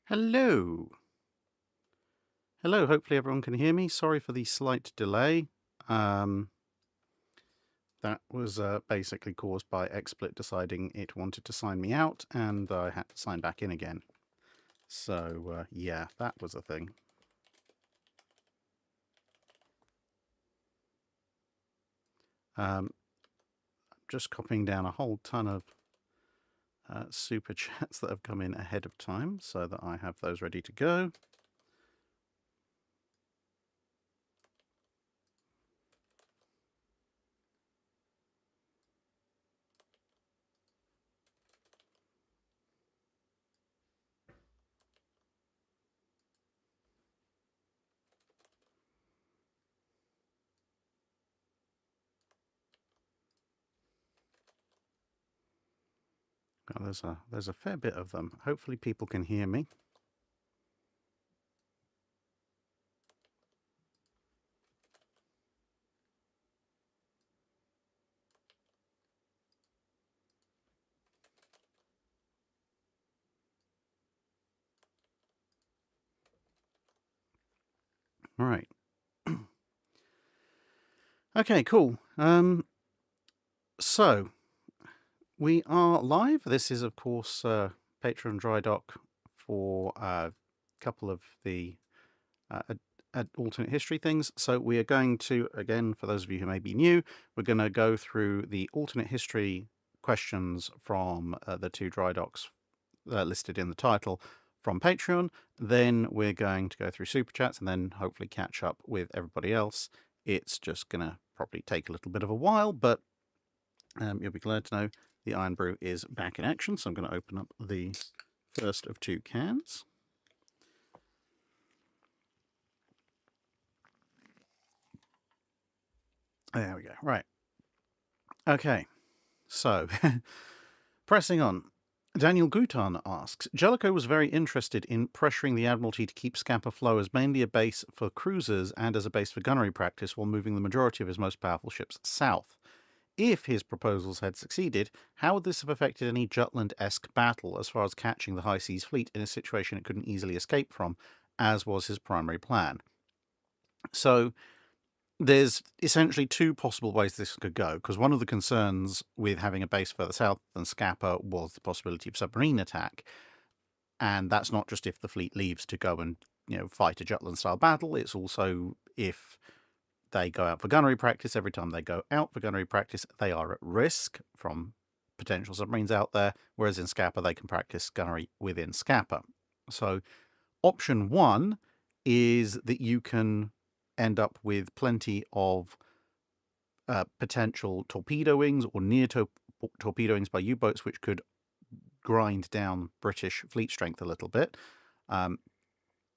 Hello. Hello, hopefully everyone can hear me. Sorry for the slight delay. That was basically caused by XSplit deciding it wanted to sign me out, and I had to sign back in again. So, yeah, that was a thing. Just copying down a whole ton of super chats that have come in ahead of time so that I have those ready to go. Oh, there's a fair bit of them. Hopefully people can hear me. All right. Okay, cool. So we are live. This is, of course, Patreon Drydock for a couple of the alternate history things. So we are going to, again, for those of you who may be new, we're going to go through the alternate history questions from the two Drydocks listed in the title from Patreon. Then we're going to go through Super Chats and then hopefully catch up with everybody else. It's just going to probably take a little bit of a while, but you'll be glad to know the Iron Brew is back in action. So I'm going to open up the first of two cans. There we go. Right. Okay. So, pressing on. Daniel Gutan asks, Jellicoe was very interested in pressuring the Admiralty to keep Scapa Flow as mainly a base for cruisers and as a base for gunnery practice while moving the majority of his most powerful ships south. If his proposals had succeeded, how would this have affected any Jutland-esque battle as far as catching the High Seas Fleet in a situation it couldn't easily escape from, as was his primary plan? So, there's essentially two possible ways this could go, because one of the concerns with having a base further south than Scapa was the possibility of submarine attack. And that's not just if the fleet leaves to go and, fight a Jutland-style battle. It's also if they go out for gunnery practice. Every time they go out for gunnery practice, they are at risk from potential submarines out there, whereas in Scapa, they can practice gunnery within Scapa. So option one is that you can end up with plenty of potential torpedo wings or near torpedo wings by U-boats, which could grind down British fleet strength a little bit,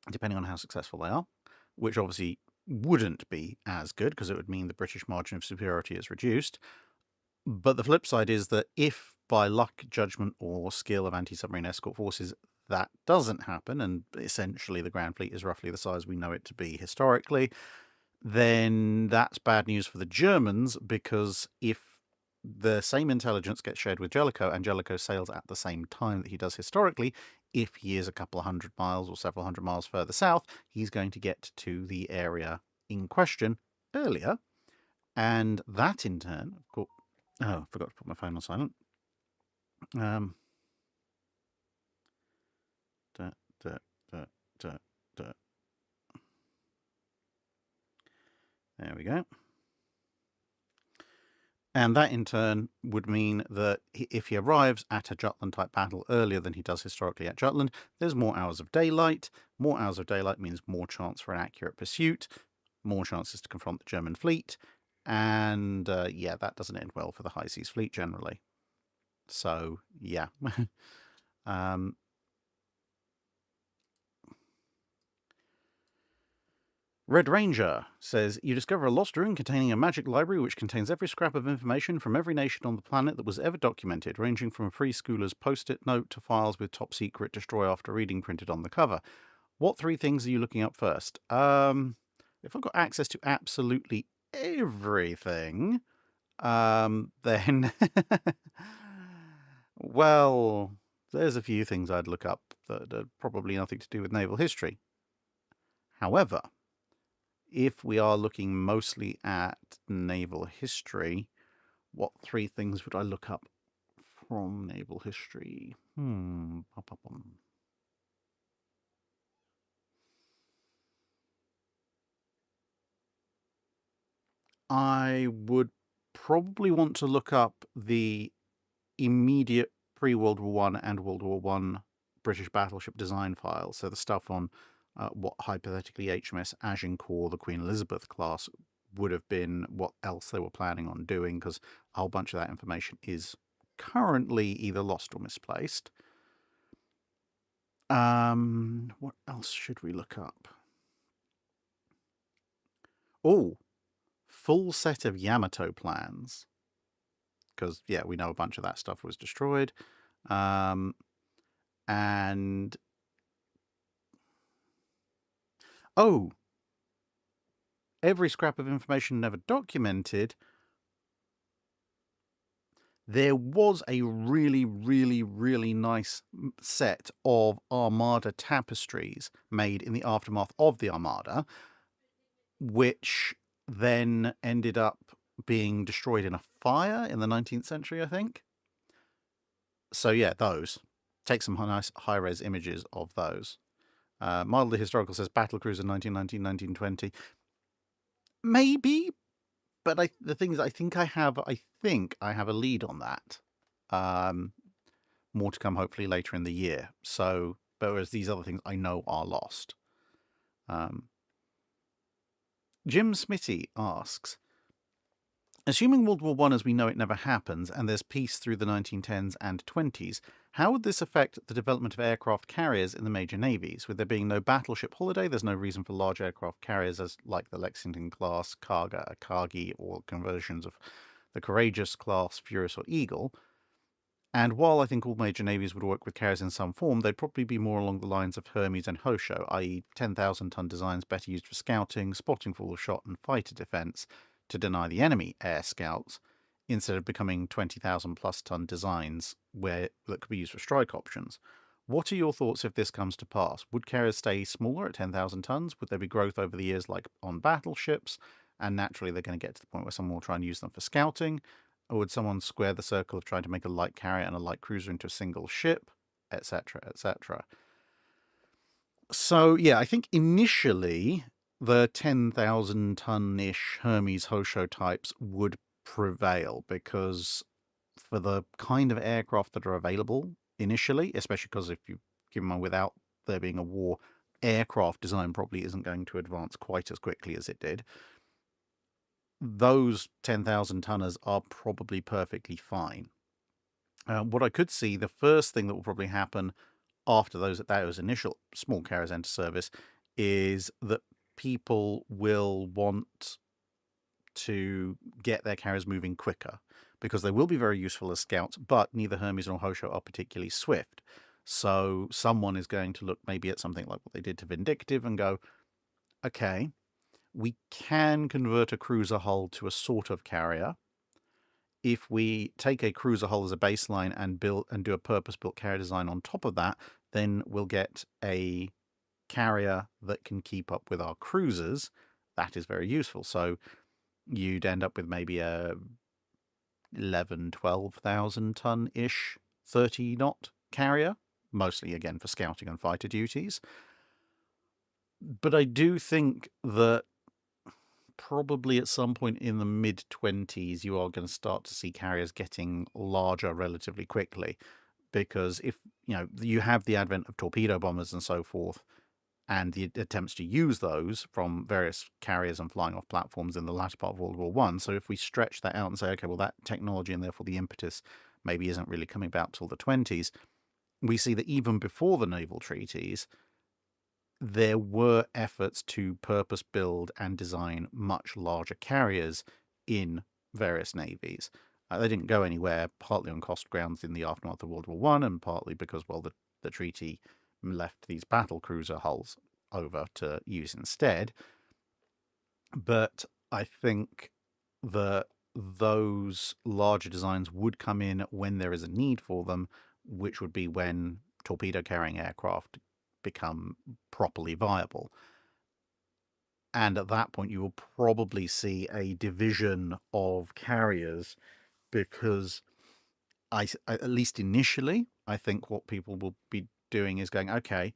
depending on how successful they are, which obviously wouldn't be as good because it would mean the British margin of superiority is reduced. But the flip side is that if by luck, judgment, or skill of anti-submarine escort forces that doesn't happen, and essentially the Grand Fleet is roughly the size we know it to be historically, then that's bad news for the Germans, because if the same intelligence gets shared with Jellicoe and Jellicoe sails at the same time that he does historically, if he is a couple of hundred miles or several hundred miles further south, he's going to get to the area in question earlier. And that in turn, of course, oh, I forgot to put my phone on silent. There we go. And that in turn would mean that if he arrives at a Jutland-type battle earlier than he does historically at Jutland, there's more hours of daylight. More hours of daylight means more chance for an accurate pursuit, more chances to confront the German fleet, and yeah, that doesn't end well for the High Seas Fleet generally. So, yeah. Red Ranger says, you discover a lost ruin containing a magic library which contains every scrap of information from every nation on the planet that was ever documented, ranging from a preschooler's post-it note to files with top secret destroy after reading printed on the cover. What three things are you looking up first? If I've got access to absolutely everything, then... well, There's a few things I'd look up that are probably nothing to do with naval history. However, if we are looking mostly at naval history, what 3 things would I look up from naval history? I would probably want to look up the immediate pre-World War One and World War One British battleship design files. So the stuff on what hypothetically HMS Agincourt, the Queen Elizabeth class, would have been, what else they were planning on doing, because a whole bunch of that information is currently either lost or misplaced. What else should we look up? Oh, full set of Yamato plans. Because, yeah, we know a bunch of that stuff was destroyed. And oh, every scrap of information never documented. There was a really, really, really nice set of Armada tapestries made in the aftermath of the Armada, which then ended up being destroyed in a fire in the 19th century, I think. So yeah, those. Take some nice high-res images of those. Mildly Historical says Battlecruiser 1919-1920. Maybe, but the thing is, I think I have a lead on that. More to come hopefully later in the year. So, whereas these other things I know are lost. Jim Smitty asks, assuming World War I as we know it never happens, and there's peace through the 1910s and 20s, how would this affect the development of aircraft carriers in the major navies? With there being no battleship holiday, there's no reason for large aircraft carriers as like the Lexington-class, Kaga, Akagi, or conversions of the Courageous class, Furious, or Eagle. And while I think all major navies would work with carriers in some form, they'd probably be more along the lines of Hermes and Hosho, i.e. 10,000-ton designs better used for scouting, spotting full of shot, and fighter defence to deny the enemy air scouts, instead of becoming 20,000-plus ton designs that could be used for strike options. What are your thoughts if this comes to pass? Would carriers stay smaller at 10,000 tons? Would there be growth over the years like on battleships? And naturally they're going to get to the point where someone will try and use them for scouting. Or would someone square the circle of trying to make a light carrier and a light cruiser into a single ship, etc., etc.? So, yeah, I think initially the 10,000-ton-ish Hermes Hosho types would prevail, because for the kind of aircraft that are available initially, especially because if you keep in mind without there being a war, aircraft design probably isn't going to advance quite as quickly as it did. Those 10,000-tonners are probably perfectly fine. What I could see, the first thing that will probably happen after those initial small carriers enter service is that people will want to get their carriers moving quicker, because they will be very useful as scouts, but neither Hermes nor Hosho are particularly swift. So someone is going to look maybe at something like what they did to Vindictive and go, okay, we can convert a cruiser hull to a sort of carrier. If we take a cruiser hull as a baseline and do a purpose-built carrier design on top of that, then we'll get a carrier that can keep up with our cruisers. That is very useful. So you'd end up with maybe a 12,000 ton-ish 30-knot carrier, mostly again for scouting and fighter duties. But I do think that probably at some point in the mid-20s you are going to start to see carriers getting larger relatively quickly, because if you have the advent of torpedo bombers and so forth, and the attempts to use those from various carriers and flying off platforms in the latter part of World War I. So if we stretch that out and say, okay, well, that technology and therefore the impetus maybe isn't really coming about till the 20s, we see that even before the naval treaties, there were efforts to purpose build and design much larger carriers in various navies. They didn't go anywhere, partly on cost grounds in the aftermath of World War I, and partly because, well, the treaty left these battle cruiser hulls over to use instead. But I think that those larger designs would come in when there is a need for them, which would be when torpedo-carrying aircraft become properly viable. And at that point, you will probably see a division of carriers because at least initially, I think what people will be doing is going, okay,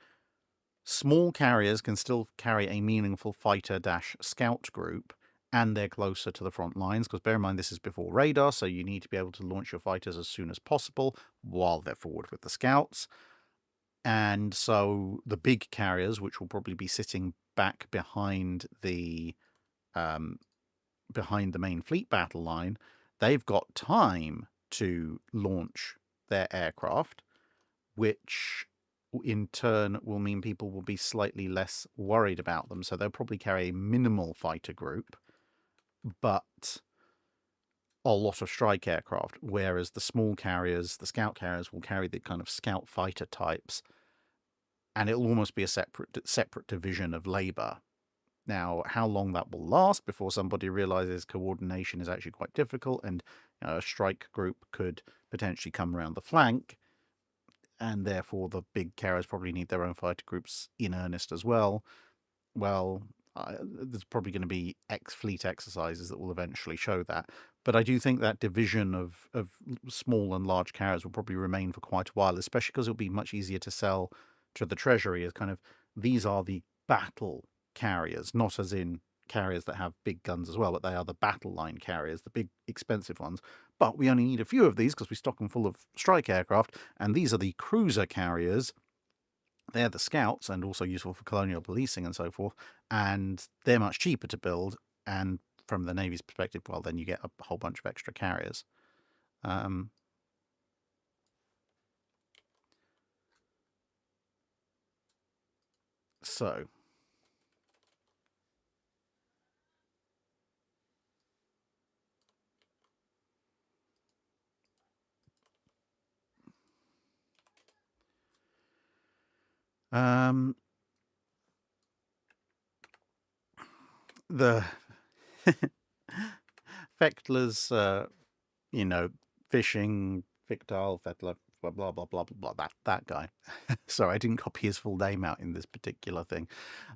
small carriers can still carry a meaningful fighter-scout group, and they're closer to the front lines, because bear in mind this is before radar, so you need to be able to launch your fighters as soon as possible while they're forward with the scouts. And so the big carriers, which will probably be sitting back behind the main fleet battle line, they've got time to launch their aircraft, which in turn will mean people will be slightly less worried about them. So they'll probably carry a minimal fighter group, but a lot of strike aircraft, whereas the small carriers, the scout carriers, will carry the kind of scout fighter types, and it'll almost be a separate division of labor. Now, how long that will last before somebody realizes coordination is actually quite difficult, and a strike group could potentially come around the flank, and therefore the big carriers probably need their own fighter groups in earnest as well. Well, there's probably going to be fleet exercises that will eventually show that. But I do think that division of small and large carriers will probably remain for quite a while, especially because it'll be much easier to sell to the Treasury as kind of, these are the battle carriers, not as in carriers that have big guns as well, but they are the battle line carriers, the big expensive ones. But we only need a few of these because we stock them full of strike aircraft, and these are the cruiser carriers. They're the scouts and also useful for colonial policing and so forth, and they're much cheaper to build, and from the Navy's perspective, well, then you get a whole bunch of extra carriers. So the Fechtler's, fishing, Fichtal, Fettler, blah, blah, blah, blah, blah, that guy. Sorry, I didn't copy his full name out in this particular thing.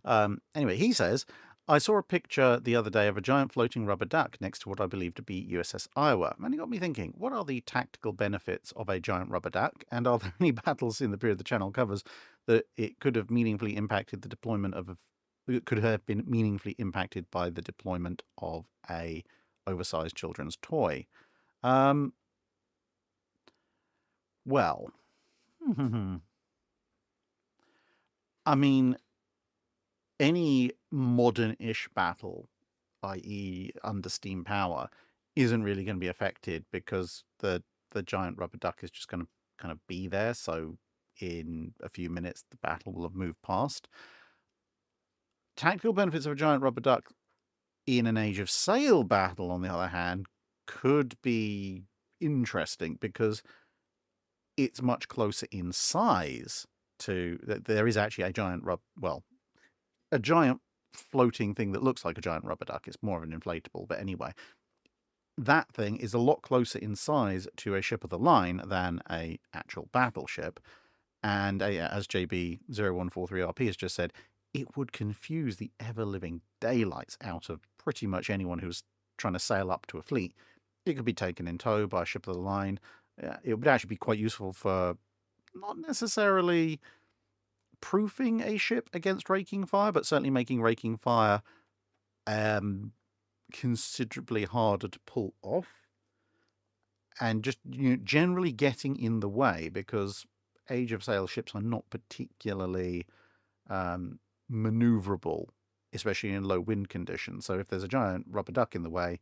Anyway, he says, I saw a picture the other day of a giant floating rubber duck next to what I believe to be USS Iowa, and it got me thinking, what are the tactical benefits of a giant rubber duck, and are there any battles in the period the channel covers that it could have meaningfully impacted the deployment of could have been meaningfully impacted by the deployment of a oversized children's toy? Well, I mean, any modern-ish battle, i.e. under steam power, isn't really going to be affected because the giant rubber duck is just going to kind of be there. So in a few minutes, the battle will have moved past. Tactical benefits of a giant rubber duck in an age of sail battle, on the other hand, could be interesting because it's much closer in size to... There is actually a giant a giant floating thing that looks like a giant rubber duck. It's more of an inflatable, but anyway, that thing is a lot closer in size to a ship of the line than a actual battleship. And as JB0143RP has just said, it would confuse the ever-living daylights out of pretty much anyone who's trying to sail up to a fleet. It could be taken in tow by a ship of the line. It would actually be quite useful for not necessarily proofing a ship against raking fire, but certainly making raking fire considerably harder to pull off, and just generally getting in the way, because age of sail ships are not particularly maneuverable, especially in low wind conditions. So if there's a giant rubber duck in the way,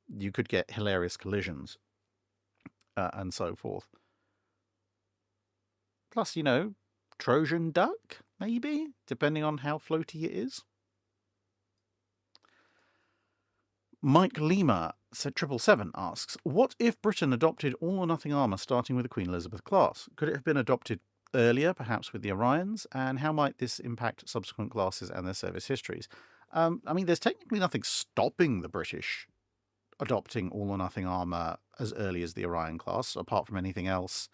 you could get hilarious collisions and so forth. Plus, Trojan duck, maybe, depending on how floaty it is. Mike Lima said 777 asks, what if Britain adopted all or nothing armour starting with the Queen Elizabeth class? Could it have been adopted earlier, perhaps with the Orions? And how might this impact subsequent classes and their service histories? I mean, there's technically nothing stopping the British adopting all or nothing armour as early as the Orion class, apart from anything else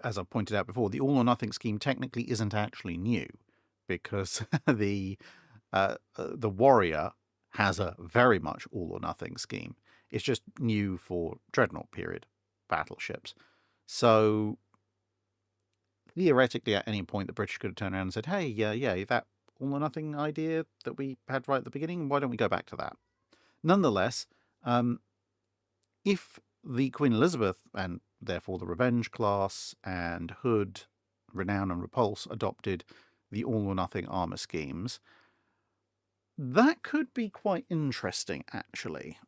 as I pointed out before, the all-or-nothing scheme technically isn't actually new, because the Warrior has a very much all-or-nothing scheme. It's just new for Dreadnought period battleships. So theoretically, at any point, the British could have turned around and said, hey, yeah, that all-or-nothing idea that we had right at the beginning, why don't we go back to that? Nonetheless, if the Queen Elizabeth, and therefore the Revenge class, and Hood, Renown, and Repulse adopted the all-or-nothing armour schemes, that could be quite interesting, actually,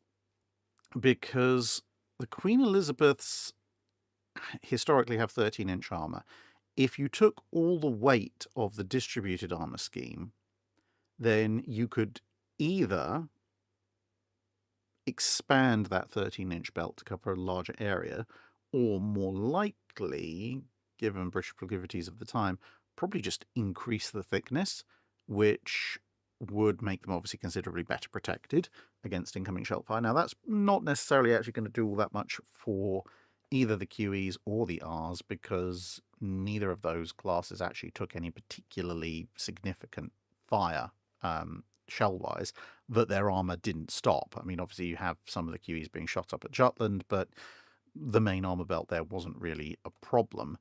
because the Queen Elizabeths historically have 13-inch armour. If you took all the weight of the distributed armour scheme, then you could either expand that 13-inch belt to cover a larger area, or more likely, given British proclivities of the time, probably just increase the thickness, which would make them obviously considerably better protected against incoming shell fire. Now, that's not necessarily actually going to do all that much for either the QEs or the Rs, because neither of those classes actually took any particularly significant fire shell-wise, that their armour didn't stop. I mean, obviously you have some of the QEs being shot up at Jutland, but the main armour belt there wasn't really a problem.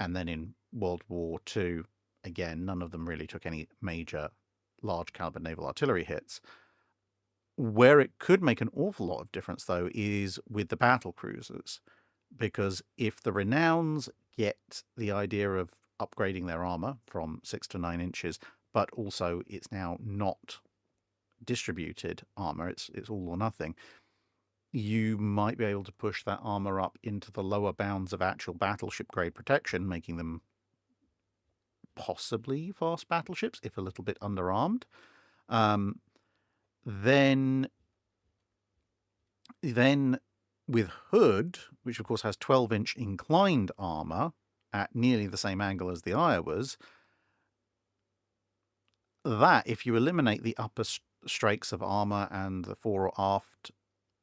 And then in World War II, again, none of them really took any major large caliber naval artillery hits. Where it could make an awful lot of difference, though, is with the battle cruisers, because if the Renowns get the idea of upgrading their armour from 6 to 9 inches, but also it's now not distributed armour, it's all or nothing, you might be able to push that armour up into the lower bounds of actual battleship grade protection, making them possibly fast battleships, if a little bit underarmed. Then with Hood, which of course has 12-inch inclined armour at nearly the same angle as the Iowas, that, if you eliminate the upper strakes of armour and the fore or aft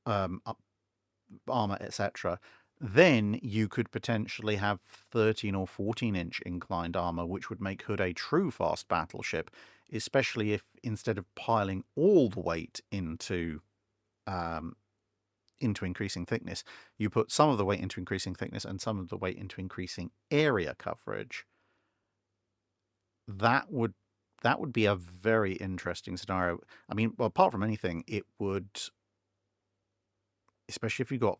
armour, etc., then you could potentially have 13 or 14-inch inclined armour, which would make Hood a true fast battleship, especially if instead of piling all the weight into increasing thickness, you put some of the weight into increasing thickness and some of the weight into increasing area coverage. That would be a very interesting scenario. I mean, well, apart from anything, it would, especially if you got,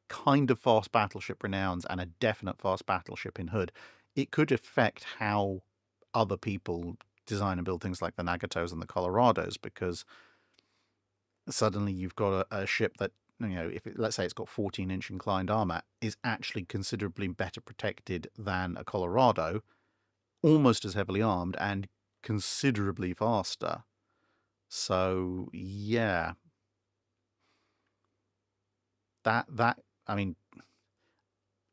kind of fast battleship renowns and a definite fast battleship in Hood, it could affect how other people design and build things like the Nagatos and the Colorados, because suddenly you've got a ship that, if let's say it's got 14-inch inclined armor, is actually considerably better protected than a Colorado, almost as heavily armed and considerably faster. So yeah, that I mean,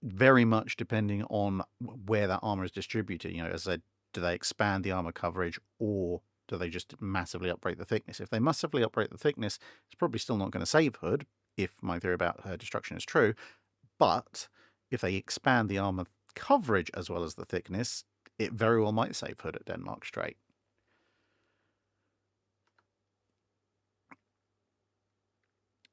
very much depending on where that armor is distributed. As I said, do they expand the armor coverage, or do they just massively upgrade the thickness? If they massively upgrade the thickness, it's probably still not going to save Hood, if my theory about her destruction is true. But if they expand the armor coverage as well as the thickness, it very well might save Hood at Denmark Strait.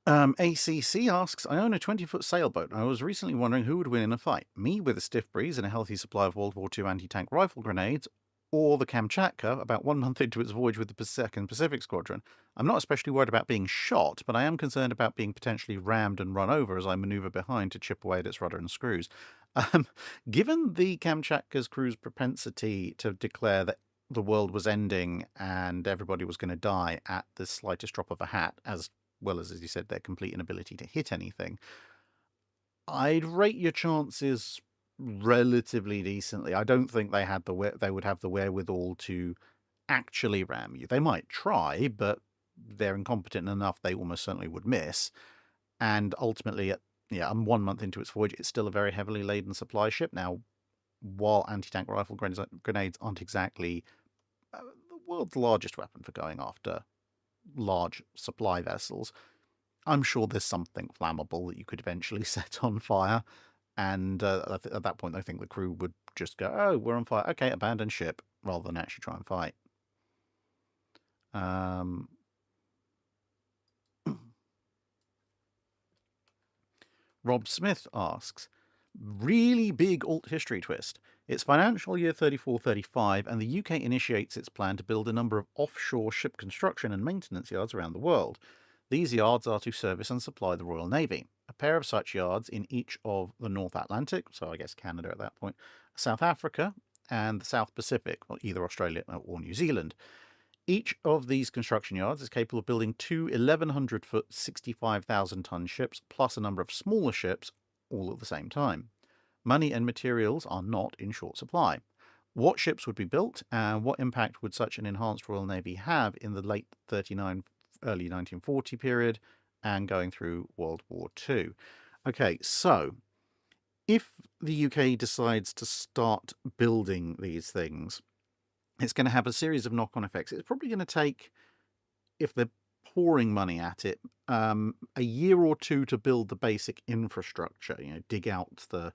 ACC asks, I own a 20-foot sailboat. I was recently wondering who would win in a fight, me with a stiff breeze and a healthy supply of World War II anti-tank rifle grenades, or the Kamchatka, about 1 month into its voyage with the 2nd Pacific Squadron. I'm not especially worried about being shot, but I am concerned about being potentially rammed and run over as I maneuver behind to chip away at its rudder and screws. Given the Kamchatka's crew's propensity to declare that the world was ending and everybody was going to die at the slightest drop of a hat, as well as you said, their complete inability to hit anything, I'd rate your chances relatively decently. I don't think they would have the wherewithal to actually ram you. They might try, but they're incompetent enough they almost certainly would miss. And ultimately, I'm 1 month into its voyage, it's still a very heavily laden supply ship. Now, while anti-tank rifle grenades aren't exactly the world's largest weapon for going after large supply vessels, I'm sure there's something flammable that you could eventually set on fire. And at that point, I think the crew would just go, "Oh, we're on fire. Okay, abandon ship," rather than actually try and fight. Rob Smith asks, really big alt history twist. It's financial year 34-35, and the UK initiates its plan to build a number of offshore ship construction and maintenance yards around the world. These yards are to service and supply the Royal Navy. A pair of such yards in each of the North Atlantic, so I guess Canada at that point, South Africa, and the South Pacific, or either Australia or New Zealand. Each of these construction yards is capable of building two 1,100-foot, 65,000-ton ships, plus a number of smaller ships, all at the same time. Money and materials are not in short supply. What ships would be built, and what impact would such an enhanced Royal Navy have in the late 39, early 1940 period, and going through World War II? Okay, so if the UK decides to start building these things, it's going to have a series of knock-on effects. It's probably going to take, if they're pouring money at it, a year or two to build the basic infrastructure, dig out the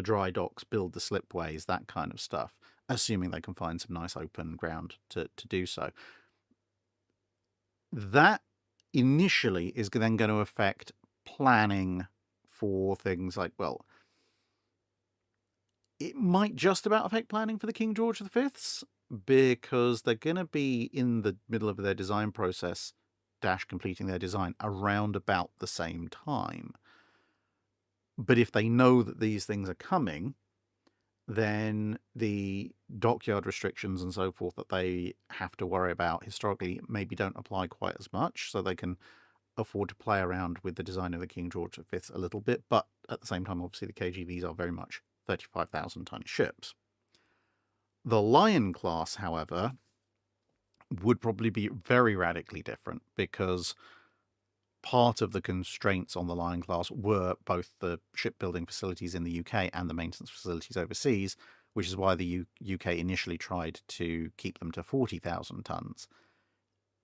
dry docks, build the slipways, that kind of stuff, assuming they can find some nice open ground to do so. That initially is then going to affect planning for things like, well, it might just about affect planning for the King George V's, because they're going to be in the middle of their design process, completing their design around about the same time. But if they know that these things are coming, then the dockyard restrictions and so forth that they have to worry about historically maybe don't apply quite as much, so they can afford to play around with the design of the King George V a little bit. But at the same time, obviously, the KGVs are very much 35,000-ton ships. The Lion class, however, would probably be very radically different, because part of the constraints on the Lion class were both the shipbuilding facilities in the UK and the maintenance facilities overseas, which is why the UK initially tried to keep them to 40,000 tons.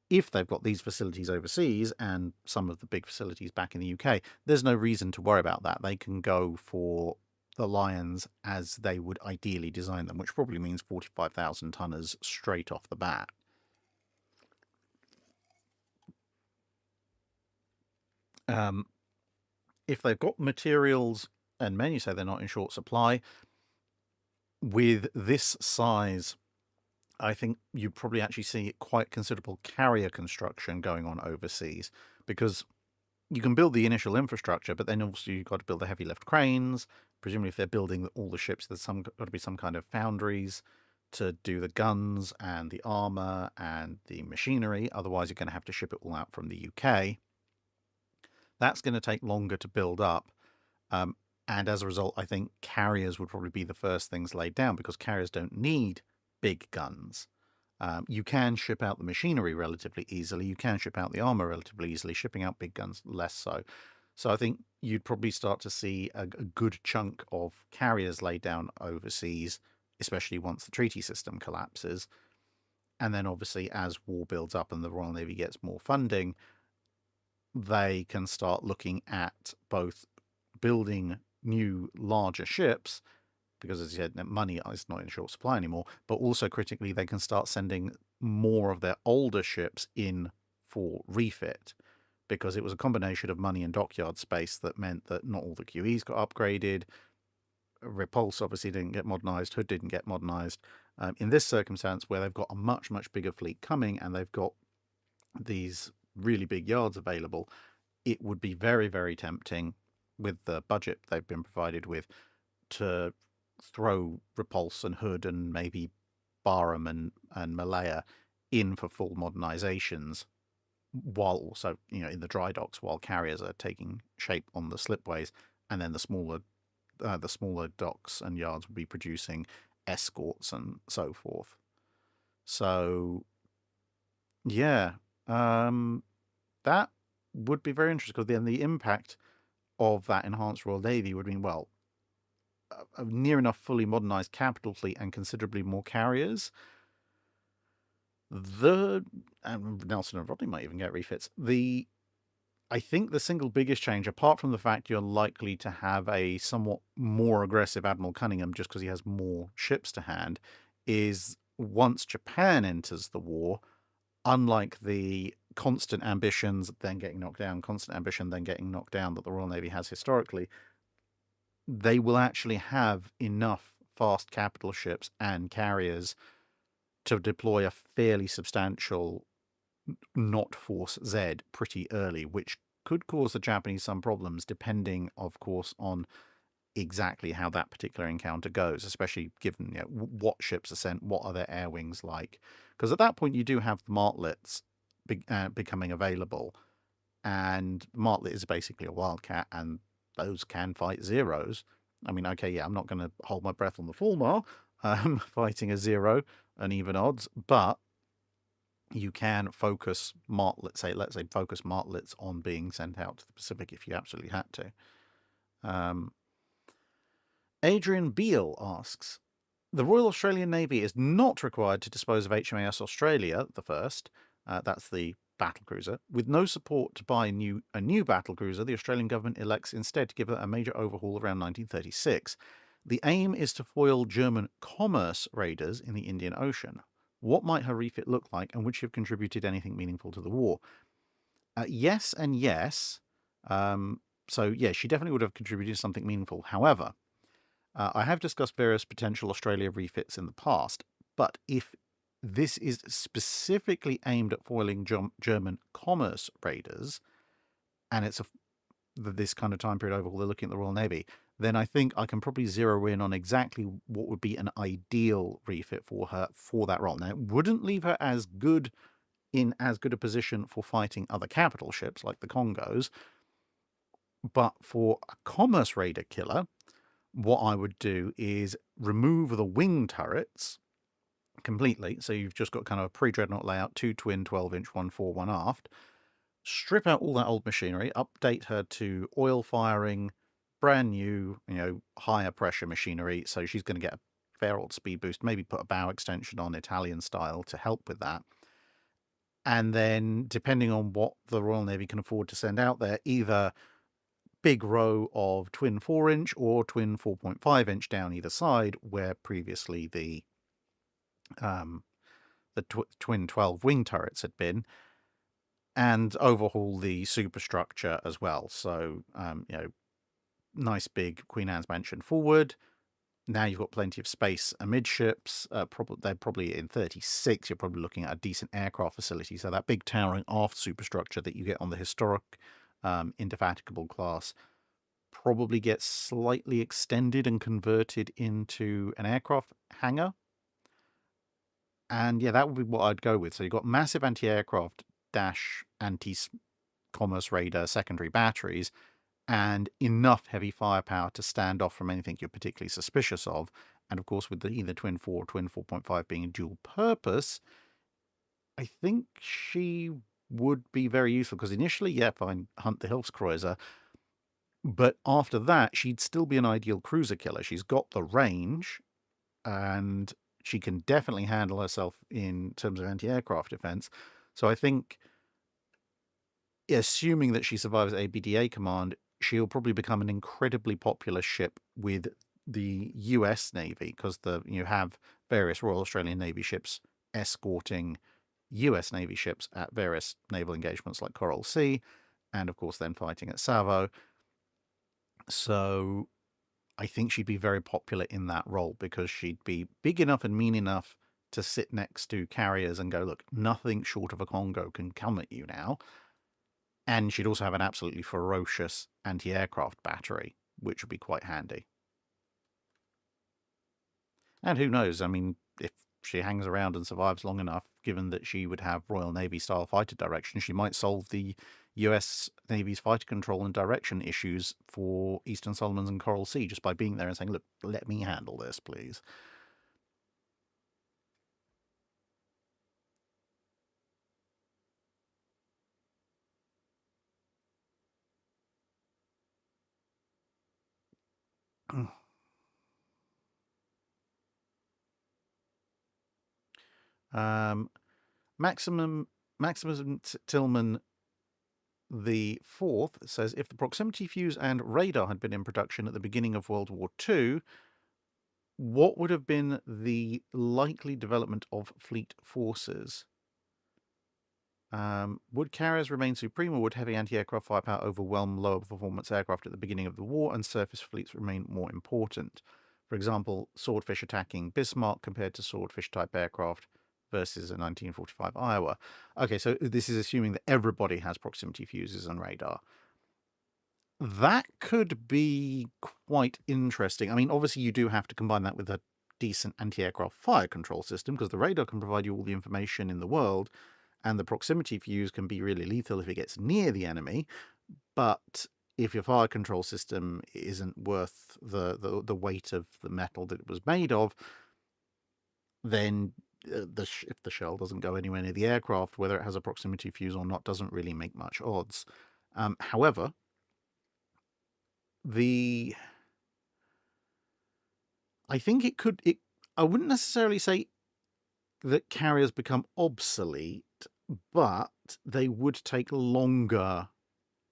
If they've got these facilities overseas and some of the big facilities back in the UK, there's no reason to worry about that. They can go for the Lions as they would ideally design them, which probably means 45,000 tonners straight off the bat. If they've got materials, and many say they're not in short supply, with this size, I think you'd probably actually see quite considerable carrier construction going on overseas, because you can build the initial infrastructure, but then also you've got to build the heavy lift cranes. Presumably, if they're building all the ships, there's got to be some kind of foundries to do the guns and the armor and the machinery. Otherwise, you're going to have to ship it all out from the UK. That's going to take longer to build up. And as a result, I think carriers would probably be the first things laid down, because carriers don't need big guns. You can ship out the machinery relatively easily. You can ship out the armor relatively easily. Shipping out big guns, less so. So I think you'd probably start to see a good chunk of carriers laid down overseas, especially once the treaty system collapses. And then obviously, as war builds up and the Royal Navy gets more funding, they can start looking at both building new, larger ships, because, as you said, money is not in short supply anymore, but also critically, they can start sending more of their older ships in for refit, because it was a combination of money and dockyard space that meant that not all the QEs got upgraded. Repulse obviously didn't get modernized, Hood didn't get modernized. In this circumstance, where they've got a much, much bigger fleet coming and they've got these really big yards available, it would be very, very tempting, with the budget they've been provided with, to throw Repulse and Hood and maybe Barham and Malaya in for full modernizations, while also, in the dry docks, while carriers are taking shape on the slipways, and then the smaller docks and yards would be producing escorts and so forth. So, yeah, that would be very interesting, because then the impact of that enhanced Royal Navy would mean, well, a near enough fully modernized capital fleet and considerably more carriers. Nelson and Rodney might even get refits. The I think the single biggest change, apart from the fact you're likely to have a somewhat more aggressive Admiral Cunningham just because he has more ships to hand, is once Japan enters the war, unlike the constant ambitions then getting knocked down, constant ambition then getting knocked down that the Royal Navy has historically, they will actually have enough fast capital ships and carriers to deploy a fairly substantial not Force Z pretty early, which could cause the Japanese some problems, depending, of course, on exactly how that particular encounter goes, especially given what ships are sent, what are their air wings like. Because at that point, you do have the martlets becoming available, and martlet is basically a wildcat, and those can fight zeros. I mean, okay, yeah, I'm not going to hold my breath on the Fulmar fighting a zero and even odds, but you can focus let's say focus martlets on being sent out to the Pacific if you absolutely had to. Adrian Beale asks, the Royal Australian Navy is not required to dispose of HMAS Australia, the first, that's the battlecruiser. With no support to buy a new battlecruiser, the Australian government elects instead to give it a major overhaul around 1936. The aim is to foil German commerce raiders in the Indian Ocean. What might her refit look like, and would she have contributed anything meaningful to the war? Yes and yes. So, yeah, she definitely would have contributed something meaningful. However, I have discussed various potential Australia refits in the past, but if this is specifically aimed at foiling German commerce raiders, and it's this kind of time period overall, they're looking at the Royal Navy, then I think I can probably zero in on exactly what would be an ideal refit for her for that role. Now, it wouldn't leave her in as good a position for fighting other capital ships like the Congos, but for a commerce raider killer, what I would do is remove the wing turrets completely. So you've just got kind of a pre-dreadnought layout, 2 twin 12-inch, 1 fore, 1 aft. Strip out all that old machinery, update her to oil firing, brand new, higher pressure machinery. So she's going to get a fair old speed boost, maybe put a bow extension on Italian style to help with that. And then, depending on what the Royal Navy can afford to send out there, either big row of twin 4-inch or twin 4.5-inch down either side, where previously the twin 12 wing turrets had been, and overhaul the superstructure as well. So, nice big Queen Anne's Mansion forward. Now you've got plenty of space amidships. They're probably in 36. You're probably looking at a decent aircraft facility. So that big towering aft superstructure that you get on the historic Indefatigable class probably gets slightly extended and converted into an aircraft hangar. And yeah, that would be what I'd go with. So you've got massive anti-aircraft anti-commerce raider secondary batteries, and enough heavy firepower to stand off from anything you're particularly suspicious of. And of course, with either Twin 4 or Twin 4.5 being dual purpose, I think she would be very useful, because initially, yeah, fine, hunt the Hilfskreuzer, but after that, she'd still be an ideal cruiser killer. She's got the range, and she can definitely handle herself in terms of anti-aircraft defense. So I think, assuming that she survives ABDA command, she'll probably become an incredibly popular ship with the US Navy, because you have various Royal Australian Navy ships escorting US Navy ships at various naval engagements like Coral Sea, and of course then fighting at Savo. So I think she'd be very popular in that role, because she'd be big enough and mean enough to sit next to carriers and go, look, nothing short of a Congo can come at you now. And she'd also have an absolutely ferocious anti-aircraft battery, which would be quite handy. And who knows, I mean, if she hangs around and survives long enough, given that she would have Royal Navy-style fighter direction, she might solve the US Navy's fighter control and direction issues for Eastern Solomons and Coral Sea just by being there and saying, look, let me handle this, please. Maximum Tillman the fourth says, if the proximity fuse and radar had been in production at the beginning of World War II, what would have been the likely development of fleet forces? Would carriers remain supreme, or would heavy anti-aircraft firepower overwhelm lower performance aircraft at the beginning of the war and surface fleets remain more important? For example, Swordfish attacking Bismarck compared to Swordfish-type aircraft versus a 1945 Iowa. Okay, so this is assuming that everybody has proximity fuses and radar. That could be quite interesting. I mean, obviously you do have to combine that with a decent anti-aircraft fire control system, because the radar can provide you all the information in the world, and the proximity fuse can be really lethal if it gets near the enemy. But if your fire control system isn't worth the weight of the metal that it was made of, then if the shell doesn't go anywhere near the aircraft, whether it has a proximity fuse or not doesn't really make much odds. However, I think I wouldn't necessarily say that carriers become obsolete, but they would take longer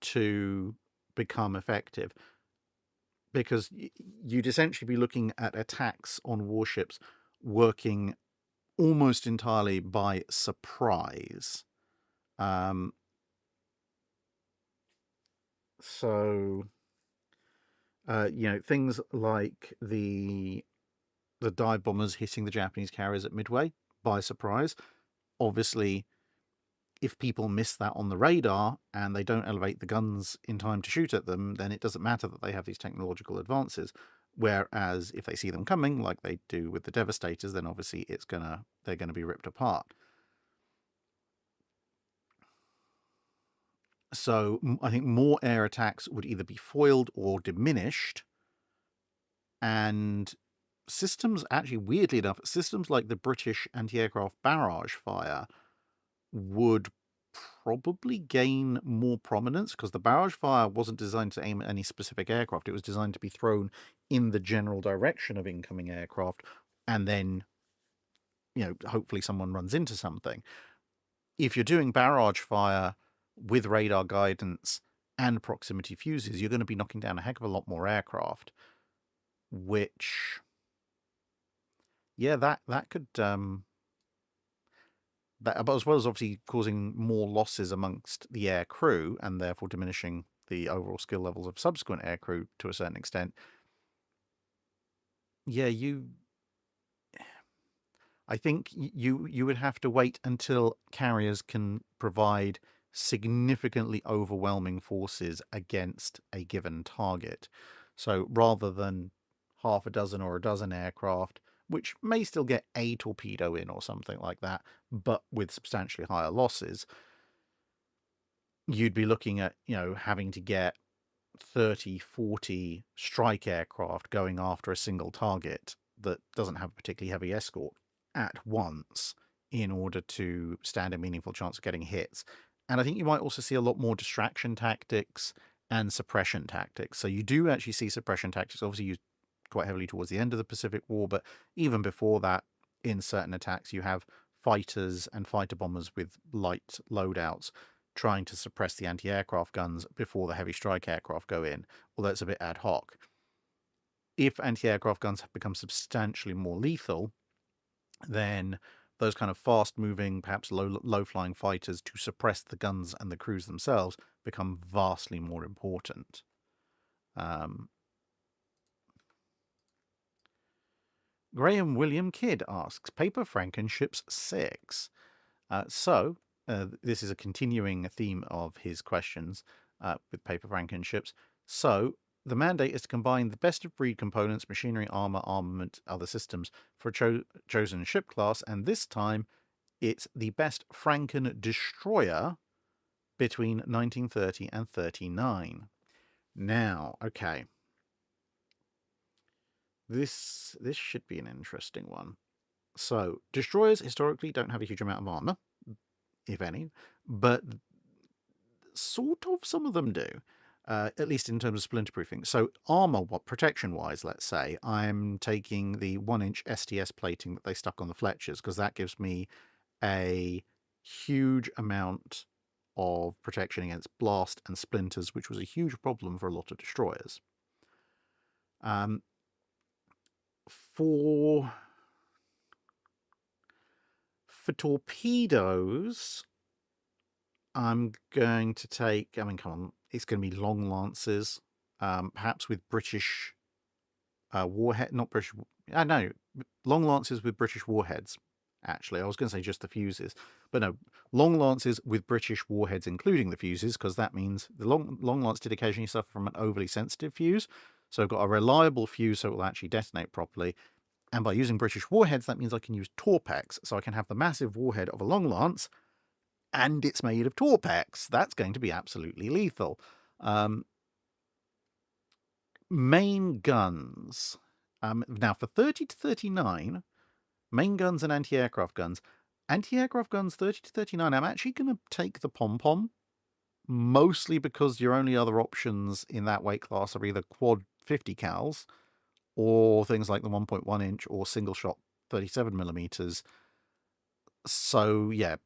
to become effective, because you'd essentially be looking at attacks on warships working almost entirely by surprise. So things like the dive bombers hitting the Japanese carriers at Midway by surprise. Obviously, if people miss that on the radar and they don't elevate the guns in time to shoot at them, then it doesn't matter that they have these technological advances. Whereas if they see them coming, like they do with the Devastators, then obviously they're gonna be ripped apart. So I think more air attacks would either be foiled or diminished, and systems, actually, weirdly enough, systems like the British anti-aircraft barrage fire would probably gain more prominence, because the barrage fire wasn't designed to aim at any specific aircraft. It was designed to be thrown in the general direction of incoming aircraft, and then, hopefully someone runs into something. If you're doing barrage fire with radar guidance and proximity fuses, you're going to be knocking down a heck of a lot more aircraft, which, yeah, that could that, as well as obviously causing more losses amongst the air crew and therefore diminishing the overall skill levels of subsequent air crew to a certain extent. Yeah, I think you would have to wait until carriers can provide significantly overwhelming forces against a given target. So rather than half a dozen or a dozen aircraft, which may still get a torpedo in or something like that, but with substantially higher losses, you'd be looking at, having to get 30, 40 strike aircraft going after a single target that doesn't have a particularly heavy escort at once in order to stand a meaningful chance of getting hits. And I think you might also see a lot more distraction tactics and suppression tactics. So you do actually see suppression tactics obviously used quite heavily towards the end of the Pacific War, but even before that, in certain attacks, you have fighters and fighter bombers with light loadouts trying to suppress the anti-aircraft guns before the heavy strike aircraft go in, although it's a bit ad hoc. If anti-aircraft guns have become substantially more lethal, then those kind of fast-moving, perhaps low-flying fighters to suppress the guns and the crews themselves become vastly more important. Graham William Kidd asks, Paper Franken ships 6. This is a continuing theme of his questions with Paper Franken ships. So, the mandate is to combine the best of breed components, machinery, armor, armament, other systems for a chosen ship class, and this time it's the best Franken destroyer between 1930 and 39. Now, okay. This should be an interesting one. So, destroyers historically don't have a huge amount of armor, if any, but sort of some of them do, at least in terms of splinterproofing. So, armor, protection-wise, let's say, I'm taking the 1-inch STS plating that they stuck on the Fletchers, because that gives me a huge amount of protection against blast and splinters, which was a huge problem for a lot of destroyers. For torpedoes, I'm going to take, I mean, come on, it's going to be long lances, perhaps with British warhead, not British, no, long lances with British warheads, actually. I was going to say just the fuses, but no, long lances with British warheads, including the fuses, because that means the long lance did occasionally suffer from an overly sensitive fuse, so I've got a reliable fuse so it will actually detonate properly. And by using British warheads, that means I can use torpex, so I can have the massive warhead of a long lance, and it's made of torpex. That's going to be absolutely lethal. Main guns. Now, for 30 to 39, main guns and anti-aircraft guns. Anti-aircraft guns 30 to 39, I'm actually going to take the pom-pom, mostly because your only other options in that weight class are either quad 50 cals, or things like the 1.1 inch or single shot 37 millimeters. So yeah,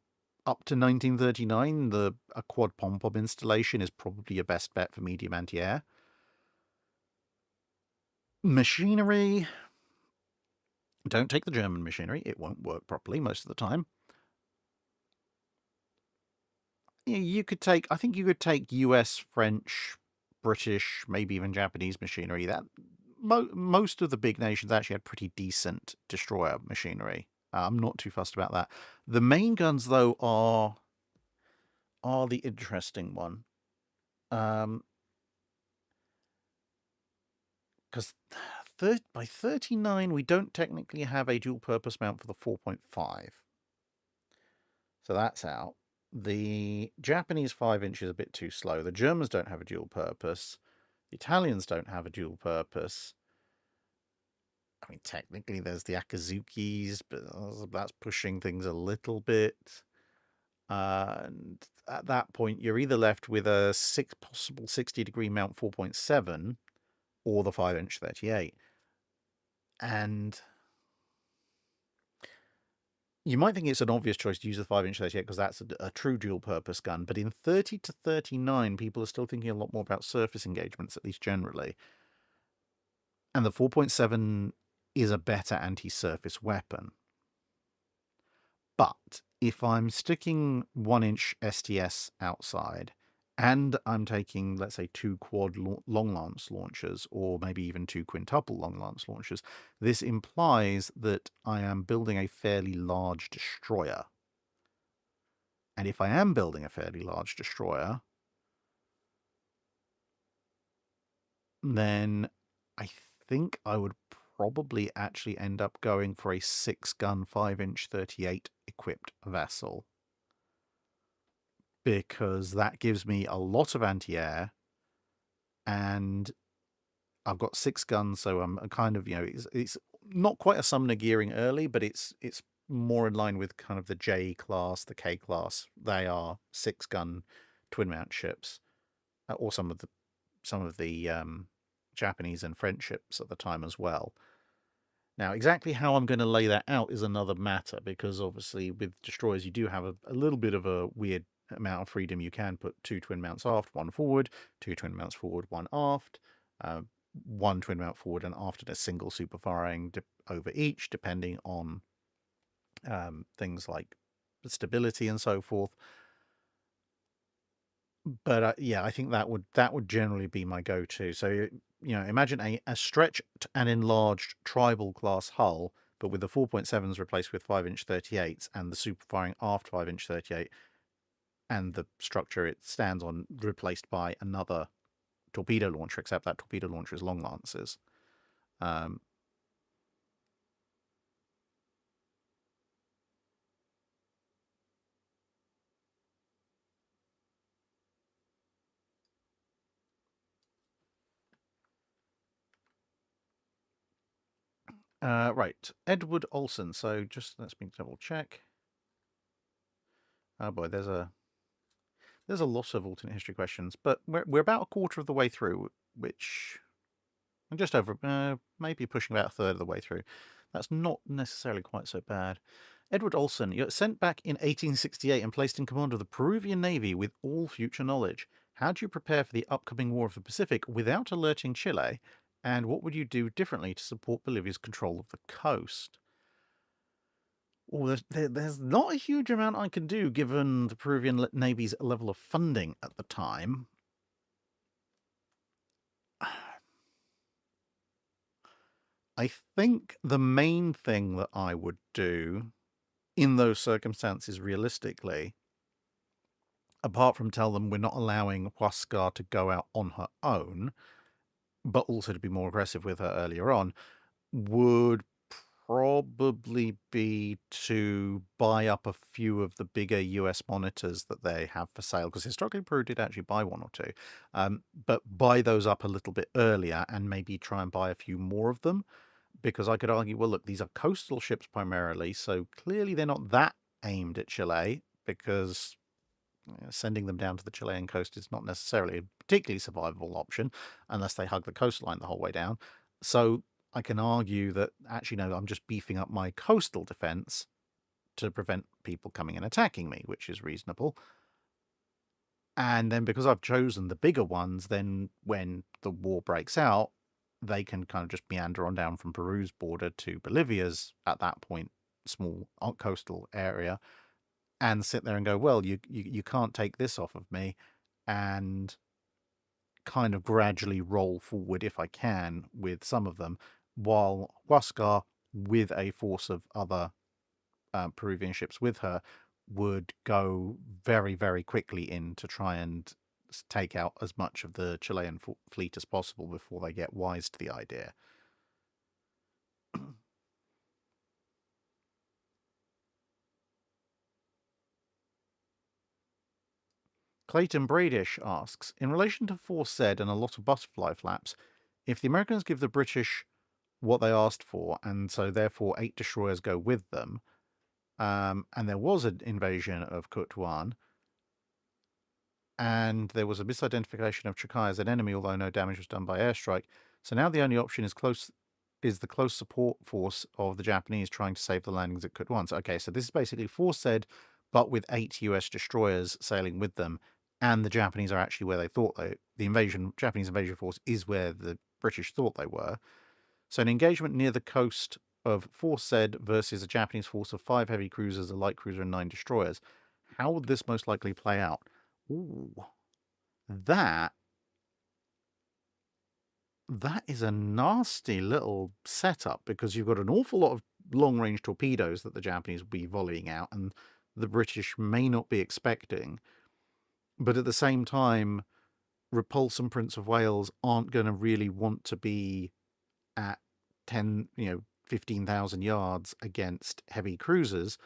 up to 1939, a quad pom-pom installation is probably your best bet for medium anti-air. Machinery, don't take the German machinery. It won't work properly most of the time. You could take, I think you could take US, French, British, maybe even Japanese machinery. That most of the big nations actually had pretty decent destroyer machinery. I'm not too fussed about that. The main guns, though, are the interesting one. Because by 39, we don't technically have a dual-purpose mount for the 4.5. So that's out. The Japanese 5-inch is a bit too slow. The Germans don't have a dual-purpose. The Italians don't have a dual-purpose. I mean, technically, there's the Akazukis, but that's pushing things a little bit. And at that point, you're either left with a possible 60-degree mount 4.7 or the 5-inch 38. And you might think it's an obvious choice to use the 5-inch 38 because that's a true dual-purpose gun. But in 30 to 39, people are still thinking a lot more about surface engagements, at least generally. And the 4.7 is a better anti-surface weapon. But if I'm sticking 1-inch STS outside and I'm taking, let's say, 2 quad long lance launchers or maybe even 2 quintuple long lance launchers, this implies that I am building a fairly large destroyer. And if I am building a fairly large destroyer, then I think I would probably actually end up going for a 6-gun 5-inch 38 equipped vessel, because that gives me a lot of anti-air, and I've got 6 guns, so I'm kind of, it's not quite a Sumner gearing early, but it's more in line with kind of the J class, the K class. They are 6-gun twin mount ships, or some of the Japanese and French ships at the time as well. Now, exactly how I'm going to lay that out is another matter, because obviously with destroyers you do have a little bit of a weird amount of freedom. You can put 2 twin mounts aft, 1 forward, 2 twin mounts forward, 1 aft, 1 twin mount forward and aft, and a single super firing over each, depending on things like stability and so forth. But yeah, I think that would generally be my go-to. So imagine a stretched and enlarged tribal class hull, but with the 4.7s replaced with 5-inch 38s and the super firing aft 5-inch 38, and the structure it stands on replaced by another torpedo launcher, except that torpedo launcher is long lances. Right, Edward Olson. So just let's double check. Oh boy, there's a lot of alternate history questions, but we're about a quarter of the way through, which I'm just over, maybe pushing about a third of the way through. That's not necessarily quite so bad. Edward Olson, you're sent back in 1868 and placed in command of the Peruvian Navy with all future knowledge. How do you prepare for the upcoming War of the Pacific without alerting Chile? And what would you do differently to support Bolivia's control of the coast? Well, there's not a huge amount I can do given the Peruvian Navy's level of funding at the time. I think the main thing that I would do in those circumstances, realistically, apart from tell them we're not allowing Huascar to go out on her own, but also to be more aggressive with her earlier on, would probably be to buy up a few of the bigger US monitors that they have for sale, because historically Peru did actually buy one or two, but buy those up a little bit earlier and maybe try and buy a few more of them, because I could argue, well, look, these are coastal ships primarily, so clearly they're not that aimed at Chile, because sending them down to the Chilean coast is not necessarily a particularly survivable option unless they hug the coastline the whole way down. So I can argue that actually, no, I'm just beefing up my coastal defense to prevent people coming and attacking me, which is reasonable. And then because I've chosen the bigger ones, then when the war breaks out, they can kind of just meander on down from Peru's border to Bolivia's, at that point, small coastal area, and sit there and go, well, you can't take this off of me, and kind of gradually roll forward if I can with some of them, while Huascar, with a force of other Peruvian ships with her, would go very, very quickly in to try and take out as much of the Chilean fleet as possible before they get wise to the idea. Clayton Bradish asks, in relation to force said and a lot of butterfly flaps, if the Americans give the British what they asked for, and so therefore 8 destroyers go with them, and there was an invasion of Kutuan, and there was a misidentification of Chakai as an enemy, although no damage was done by airstrike. So now the only option is the close support force of the Japanese trying to save the landings at Kutuan. So, okay, so this is basically force said, but with 8 US destroyers sailing with them, and the Japanese are actually where they thought the Japanese invasion force is where the British thought they were. So an engagement near the coast of force said versus a Japanese force of 5 heavy cruisers, a light cruiser, and 9 destroyers. How would this most likely play out? Ooh, that is a nasty little setup, because you've got an awful lot of long-range torpedoes that the Japanese will be volleying out, and the British may not be expecting. But at the same time, Repulse and Prince of Wales aren't going to really want to be at 15,000 yards against heavy cruisers,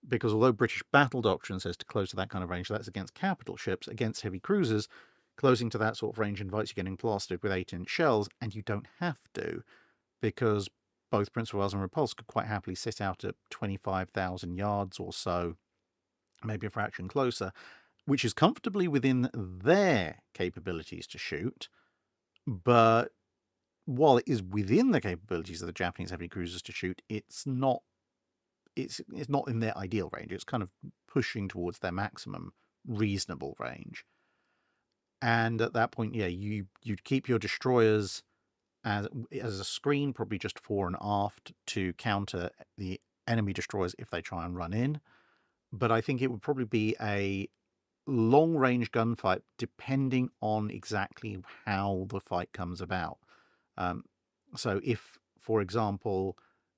because although British battle doctrine says to close to that kind of range, that's against capital ships. Against heavy cruisers, closing to that sort of range invites you getting plastered with 8-inch shells, and you don't have to, because both Prince of Wales and Repulse could quite happily sit out at 25,000 yards or so, maybe a fraction closer, which is comfortably within their capabilities to shoot. But while it is within the capabilities of the Japanese heavy cruisers to shoot, it's not in their ideal range. It's kind of pushing towards their maximum reasonable range. And at that point, yeah, you'd keep your destroyers as a screen, probably just fore and aft, to counter the enemy destroyers if they try and run in. But I think it would probably be a long-range gunfight, depending on exactly how the fight comes about. So if, for example,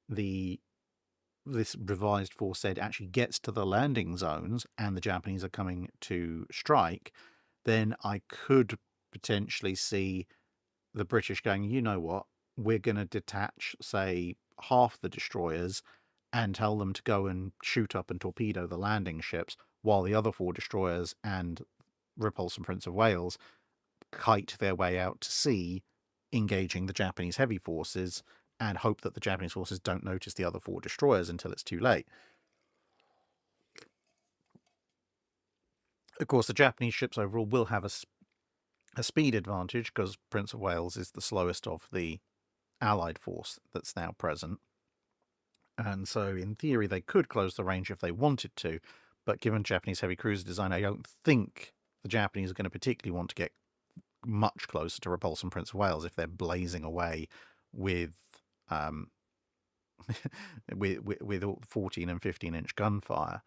this revised force said actually gets to the landing zones and the Japanese are coming to strike, then I could potentially see the British going, you know what, we're going to detach, say, half the destroyers and tell them to go and shoot up and torpedo the landing ships, while the other 4 destroyers and Repulse and Prince of Wales kite their way out to sea, engaging the Japanese heavy forces, and hope that the Japanese forces don't notice the other 4 destroyers until it's too late. Of course, the Japanese ships overall will have a speed advantage, because Prince of Wales is the slowest of the Allied force that's now present. And so, in theory, they could close the range if they wanted to. But given Japanese heavy cruiser design, I don't think the Japanese are going to particularly want to get much closer to Repulse and Prince of Wales if they're blazing away with with 14 and 15-inch gunfire.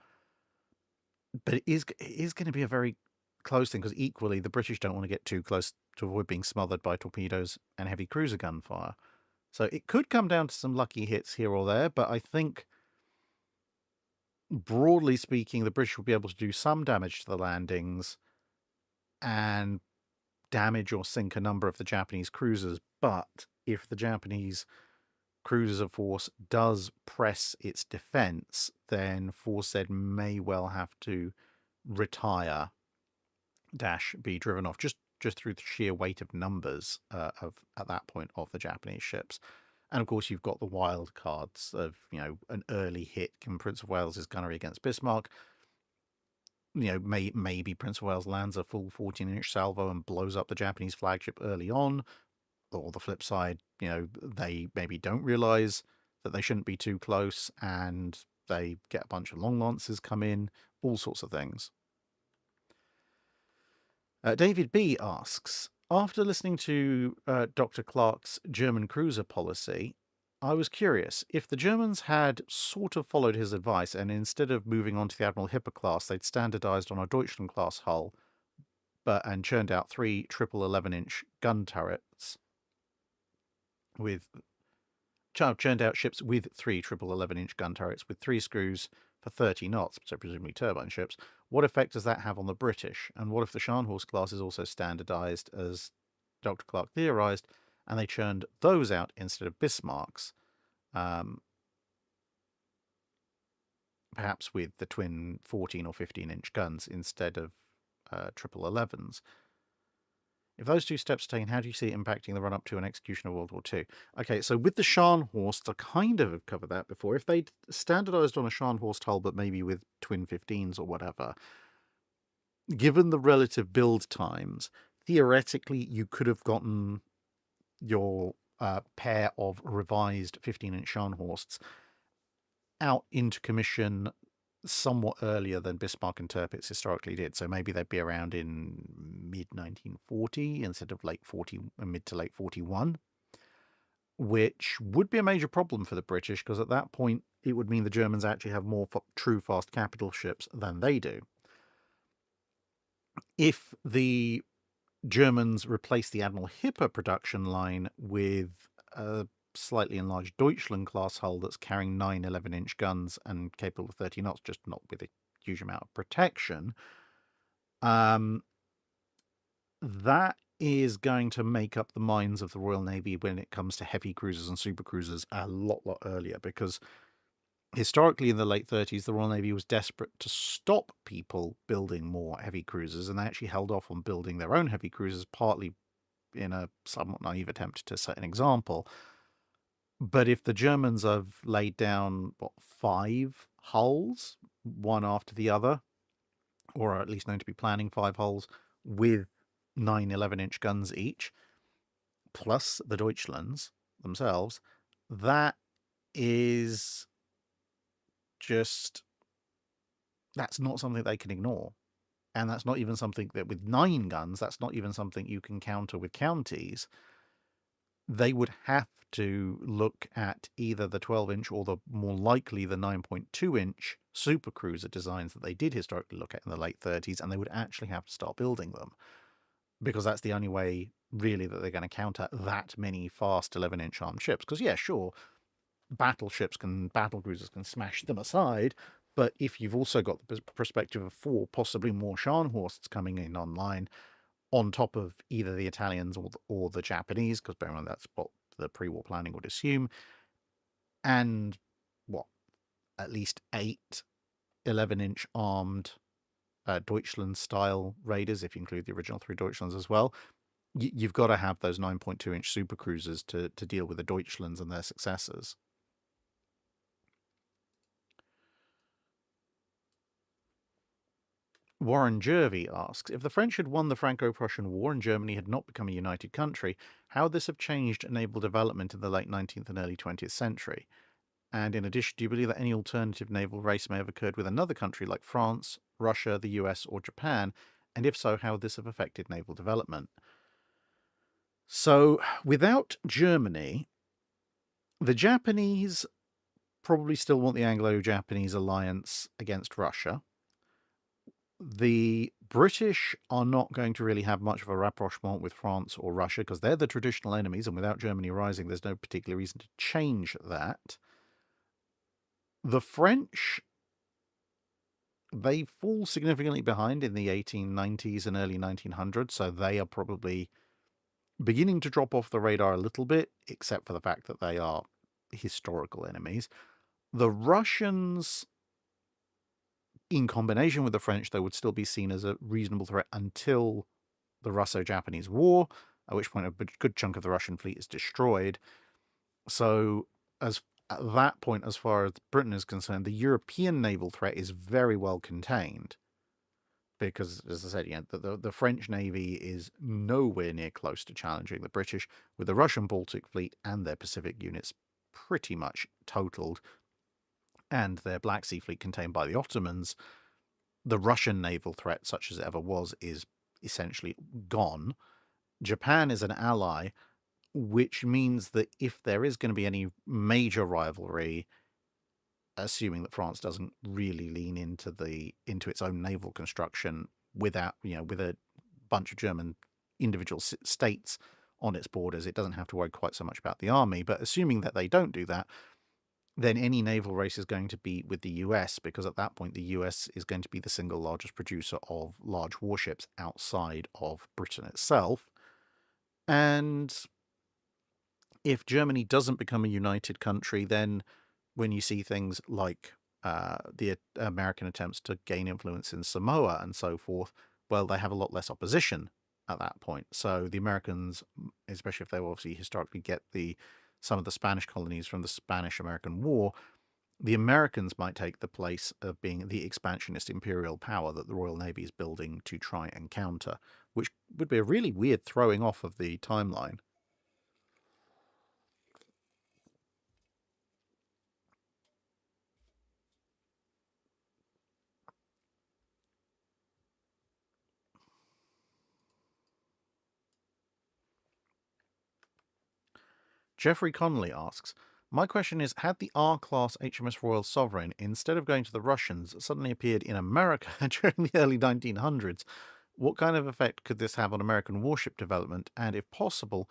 But it is going to be a very close thing, because equally the British don't want to get too close to avoid being smothered by torpedoes and heavy cruiser gunfire. So it could come down to some lucky hits here or there, but I think, broadly speaking, the British will be able to do some damage to the landings and damage or sink a number of the Japanese cruisers. But if the Japanese cruiser force does press its defense, then Force Z may well have to retire - be driven off, just through the sheer weight of numbers of at that point of the Japanese ships. And of course, you've got the wild cards of, an early hit in Prince of Wales's gunnery against Bismarck. Maybe Prince of Wales lands a full 14-inch salvo and blows up the Japanese flagship early on. Or the flip side, they maybe don't realize that they shouldn't be too close, and they get a bunch of long lances come in, all sorts of things. David B asks, after listening to Dr. Clark's German cruiser policy, I was curious if the Germans had sort of followed his advice, and instead of moving on to the Admiral Hipper class, they'd standardized on a Deutschland class hull, and churned out 3 triple 11-inch gun turrets churned out ships with 3 triple 11-inch gun turrets with 3 screws for 30 knots, so presumably turbine ships. What effect does that have on the British? And what if the Scharnhorst class is also standardized, as Dr. Clark theorized, and they churned those out instead of Bismarck's, perhaps with the twin 14 or 15-inch guns instead of triple 11s? If those 2 steps are taken, how do you see it impacting the run-up to and execution of World War II? Okay, so with the Scharnhorst, I kind of have covered that before. If they'd standardized on a Scharnhorst hull, but maybe with twin 15s or whatever, given the relative build times, theoretically you could have gotten your pair of revised 15-inch Scharnhorsts out into commission somewhat earlier than Bismarck and Tirpitz historically did. So maybe they'd be around in mid-1940 instead of mid to late 41, which would be a major problem for the British, because at that point it would mean the Germans actually have more true fast capital ships than they do. If the Germans replace the Admiral Hipper production line with a slightly enlarged Deutschland class hull that's carrying 9 11-inch guns and capable of 30 knots, just not with a huge amount of protection, that is going to make up the minds of the Royal Navy when it comes to heavy cruisers and super cruisers a lot earlier, because historically in the late 30s the Royal Navy was desperate to stop people building more heavy cruisers, and they actually held off on building their own heavy cruisers, partly in a somewhat naive attempt to set an example. But if the Germans have laid down, 5 hulls, one after the other, or are at least known to be planning 5 hulls with 9 11-inch guns each, plus the Deutschlands themselves, that is that's not something they can ignore. And that's not even something that, with 9 guns, that's not even something you can counter with counties. They would have to look at either the 12-inch or, the more likely, the 9.2-inch supercruiser designs that they did historically look at in the late 30s, and they would actually have to start building them, because that's the only way, really, that they're going to counter that many fast 11-inch armed ships. Because, yeah, sure, battle cruisers can smash them aside, but if you've also got the perspective of 4, possibly more Scharnhorsts coming in online, on top of either the Italians or the Japanese, because bear in mind that's what the pre-war planning would assume, and at least 8 11-inch armed Deutschland-style raiders, if you include the original 3 Deutschlands as well, you've got to have those 9.2-inch supercruisers to deal with the Deutschlands and their successors. Warren Jervey asks, if the French had won the Franco-Prussian War and Germany had not become a united country, how would this have changed naval development in the late 19th and early 20th century? And in addition, do you believe that any alternative naval race may have occurred with another country like France, Russia, the US, or Japan? And if so, how would this have affected naval development? So, without Germany, the Japanese probably still want the Anglo-Japanese alliance against Russia. The British are not going to really have much of a rapprochement with France or Russia because they're the traditional enemies, and without Germany rising, there's no particular reason to change that. The French, they fall significantly behind in the 1890s and early 1900s, so they are probably beginning to drop off the radar a little bit, except for the fact that they are historical enemies. The Russians, in combination with the French, they would still be seen as a reasonable threat until the Russo-Japanese War, at which point a good chunk of the Russian fleet is destroyed. So, at that point, as far as Britain is concerned, the European naval threat is very well contained. Because, as I said, the French Navy is nowhere near close to challenging the British, with the Russian Baltic Fleet and their Pacific units pretty much totaled, and their Black Sea Fleet contained by the Ottomans. The Russian naval threat, such as it ever was, is essentially gone. Japan is an ally, which means that if there is going to be any major rivalry, assuming that France doesn't really lean into its own naval construction with a bunch of German individual states on its borders, it doesn't have to worry quite so much about the army. But assuming that they don't do that, then any naval race is going to be with the US, because at that point the US is going to be the single largest producer of large warships outside of Britain itself. And if Germany doesn't become a united country, then when you see things like the American attempts to gain influence in Samoa and so forth, well, they have a lot less opposition at that point. So the Americans, especially if they obviously historically get some of the Spanish colonies from the Spanish-American War, the Americans might take the place of being the expansionist imperial power that the Royal Navy is building to try and counter, which would be a really weird throwing off of the timeline. Jeffrey Connolly asks, my question is, had the R-class HMS Royal Sovereign, instead of going to the Russians, suddenly appeared in America during the early 1900s, what kind of effect could this have on American warship development? And if possible,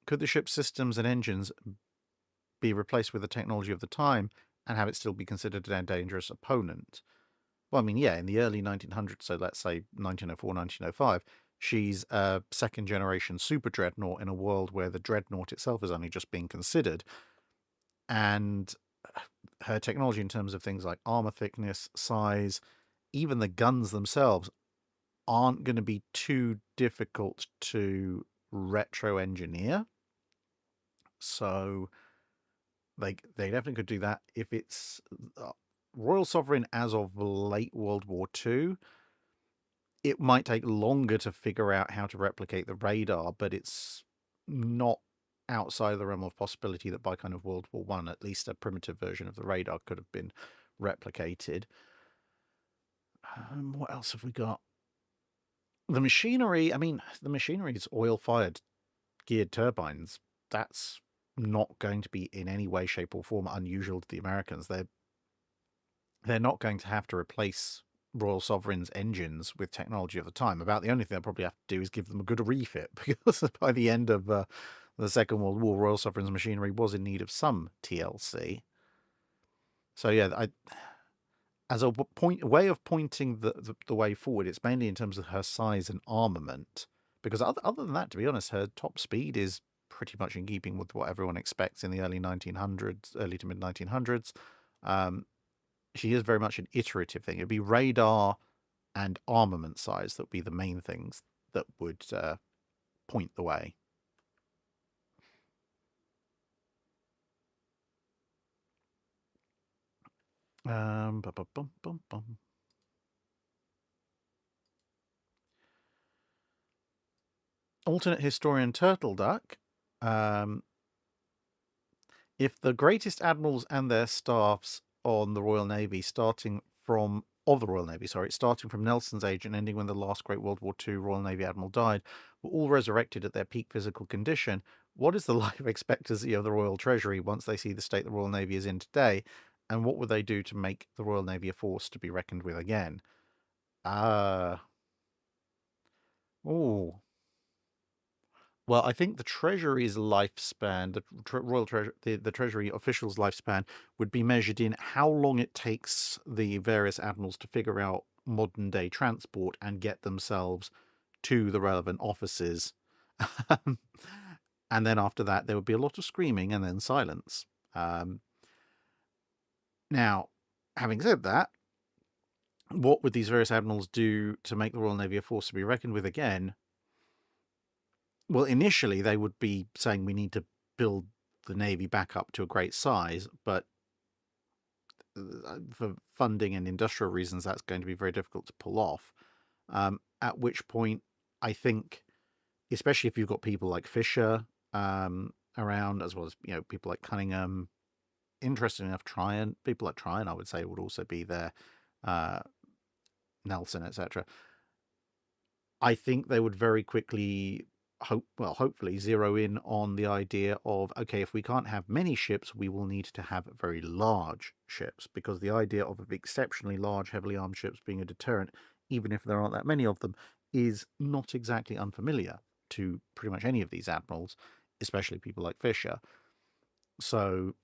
could the ship's systems and engines be replaced with the technology of the time and have it still be considered a dangerous opponent? Well, I mean, yeah, in the early 1900s, so let's say 1904, 1905, she's a second-generation super dreadnought in a world where the dreadnought itself is only just being considered. And her technology in terms of things like armor thickness, size, even the guns themselves aren't going to be too difficult to retro-engineer. So they definitely could do that. If it's Royal Sovereign as of late World War II, it might take longer to figure out how to replicate the radar, but it's not outside the realm of possibility that by kind of World War I, at least a primitive version of the radar could have been replicated. What else have we got? The machinery, I mean, the machinery is oil-fired geared turbines. That's not going to be in any way, shape, or form unusual to the Americans. They're not going to have to replace Royal Sovereign's engines with technology of the time. About the only thing they'll probably have to do is give them a good refit, because by the end of the Second World War, Royal Sovereign's machinery was in need of some TLC. So yeah, as a way of pointing the way forward, it's mainly in terms of her size and armament. Because other than that, to be honest, her top speed is pretty much in keeping with what everyone expects in the early 1900s, early to mid 1900s. She is very much an iterative thing. It'd be radar and armament size that would be the main things that would point the way. Bum, bum, bum, bum, bum. Alternate historian Turtle Duck. If if the greatest admirals and their staffs on the Royal Navy, starting from Nelson's age and ending when the last great World War II Royal Navy admiral died, were all resurrected at their peak physical condition, what is the life expectancy of the Royal Treasury once they see the state the Royal Navy is in today, and what would they do to make the Royal Navy a force to be reckoned with again? Oh. Well, I think the Treasury's lifespan, the Treasury officials' lifespan, would be measured in how long it takes the various admirals to figure out modern day transport and get themselves to the relevant offices. And then after that, there would be a lot of screaming and then silence. Now, having said that, what would these various admirals do to make the Royal Navy a force to be reckoned with again? Well, initially they would be saying we need to build the Navy back up to a great size, but for funding and industrial reasons, that's going to be very difficult to pull off. At which point, I think, especially if you've got people like Fisher around, as well as people like Cunningham, interesting enough, people like Tryon, I would say, would also be there, Nelson, etc. I think they would very quickly hopefully zero in on the idea of, okay, if we can't have many ships, we will need to have very large ships, because the idea of exceptionally large, heavily armed ships being a deterrent, even if there aren't that many of them, is not exactly unfamiliar to pretty much any of these admirals, especially people like Fisher. So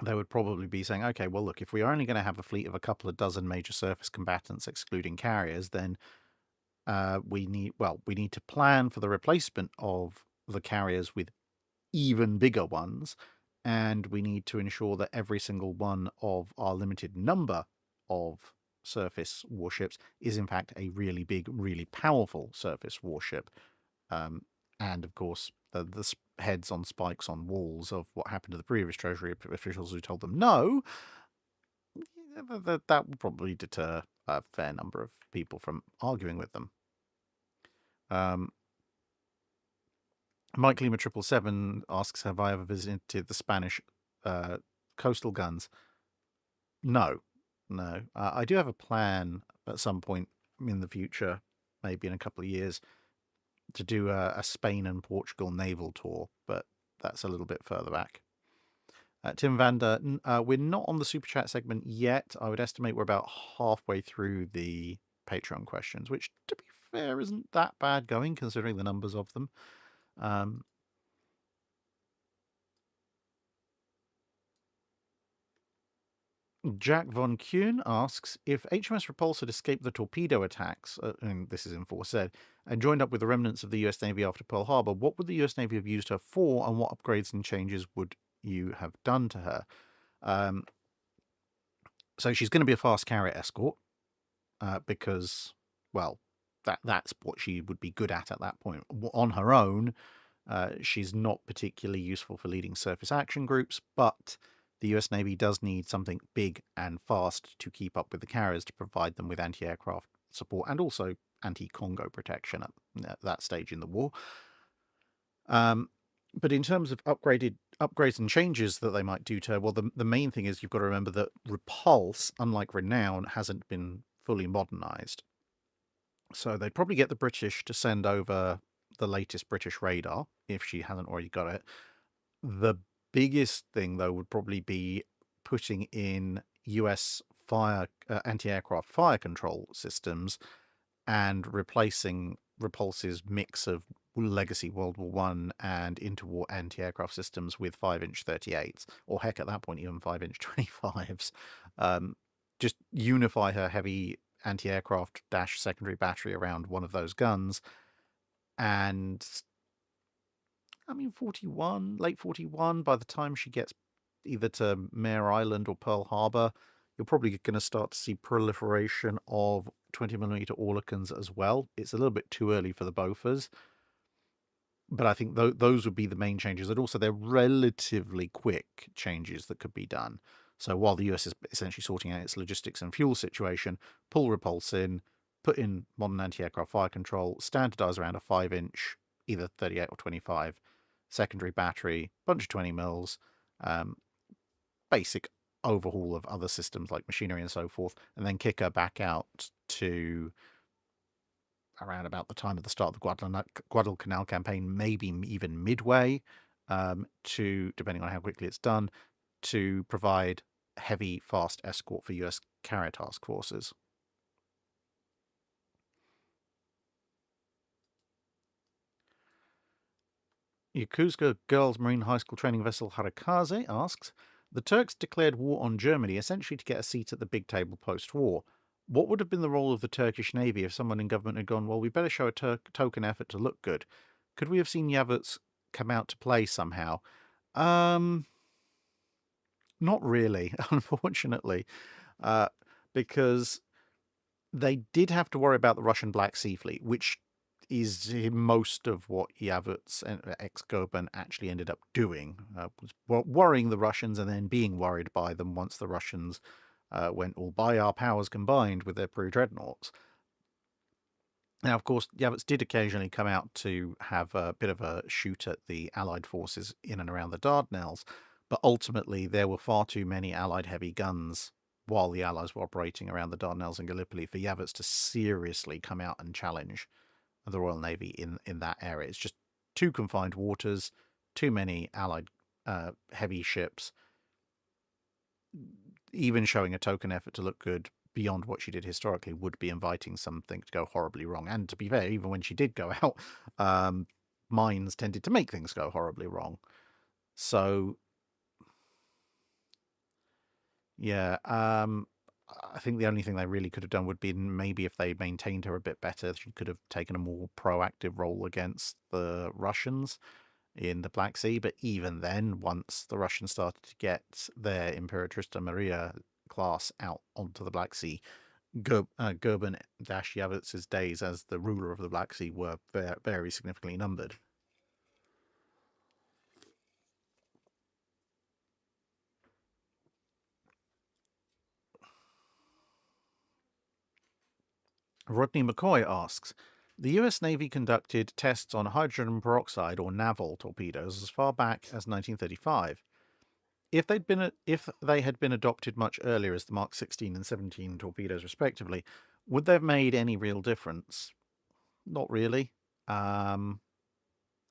they would probably be saying, okay, well, look, if we are only going to have a fleet of a couple of dozen major surface combatants, excluding carriers, then we need to plan for the replacement of the carriers with even bigger ones, and we need to ensure that every single one of our limited number of surface warships is in fact a really big, really powerful surface warship. And of course, the heads on spikes on walls of what happened to the previous Treasury officials who told them no, that would probably deter a fair number of people from arguing with them. Mike Lima 777 asks, have I ever visited the Spanish coastal guns? No. I do have a plan at some point in the future, maybe in a couple of years, to do a Spain and Portugal naval tour, but that's a little bit further back. Tim Vander, we're not on the Super Chat segment yet. I would estimate we're about halfway through the Patreon questions, which, to be fair, isn't that bad going, considering the numbers of them. Jack Von Kuhn asks, if HMS Repulse had escaped the torpedo attacks, and this is in Force said, and joined up with the remnants of the US Navy after Pearl Harbor, what would the US Navy have used her for, and what upgrades and changes would you have done to her? So she's going to be a fast carrier escort, because, well, that's what she would be good at that point. On her own, she's not particularly useful for leading surface action groups, but the US Navy does need something big and fast to keep up with the carriers to provide them with anti-aircraft support and also anti-Congo protection at that stage in the war. But in terms of upgrades and changes that they might do to her, well, the main thing is you've got to remember that Repulse, unlike Renown, hasn't been fully modernized. So they'd probably get the British to send over the latest British radar, if she hasn't already got it. The biggest thing, though, would probably be putting in US anti-aircraft fire control systems and replacing Repulse's mix of legacy World War I and interwar anti-aircraft systems with 5-inch 38s, or heck, at that point, even 5-inch 25s. Just unify her heavy anti-aircraft secondary battery around one of those guns, and late 41, by the time she gets either to Mare Island or Pearl Harbor, you're probably going to start to see proliferation of 20mm Oerlikons as well. It's a little bit too early for the Bofors, but I think those would be the main changes. And also, they're relatively quick changes that could be done. So while the US is essentially sorting out its logistics and fuel situation, pull Repulse in, put in modern anti-aircraft fire control, standardize around a 5-inch, either 38 or 25, secondary battery, bunch of 20 mils, basic overhaul of other systems like machinery and so forth, and then kick her back out to around about the time of the start of the Guadalcanal campaign, maybe even midway, to, depending on how quickly it's done, to provide heavy, fast escort for US carrier task forces. Yokosuka Girls Marine High School training vessel Harakaze asks, the Turks declared war on Germany essentially to get a seat at the big table post-war. What would have been the role of the Turkish Navy if someone in government had gone, well, we better show a token effort to look good? Could we have seen Yavuz come out to play somehow? Not really, unfortunately, because they did have to worry about the Russian Black Sea Fleet, which is most of what Yavuz and ex-Goeben actually ended up doing, was worrying the Russians and then being worried by them once the Russians went all by our powers combined with their pre-dreadnoughts. Now, of course, Yavuz did occasionally come out to have a bit of a shoot at the Allied forces in and around the Dardanelles, but ultimately there were far too many Allied heavy guns while the Allies were operating around the Dardanelles and Gallipoli for Yavuz to seriously come out and challenge the Royal Navy in that area. It's just too confined waters, too many Allied heavy ships. Even showing a token effort to look good beyond what she did historically would be inviting something to go horribly wrong. And to be fair, even when she did go out, mines tended to make things go horribly wrong. So, yeah, I think the only thing they really could have done would be maybe if they maintained her a bit better, she could have taken a more proactive role against the Russians in the Black Sea. But even then, once the Russians started to get their Imperatrista Maria class out onto the Black Sea, Goeben-Yavutz's days as the ruler of the Black Sea were very significantly numbered. Rodney McCoy asks, the US Navy conducted tests on hydrogen peroxide or Naval torpedoes as far back as 1935. If they had been adopted much earlier as the Mark 16 and 17 torpedoes respectively, would they have made any real difference? Not really. I mean,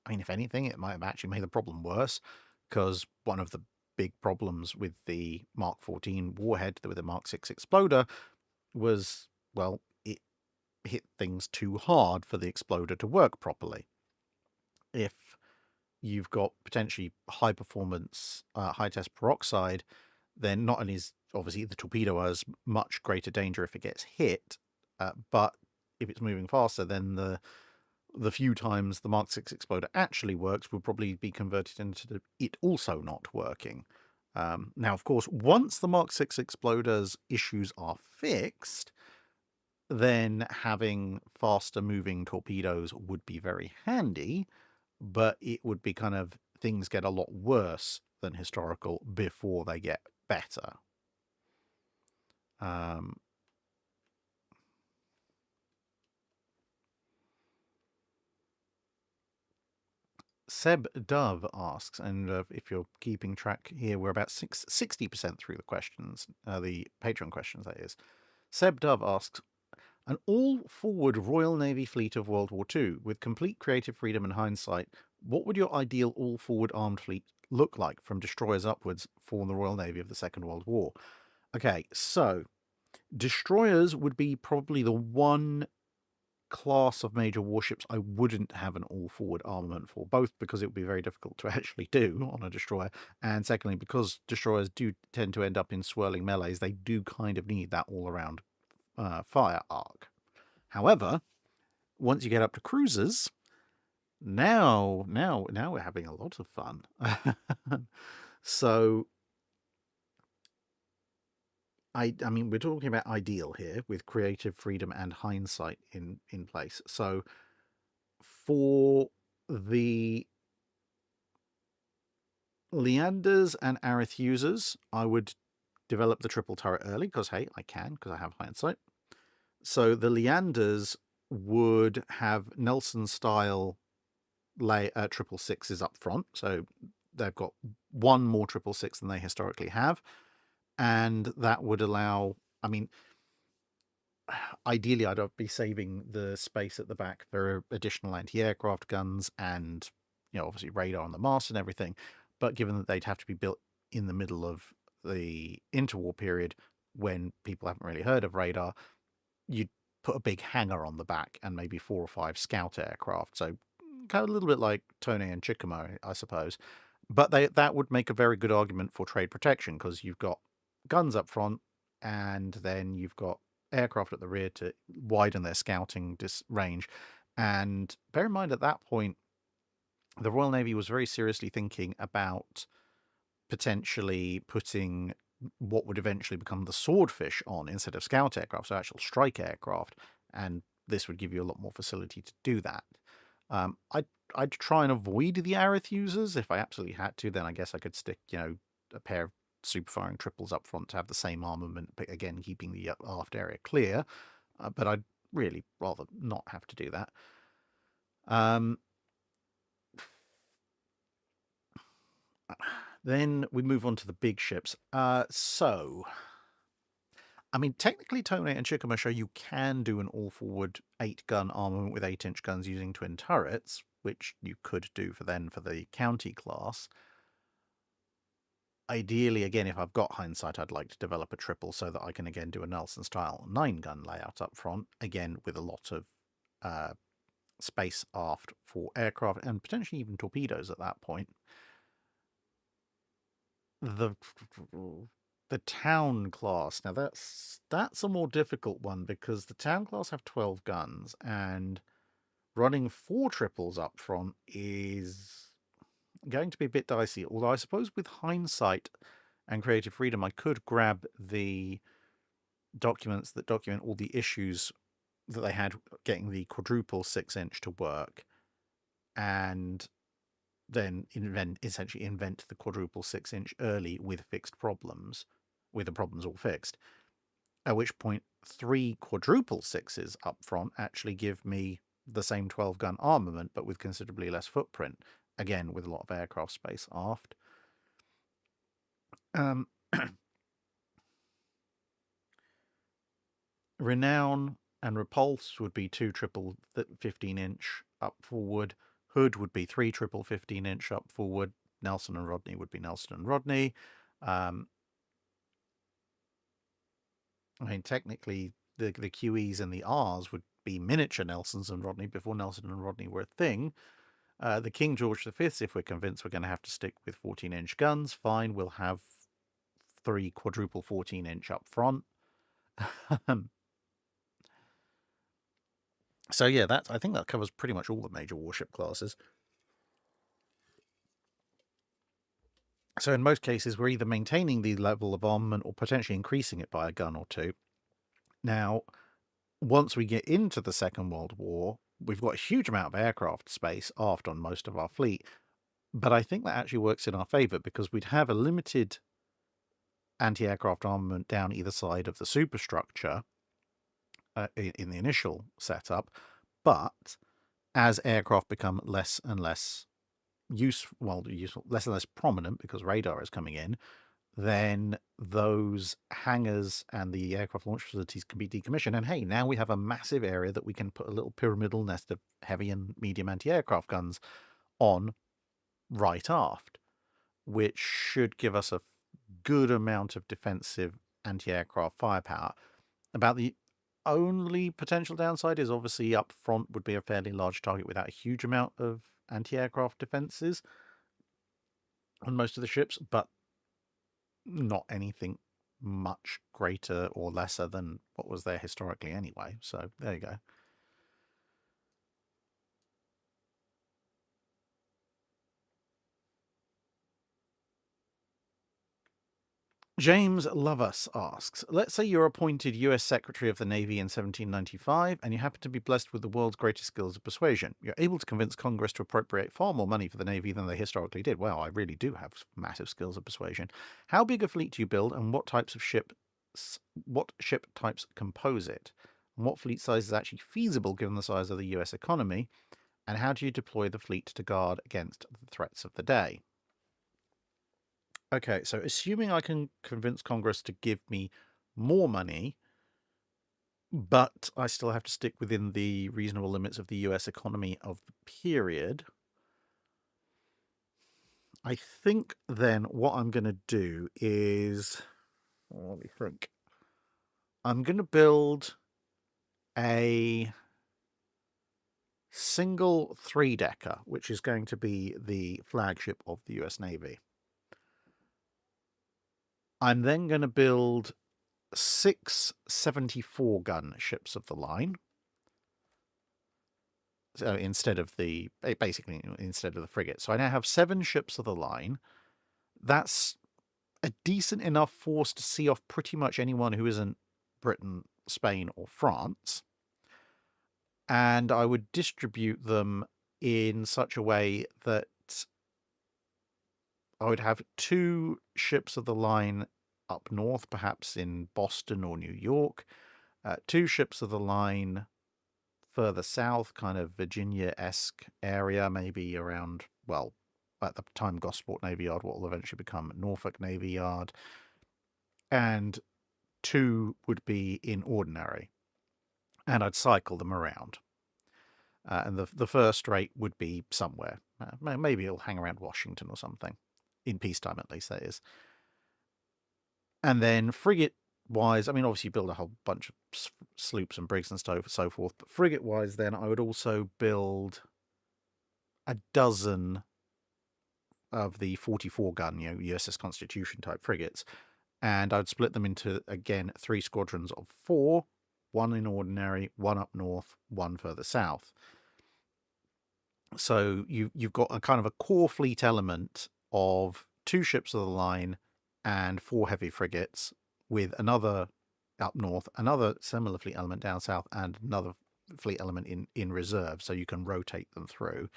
if anything, it might have actually made the problem worse, because one of the big problems with the Mark 14 warhead with the Mark 6 exploder was, well, it hit things too hard for the exploder to work properly. If you've got potentially high performance, high test peroxide, then not only is obviously the torpedo has much greater danger if it gets hit, but if it's moving faster, then the few times the Mark 6 exploder actually works will probably be converted into it also not working. Now, of course, once the Mark 6 exploder's issues are fixed, then having faster moving torpedoes would be very handy, but it would be kind of things get a lot worse than historical before they get better. Seb Dove asks, and if you're keeping track here, we're about 60% through the questions, the Patreon questions, that is. Seb Dove asks, an all-forward Royal Navy fleet of World War II, with complete creative freedom and hindsight, what would your ideal all-forward armed fleet look like from destroyers upwards for the Royal Navy of the Second World War? Okay, so destroyers would be probably the one class of major warships I wouldn't have an all-forward armament for, both because it would be very difficult to actually do on a destroyer, and secondly, because destroyers do tend to end up in swirling melees, they do kind of need that all-around fire arc. However, once you get up to cruisers, now we're having a lot of fun. So, I mean, we're talking about ideal here with creative freedom and hindsight in place. So, for the Leanders and Arethusas, I would develop the triple turret early because, hey, I can because I have hindsight. So the Leanders would have Nelson-style triple sixes up front, so they've got one more 666 than they historically have, and that would allow, I mean, ideally I'd be saving the space at the back for additional anti-aircraft guns and, obviously radar on the mast and everything, but given that they'd have to be built in the middle of the interwar period when people haven't really heard of radar, you'd put a big hangar on the back and maybe 4 or 5 scout aircraft, so kind of a little bit like Tone and Chikamo, I suppose. But that would make a very good argument for trade protection, because you've got guns up front, and then you've got aircraft at the rear to widen their scouting range. And bear in mind, at that point, the Royal Navy was very seriously thinking about potentially putting what would eventually become the Swordfish on instead of scout aircraft, so actual strike aircraft, and this would give you a lot more facility to do that. I'd try and avoid the Arith users. If I absolutely had to, then I guess I could stick, a pair of super-firing triples up front to have the same armament, but again, keeping the aft area clear. But I'd really rather not have to do that. Then we move on to the big ships. So, I mean, technically, Tone and Chikamo show you can do an all-forward 8-gun armament with 8-inch guns using twin turrets, which you could do for the county class. Ideally, again, if I've got hindsight, I'd like to develop a triple so that I can again do a Nelson-style 9-gun layout up front, again with a lot of space aft for aircraft and potentially even torpedoes at that point. The town class, now that's a more difficult one, because the town class have 12 guns, and running 4 triples up front is going to be a bit dicey. Although I suppose with hindsight and creative freedom, I could grab the documents that document all the issues that they had getting the quadruple 6-inch to work, and then essentially invent the quadruple 6-inch early with fixed problems, with the problems all fixed. At which point, 3 quadruple 6s up front actually give me the same 12-gun armament, but with considerably less footprint. Again, with a lot of aircraft space aft. Renown and Repulse would be 2 triple 15-inch up forward. Hood would be 3 triple 15-inch up forward. Nelson and Rodney would be Nelson and Rodney. I mean, technically, the QEs and the Rs would be miniature Nelsons and Rodney before Nelson and Rodney were a thing. The King George V, if we're convinced we're going to have to stick with 14-inch guns, fine, we'll have 3 quadruple 14-inch up front. So yeah, I think that covers pretty much all the major warship classes. So in most cases, we're either maintaining the level of armament or potentially increasing it by a gun or 2. Now, once we get into the Second World War, we've got a huge amount of aircraft space aft on most of our fleet, but I think that actually works in our favour, because we'd have a limited anti-aircraft armament down either side of the superstructure in the initial setup, but as aircraft become less and less useful, less and less prominent because radar is coming in, then those hangars and the aircraft launch facilities can be decommissioned. And hey, now we have a massive area that we can put a little pyramidal nest of heavy and medium anti-aircraft guns on right aft, which should give us a good amount of defensive anti-aircraft firepower. About the only potential downside is obviously up front would be a fairly large target without a huge amount of anti-aircraft defenses on most of the ships, but not anything much greater or lesser than what was there historically anyway. So there you go. James Lovus asks, let's say you're appointed US Secretary of the Navy in 1795 and you happen to be blessed with the world's greatest skills of persuasion. You're able to convince Congress to appropriate far more money for the Navy than they historically did. Wow, I really do have massive skills of persuasion. How big a fleet do you build, and what ship types compose it? And what fleet size is actually feasible given the size of the US economy? And how do you deploy the fleet to guard against the threats of the day? Okay, so assuming I can convince Congress to give me more money, but I still have to stick within the reasonable limits of the US economy of the period, I think then what I'm going to do is, let me think. I'm going to build a single three-decker, which is going to be the flagship of the US Navy. I'm then going to build 6 74-gun ships of the line. So instead of the frigate. So I now have 7 ships of the line. That's a decent enough force to see off pretty much anyone who isn't Britain, Spain, or France. And I would distribute them in such a way that I would have 2 ships of the line up north, perhaps in Boston or New York, 2 ships of the line further south, kind of Virginia-esque area, maybe around, well, at the time Gosport Navy Yard, what will eventually become Norfolk Navy Yard, and 2 would be in ordinary, and I'd cycle them around. And the first rate would be somewhere. Maybe it'll hang around Washington or something, in peacetime at least, that is. And then frigate-wise, I mean, obviously you build a whole bunch of sloops and brigs and so forth, but frigate-wise then I would also build a dozen of the 44-gun, USS Constitution type frigates, and I'd split them into, again, 3 squadrons of 4, 1 in ordinary, 1 up north, 1 further south. So you've got a kind of a core fleet element of 2 ships of the line and 4 heavy frigates, with another up north, another similar fleet element down south, and another fleet element in reserve, so you can rotate them through.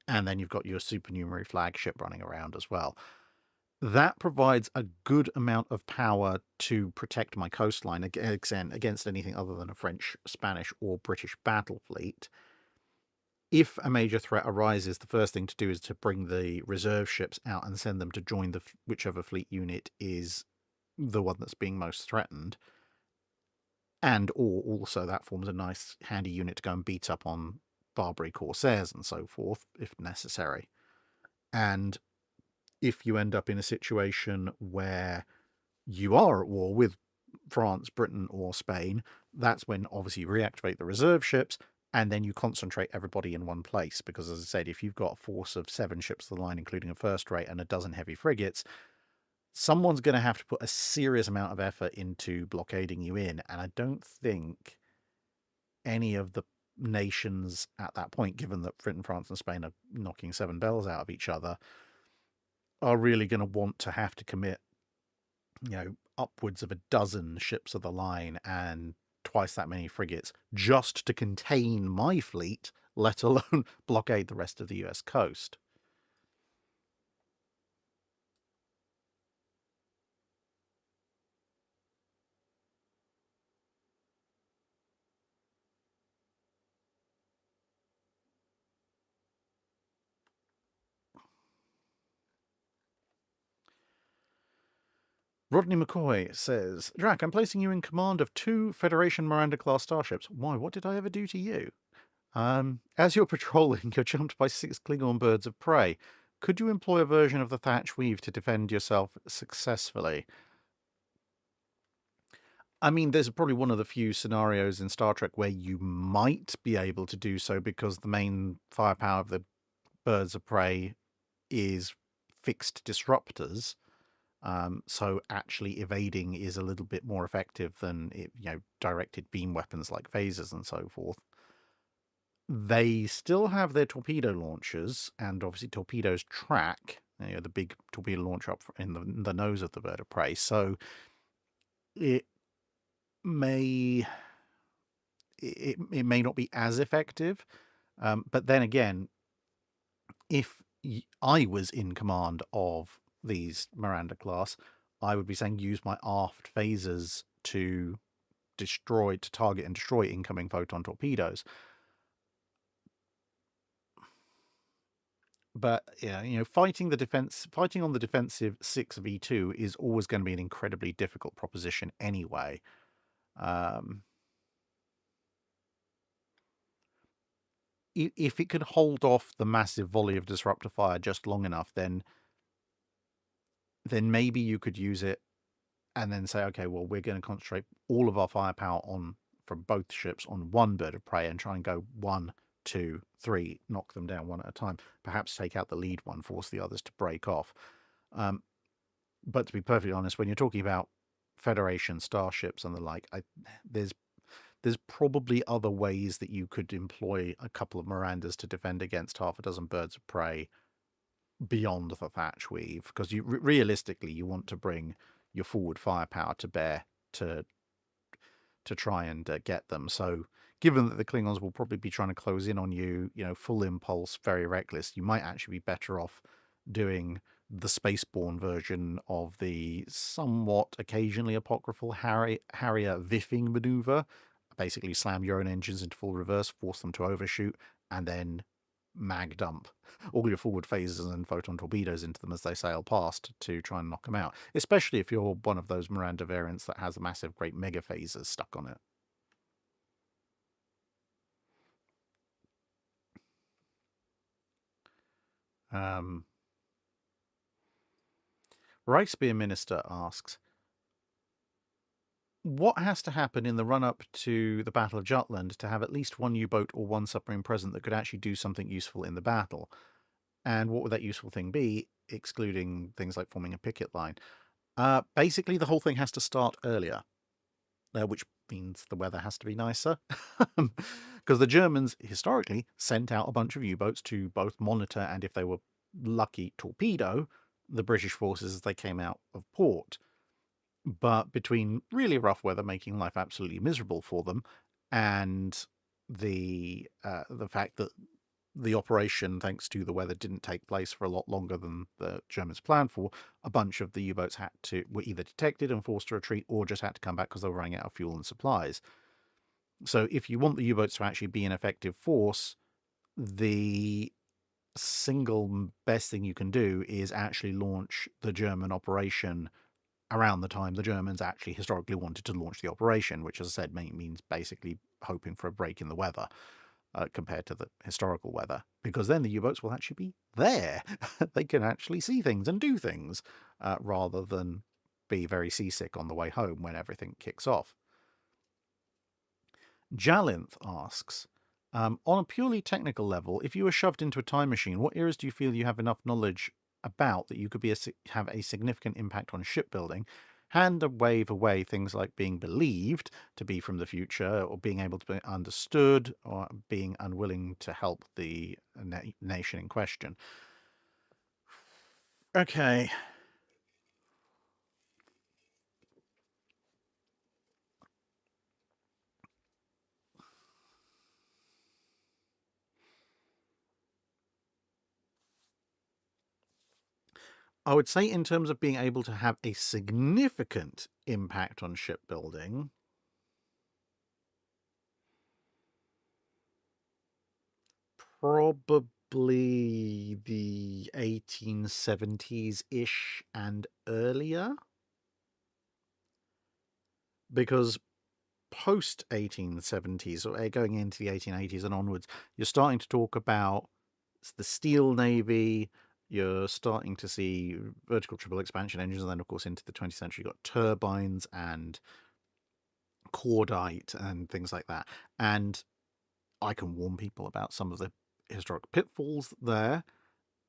And then you've got your supernumerary flagship running around as well. That provides a good amount of power to protect my coastline against anything other than a French, Spanish, or British battle fleet. If a major threat arises, the first thing to do is to bring the reserve ships out and send them to join whichever fleet unit is the one that's being most threatened. Or also that forms a nice handy unit to go and beat up on Barbary corsairs and so forth, if necessary. And if you end up in a situation where you are at war with France, Britain, or Spain, that's when obviously you reactivate the reserve ships, and then you concentrate everybody in one place. Because, as I said, if you've got a force of 7 ships of the line, including a first rate and a dozen heavy frigates, someone's going to have to put a serious amount of effort into blockading you in. And I don't think any of the nations at that point, given that Britain, France, and Spain are knocking 7 bells out of each other, are really going to want to have to commit, upwards of a dozen ships of the line and twice that many frigates just to contain my fleet, let alone blockade the rest of the US coast. Rodney McCoy says, Drac, I'm placing you in command of 2 Federation Miranda-class starships. Why, what did I ever do to you? As you're patrolling, you're jumped by 6 Klingon birds of prey. Could you employ a version of the thatch weave to defend yourself successfully? I mean, there's probably one of the few scenarios in Star Trek where you might be able to do so, because the main firepower of the birds of prey is fixed disruptors. So actually evading is a little bit more effective than directed beam weapons like phasers and so forth. They still have their torpedo launchers, and obviously torpedoes track the big torpedo launcher up in the nose of the bird of prey. So it may not be as effective, but then again, if I was in command of these Miranda class, I would be saying use my aft phasers to target and destroy incoming photon torpedoes. But yeah, fighting on the defensive 6v2 is always going to be an incredibly difficult proposition anyway. If it could hold off the massive volley of disruptor fire just long enough, then maybe you could use it and then say, okay, well, we're going to concentrate all of our firepower from both ships on one bird of prey and try and go 1, 2, 3, knock them down one at a time. Perhaps take out the lead one, force the others to break off. But to be perfectly honest, when you're talking about Federation starships and the like, there's probably other ways that you could employ a couple of Mirandas to defend against half a dozen birds of prey beyond the thatch weave, because realistically you want to bring your forward firepower to bear to try and get them. So given that the Klingons will probably be trying to close in on you, full impulse, very reckless, you might actually be better off doing the spaceborne version of the somewhat occasionally apocryphal Harrier Viffing maneuver. Basically slam your own engines into full reverse, force them to overshoot, and then mag dump all your forward phasers and photon torpedoes into them as they sail past to try and knock them out, especially if you're one of those Miranda variants that has a massive great mega phasers stuck on it. Reichspear Minister asks, what has to happen in the run-up to the Battle of Jutland to have at least one U-boat or one submarine present that could actually do something useful in the battle? And what would that useful thing be, excluding things like forming a picket line? Basically, the whole thing has to start earlier, which means the weather has to be nicer. Because the Germans, historically, sent out a bunch of U-boats to both monitor and, if they were lucky, torpedo the British forces as they came out of port. But between really rough weather making life absolutely miserable for them and the fact that the operation, thanks to the weather, didn't take place for a lot longer than the Germans planned for, a bunch of the U-boats were either detected and forced to retreat or just had to come back because they were running out of fuel and supplies. So if you want the U-boats to actually be an effective force, the single best thing you can do is actually launch the German operation around the time the Germans actually historically wanted to launch the operation, which, as I said, means basically hoping for a break in the weather compared to the historical weather, because then the U-boats will actually be there. They can actually see things and do things rather than be very seasick on the way home when everything kicks off. Jalinth asks, on a purely technical level, if you were shoved into a time machine, what eras do you feel you have enough knowledge about that you could have a significant impact on shipbuilding? Hand wave away things like being believed to be from the future, or being able to be understood, or being unwilling to help the nation in question. Okay. I would say, in terms of being able to have a significant impact on shipbuilding, probably the 1870s-ish and earlier. Because post 1870s, or going into the 1880s and onwards, you're starting to talk about the Steel Navy. You're starting to see vertical triple expansion engines, and then, of course, into the 20th century, you've got turbines and cordite and things like that. And I can warn people about some of the historic pitfalls there,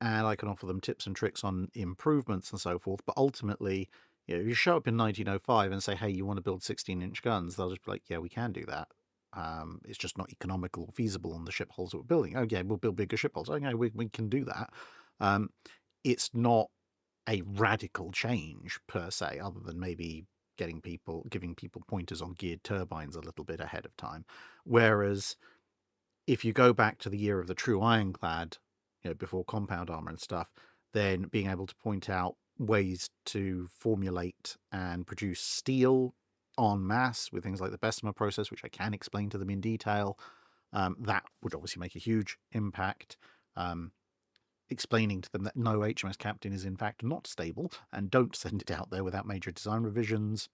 and I can offer them tips and tricks on improvements and so forth. But ultimately, if you show up in 1905 and say, hey, you want to build 16-inch guns, they'll just be like, yeah, we can do that. It's just not economical or feasible on the ship hulls that we're building. Okay, we'll build bigger ship hulls. Okay, we can do that. It's not a radical change per se, other than maybe giving people pointers on geared turbines a little bit ahead of time. Whereas if you go back to the year of the true ironclad, before compound armor and stuff, then being able to point out ways to formulate and produce steel en masse with things like the Bessemer process, which I can explain to them in detail, that would obviously make a huge impact. explaining to them that no, HMS Captain is in fact not stable, and don't send it out there without major design revisions.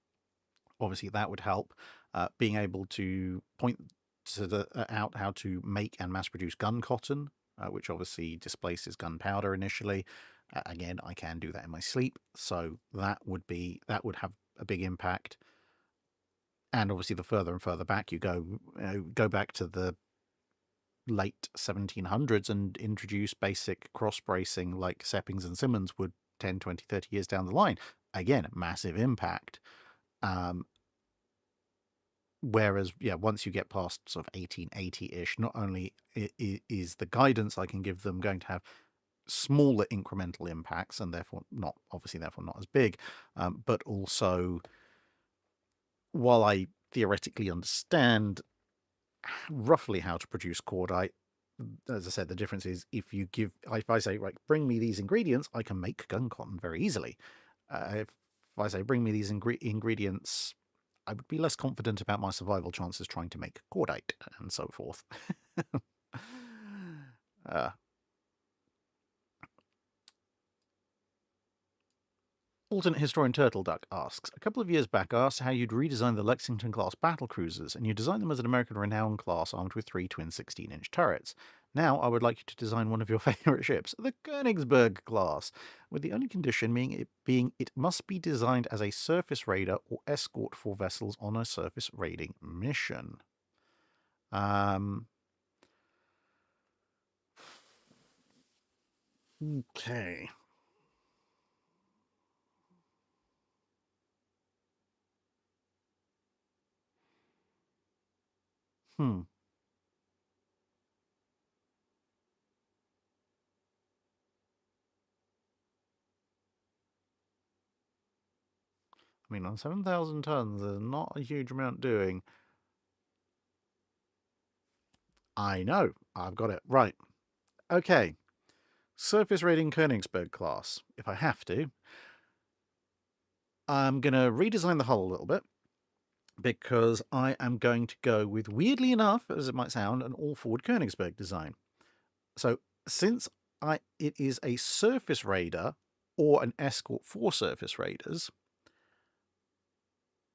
Obviously, that would help. Being able to point out how to make and mass produce gun cotton, which obviously displaces gunpowder initially. Again, I can do that in my sleep, so that would have a big impact. And obviously, the further and further back you go back to the late 1700s and introduce basic cross bracing like Seppings and Simmons would 10, 20, 30 years down the line. Again, massive impact. Whereas, yeah, once you get past sort of 1880-ish, not only is the guidance I can give them going to have smaller incremental impacts and therefore not as big, but also, while I theoretically understand roughly how to produce cordite, as I said, the difference is if I say, right, bring me these ingredients, I can make gun cotton very easily. If I say, bring me these ingredients, I would be less confident about my survival chances trying to make cordite and so forth. Alternate historian Turtle Duck asks, a couple of years back I asked how you'd redesign the Lexington-class battle cruisers, and you designed them as an American renowned class armed with 3 twin 16-inch turrets. Now I would like you to design one of your favourite ships, the Königsberg class, with the only condition being it must be designed as a surface raider or escort for vessels on a surface raiding mission. Okay. I mean, on 7,000 tons, there's not a huge amount doing. I know. I've got it. Right. Okay. Surface raiding Königsberg class. If I have to, I'm going to redesign the hull a little bit, because I am going to go with, weirdly enough, as it might sound, an all-forward Königsberg design. So since it is a surface raider or an escort for surface raiders,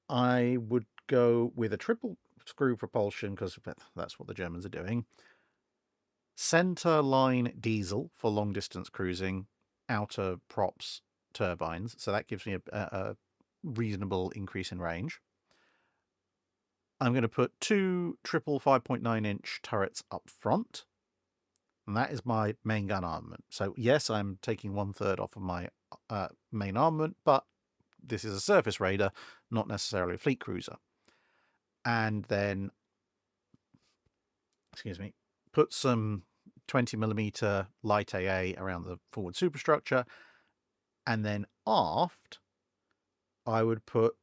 I would go with a triple screw propulsion, because that's what the Germans are doing. Center line diesel for long distance cruising, outer props turbines. So that gives me a reasonable increase in range. I'm going to put 2 triple 5.9-inch turrets up front, and that is my main gun armament. So yes, I'm taking 1/3 off of my main armament, but this is a surface raider, not necessarily a fleet cruiser. And then, put some 20mm light AA around the forward superstructure, and then aft, I would put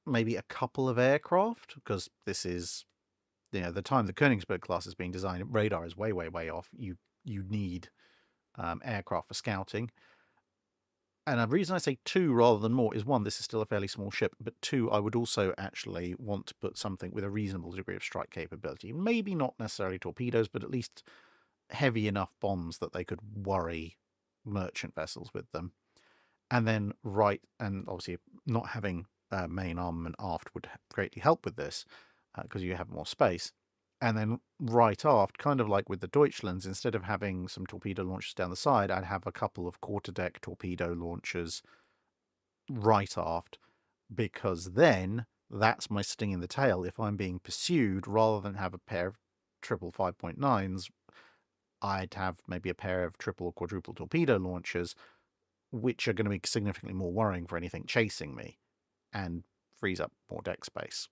maybe a couple of aircraft, because this is, the time the Königsberg class is being designed, radar is way, way, way off. You need aircraft for scouting. And the reason I say 2 rather than more is, 1, this is still a fairly small ship, but 2, I would also actually want to put something with a reasonable degree of strike capability. Maybe not necessarily torpedoes, but at least heavy enough bombs that they could worry merchant vessels with them. And then and obviously not having main armament aft would greatly help with this, because you have more space. And then right aft, kind of like with the Deutschlands, instead of having some torpedo launchers down the side, I'd have a couple of quarterdeck torpedo launchers right aft, because then that's my sting in the tail. If I'm being pursued, rather than have a pair of triple 5.9s, I'd have maybe a pair of triple or quadruple torpedo launchers, which are going to be significantly more worrying for anything chasing me, and frees up more deck space.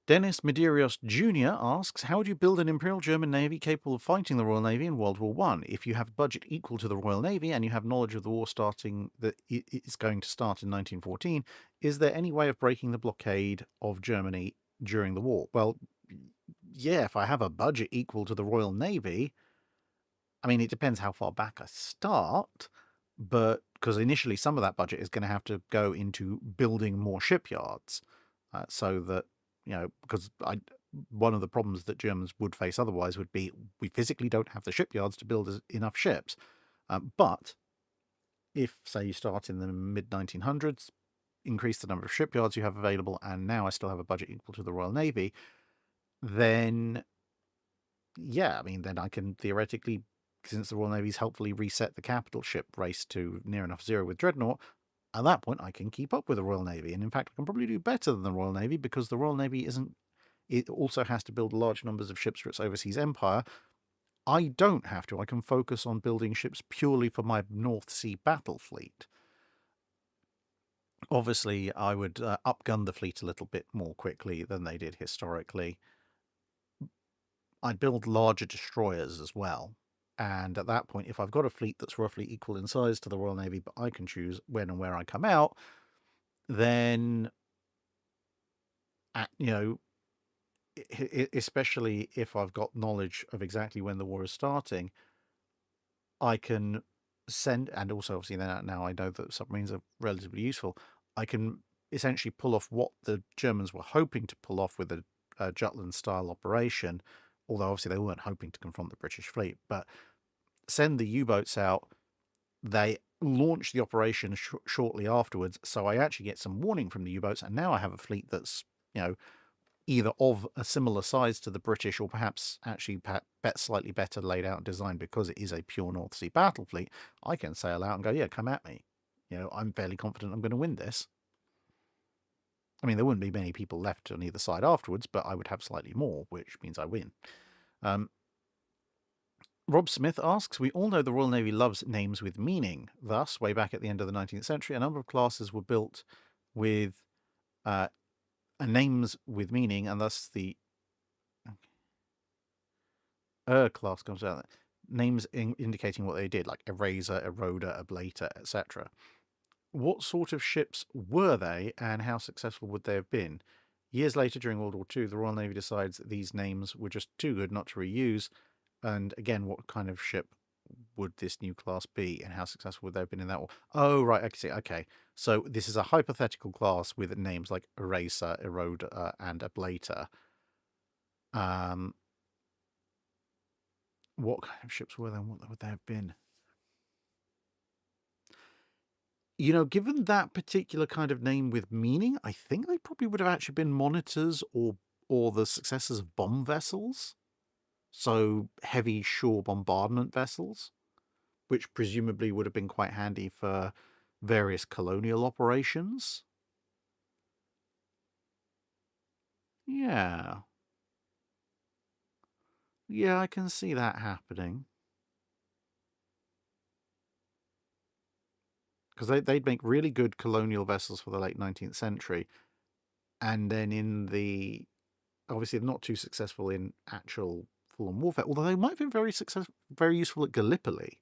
Dennis Medeiros Jr. asks, how would you build an Imperial German Navy capable of fighting the Royal Navy in World War I? If you have a budget equal to the Royal Navy and you have knowledge of the war that it's going to start in 1914, is there any way of breaking the blockade of Germany during the war? Well, yeah, if I have a budget equal to the Royal Navy, I mean, it depends how far back I start, but because initially some of that budget is going to have to go into building more shipyards, so that, because one of the problems that Germans would face otherwise would be we physically don't have the shipyards to build enough ships. But if, say, you start in the mid-1900s, increase the number of shipyards you have available, and now I still have a budget equal to the Royal Navy, then, yeah, I mean, then I can theoretically, since the Royal Navy's helpfully reset the capital ship race to near enough zero with Dreadnought, at that point I can keep up with the Royal Navy. And in fact, I can probably do better than the Royal Navy, because the Royal Navy it also has to build large numbers of ships for its overseas empire. I don't have to. I can focus on building ships purely for my North Sea battle fleet. Obviously, I would upgun the fleet a little bit more quickly than they did historically. I'd build larger destroyers as well. And at that point, if I've got a fleet that's roughly equal in size to the Royal Navy, but I can choose when and where I come out, then, especially if I've got knowledge of exactly when the war is starting, I can send, and also obviously now I know that submarines are relatively useful, I can essentially pull off what the Germans were hoping to pull off with a Jutland-style operation, although obviously they weren't hoping to confront the British fleet, but send the U-boats out. They launch the operation shortly afterwards, so I actually get some warning from the U-boats, and now I have a fleet that's, either of a similar size to the British, or perhaps actually slightly better laid out and designed, because it is a pure North Sea battle fleet. I can sail out and go, yeah, come at me. I'm fairly confident I'm going to win this. I mean, there wouldn't be many people left on either side afterwards, but I would have slightly more, which means I win. Rob Smith asks, we all know the Royal Navy loves names with meaning. Thus, way back at the end of the 19th century, a number of classes were built with names with meaning, and thus the class comes out. Names indicating what they did, like eraser, eroder, ablator, etc. What sort of ships were they, and how successful would they have been? Years later, during World War II, the Royal Navy decides that these names were just too good not to reuse. And again, what kind of ship would this new class be, and how successful would they have been in that war? Oh, right, I see. Okay, so this is a hypothetical class with names like eraser, eroder, and ablator. What kind of ships were they, and what would they have been? Given that particular kind of name with meaning, I think they probably would have actually been monitors or the successors of bomb vessels. So heavy shore bombardment vessels, which presumably would have been quite handy for various colonial operations. Yeah. Yeah, I can see that happening. Because they'd make really good colonial vessels for the late 19th century. And then obviously not too successful in actual full-on warfare, although they might have been very useful at Gallipoli.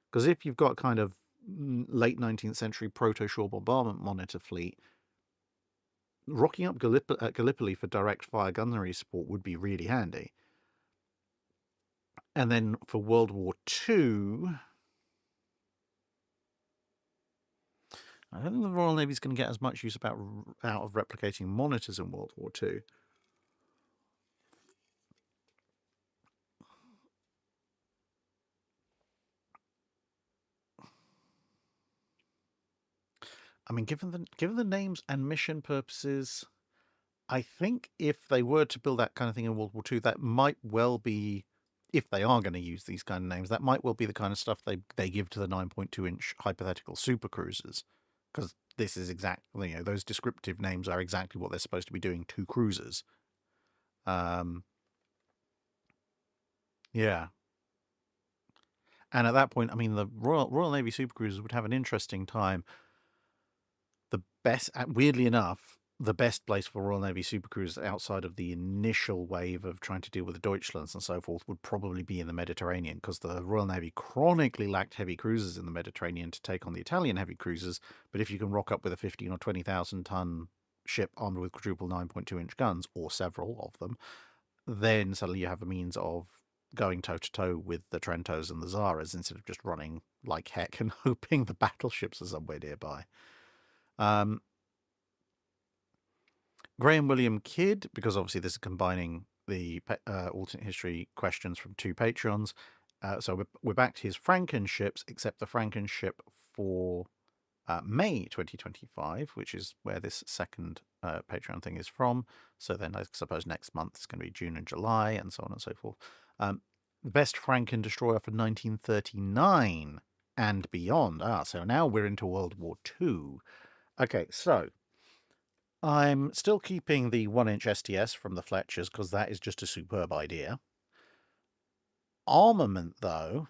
Because if you've got kind of late 19th century proto-shore bombardment monitor fleet, rocking up Gallipoli for direct fire gunnery support would be really handy. And then for World War II, I don't think the Royal Navy's going to get as much use out of replicating monitors in World War II. I mean, given the names and mission purposes, I think if they were to build that kind of thing in World War II, that might well be, if they are going to use these kind of names, that might well be the kind of stuff they give to the 9.2-inch hypothetical supercruisers, because this is exactly, those descriptive names are exactly what they're supposed to be doing to cruisers. Yeah. And at that point, I mean, the Royal Navy supercruisers would have an interesting time. The best, weirdly enough, the best place for Royal Navy supercruisers outside of the initial wave of trying to deal with the Deutschlands and so forth would probably be in the Mediterranean, because the Royal Navy chronically lacked heavy cruisers in the Mediterranean to take on the Italian heavy cruisers. But if you can rock up with a 15 or 20,000 ton ship armed with quadruple 9.2-inch guns, or several of them, then suddenly you have a means of going toe-to-toe with the Trentos and the Zaras instead of just running like heck and hoping the battleships are somewhere nearby. Graham William Kidd, because obviously this is combining the alternate history questions from 2 Patreons. So we're back to his Franken ships, except the Franken ship for May 2025, which is where this second Patreon thing is from. So then I suppose next month it's going to be June and July and so on and so forth. The best Franken destroyer for 1939 and beyond. So now we're into World War II. Okay, so I'm still keeping the 1-inch STS from the Fletchers because that is just a superb idea. Armament, though,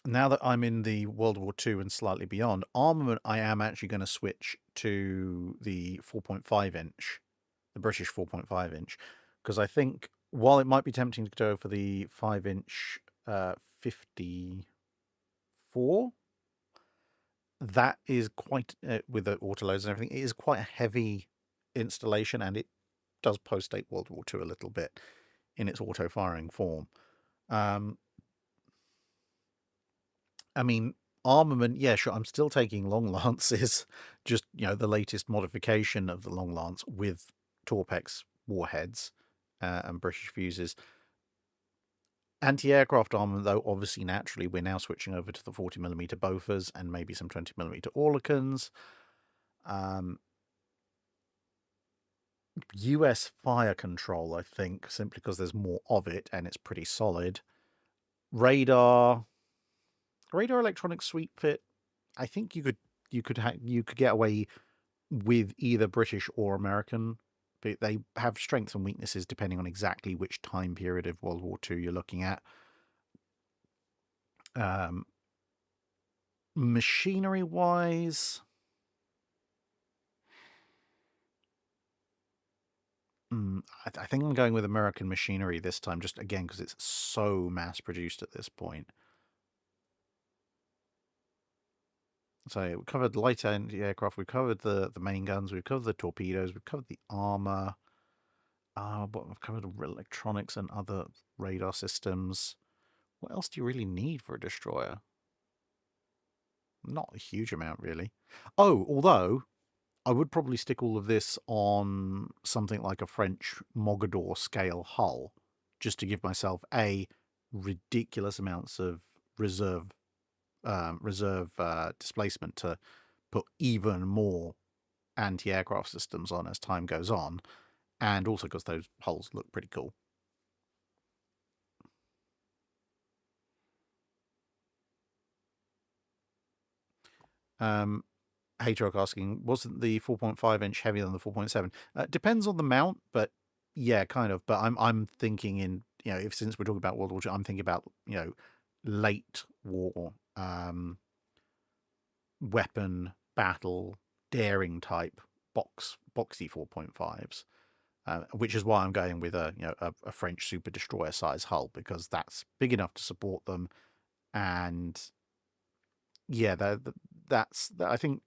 now that I'm in the World War II and slightly beyond, armament, I am actually going to switch to the 4.5-inch, the British 4.5-inch, because I think while it might be tempting to go for the 5-inch 54, that is quite, with the autoloads and everything, it is quite a heavy installation, and it does post-date World War II a little bit in its auto-firing form. I mean, armament, yeah, sure, I'm still taking long lances, just, the latest modification of the long lance with Torpex warheads and British fuses. Anti-aircraft armament, though, obviously, naturally, we're now switching over to the 40mm Bofors and maybe some 20mm Oerlikons. US fire control, I think, simply because there's more of it and it's pretty solid. Radar electronic sweep fit. I think you could get away with either British or American, but they have strengths and weaknesses depending on exactly which time period of World War II you're looking at. Machinery wise, I think I'm going with American machinery this time, just again because it's so mass produced at this point. So we covered light anti-aircraft, we covered the main guns, we've covered the torpedoes, we've covered the armor. But we've covered electronics and other radar systems. What else do you really need for a destroyer? Not a huge amount, really. Oh, although I would probably stick all of this on something like a French Mogador scale hull, just to give myself ridiculous amounts of reserve displacement to put even more anti-aircraft systems on as time goes on, and also because those hulls look pretty cool. Haytrock asking, wasn't the 4.5-inch heavier than the 4.7? Depends on the mount, but yeah, kind of. But I'm thinking in, since we're talking about World War II, I'm thinking about, late war weapon battle daring type boxy 4.5s, which is why I'm going with a French super destroyer size hull, because that's big enough to support them, and yeah, I think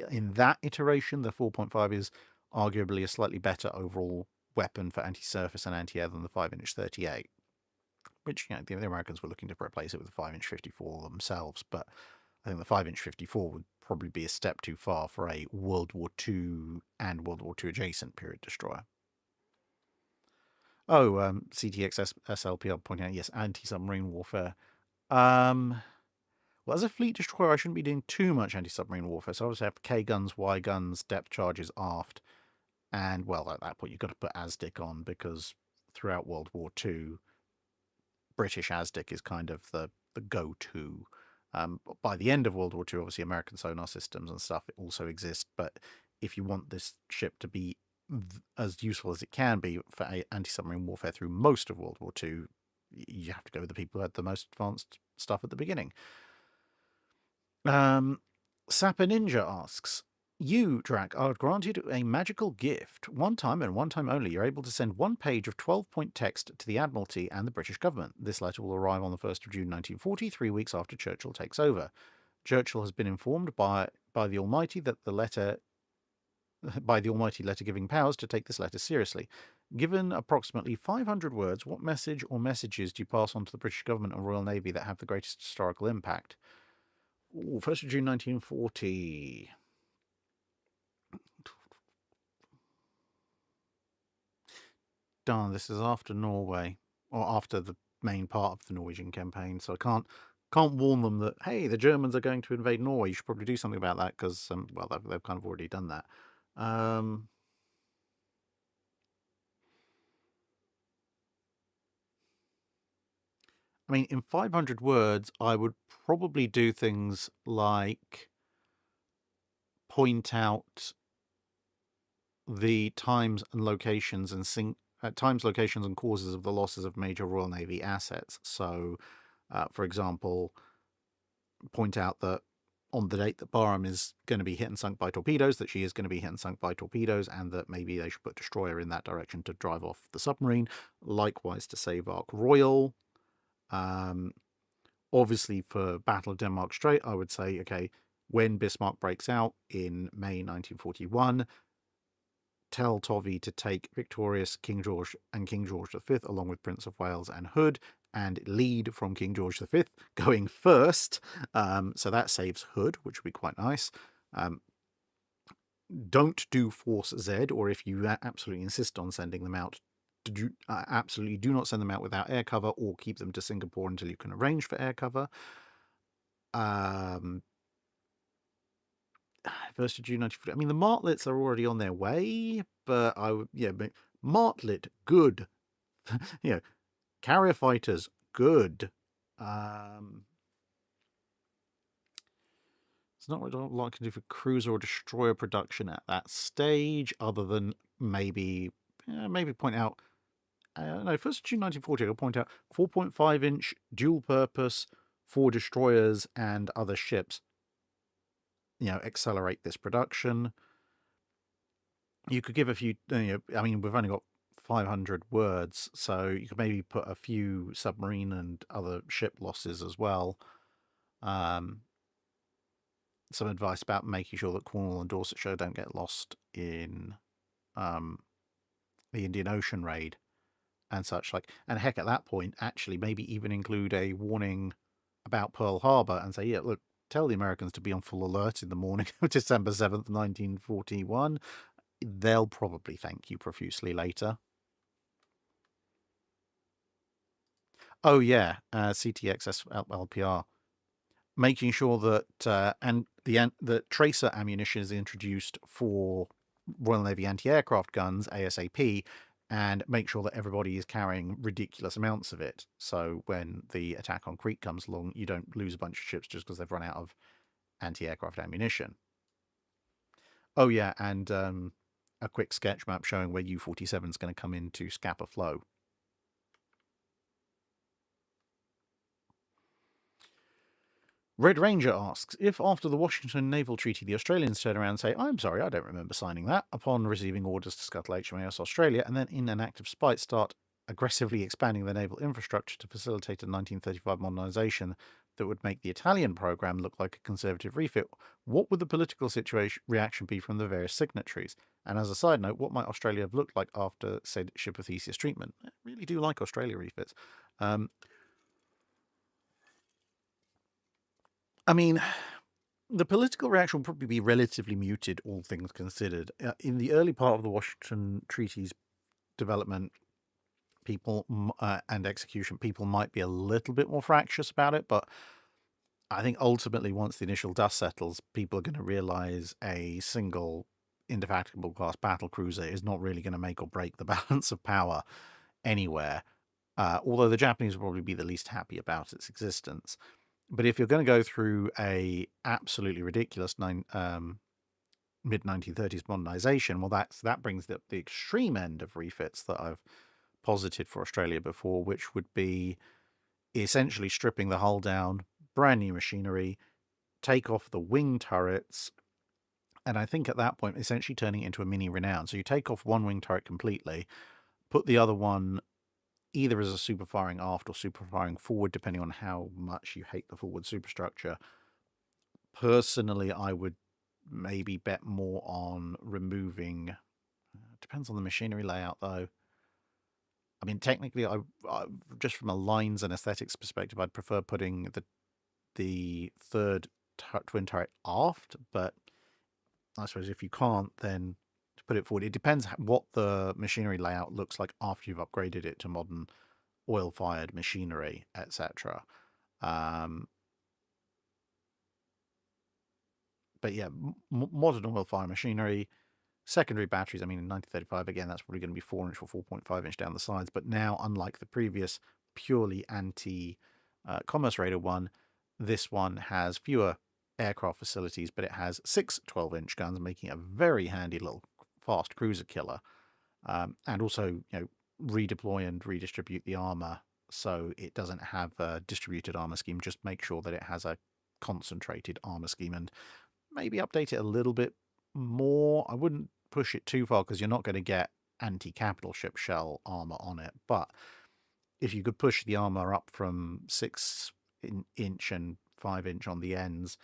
in that iteration the 4.5 is arguably a slightly better overall weapon for anti-surface and anti-air than the 5-inch 38, which the Americans were looking to replace it with the 5-inch 54 themselves, but I think the 5-inch 54 would probably be a step too far for a World War II and World War II adjacent period destroyer. Oh, CTX SLPL pointing out, yes, anti-submarine warfare. Well, as a fleet destroyer, I shouldn't be doing too much anti-submarine warfare. So obviously I have K guns, Y guns, depth charges aft, and well, at that point you've got to put ASDIC on, because throughout World War II, British ASDIC is kind of the go-to. By the end of World War II, obviously American sonar systems and stuff also exist, but if you want this ship to be as useful as it can be for anti-submarine warfare through most of World War II, you have to go with the people who had the most advanced stuff at the beginning. Sapper Ninja asks, you, Drac, are granted a magical gift. One time and one time only, you're able to send 1 page of 12-point text to the Admiralty and the British government. This letter will arrive on the 1st of June 1940, 3 weeks after Churchill takes over. Churchill has been informed by the Almighty that the letter... by the Almighty letter-giving powers to take this letter seriously. Given approximately 500 words, what message or messages do you pass on to the British government and Royal Navy that have the greatest historical impact? Ooh, 1st of June 1940. Darn, this is after Norway, or after the main part of the Norwegian campaign, so I can't warn them that, hey, the Germans are going to invade Norway. You should probably do something about that because, well, they've kind of already done that. I mean, in 500 words, I would probably do things like point out the times and locations and times, locations, and causes of the losses of major Royal Navy assets. So, for example, point out that on the date that Barham is going to be hit and sunk by torpedoes, that she is going to be hit and sunk by torpedoes, and that maybe they should put destroyer in that direction to drive off the submarine. Likewise to save Ark Royal. Obviously, for Battle of Denmark Strait, I would say, okay, when Bismarck breaks out in May 1941, tell Tovey to take victorious King George and King George V, along with Prince of Wales and Hood, and lead from King George V, going first. So that saves Hood, which would be quite nice. Don't do Force Z, or if you absolutely insist on sending them out, absolutely do not send them out without air cover, or keep them to Singapore until you can arrange for air cover. 1st of June 1940. I mean, the Martlets are already on their way, but but Martlet, good. Carrier fighters, good. It's not what I'd like to do for cruiser or destroyer production at that stage, other than maybe point out, no, 1st of June 1940, I'll point out 4.5-inch dual-purpose for destroyers and other ships. Accelerate this production. You could give a few, I mean, we've only got 500 words, so you could maybe put a few submarine and other ship losses as well. Some advice about making sure that Cornwall and Dorsetshire don't get lost in the Indian Ocean raid and such like. And heck, at that point, actually, maybe even include a warning about Pearl Harbor and say, yeah, look, tell the Americans to be on full alert in the morning of December 7th, 1941. They'll probably thank you profusely later. Oh, yeah, CTXS LPR. Making sure that that tracer ammunition is introduced for Royal Navy anti-aircraft guns ASAP, and make sure that everybody is carrying ridiculous amounts of it. So when the attack on Crete comes along, you don't lose a bunch of ships just because they've run out of anti-aircraft ammunition. Oh yeah, and a quick sketch map showing where U-47 is going to come into Scapa Flow. Red Ranger asks, if after the Washington Naval Treaty the Australians turn around and say, I'm sorry, I don't remember signing that, upon receiving orders to scuttle HMAS Australia, and then in an act of spite start aggressively expanding their naval infrastructure to facilitate a 1935 modernisation that would make the Italian programme look like a conservative refit, what would the political reaction be from the various signatories? And as a side note, what might Australia have looked like after said ship of Theseus treatment? I really do like Australia refits. I mean, the political reaction will probably be relatively muted, all things considered. In the early part of the Washington Treaty's development, people and execution, people might be a little bit more fractious about it, but I think ultimately, once the initial dust settles, people are going to realize a single indefatigable class battle cruiser is not really going to make or break the balance of power anywhere. Although the Japanese will probably be the least happy about its existence. But if you're going to go through a absolutely ridiculous mid-1930s modernization, well, that brings the extreme end of refits that I've posited for Australia before, which would be essentially stripping the hull down, brand new machinery, take off the wing turrets, and I think at that point, essentially turning it into a mini Renown. So you take off one wing turret completely, put the other one either as a super firing aft or super firing forward, depending on how much you hate the forward superstructure. Personally, I would maybe bet more on removing, depends on the machinery layout though. I mean, technically, I just from a lines and aesthetics perspective, I'd prefer putting the third twin turret aft, but I suppose if you can't, then to put it forward, it depends what the machinery layout looks like after you've upgraded it to modern oil-fired machinery, etc. But yeah, modern oil-fired machinery, secondary batteries. I mean, in 1935, again, that's probably going to be 4-inch or 4.5-inch down the sides. But now, unlike the previous purely anti-commerce raider one, this one has fewer aircraft facilities, but it has 6 12-inch guns, making it a very handy little fast cruiser killer. And also, redeploy and redistribute the armor so it doesn't have a distributed armor scheme. Just make sure that it has a concentrated armor scheme and maybe update it a little bit more. I wouldn't push it too far because you're not going to get anti-capital ship shell armor on it. But if you could push the armor up from 6-inch and 5-inch on the ends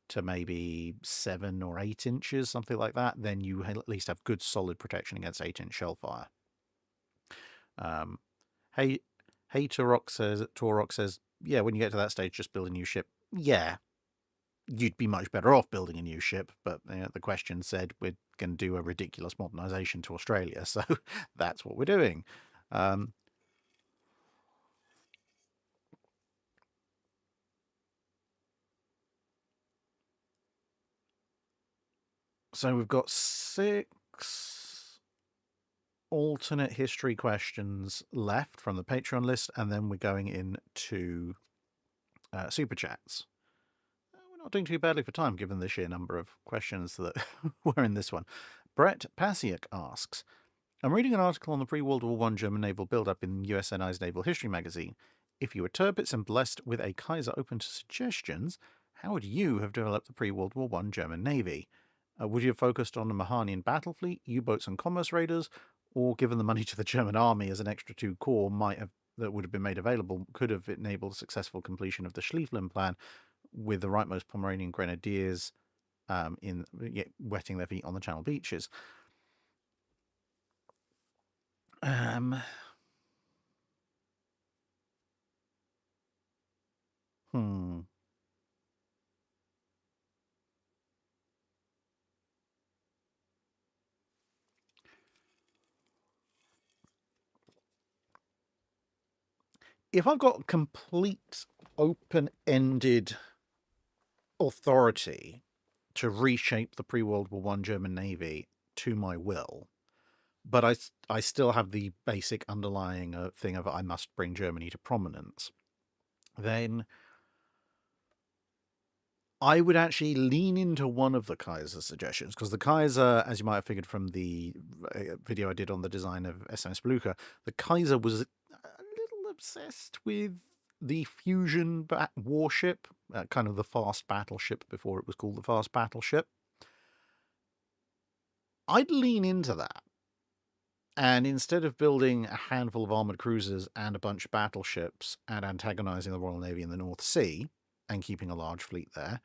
to maybe 7 or 8 inches, something like that, then you at least have good solid protection against 8-inch shell fire. Hey, Torok says, yeah, when you get to that stage, just build a new ship. Yeah, you'd be much better off building a new ship, but the question said we're going to do a ridiculous modernization to Australia, so that's what we're doing. So we've got 6 alternate history questions left from the Patreon list, and then we're going into Super Chats. We're not doing too badly for time, given the sheer number of questions that were in this one. Brett Pasiak asks, I'm reading an article on the pre-World War I German naval build-up in USNI's Naval History magazine. If you were turbits and blessed with a Kaiser open to suggestions, how would you have developed the pre-World War I German Navy? Would you have focused on a Mahanian battle fleet, U-boats and commerce raiders, or given the money to the German army as an extra 2 corps that would have been made available, could have enabled successful completion of the Schlieffen plan with the rightmost Pomeranian grenadiers wetting their feet on the Channel beaches? If I've got complete open-ended authority to reshape the pre-World War I German Navy to my will, but I still have the basic underlying thing of I must bring Germany to prominence, then I would actually lean into one of the Kaiser's suggestions, because the Kaiser, as you might have figured from the video I did on the design of SMS Beluga, the Kaiser was a little obsessed with the fusion warship, kind of the fast battleship before it was called the fast battleship. I'd lean into that. And instead of building a handful of armoured cruisers and a bunch of battleships and antagonising the Royal Navy in the North Sea and keeping a large fleet there,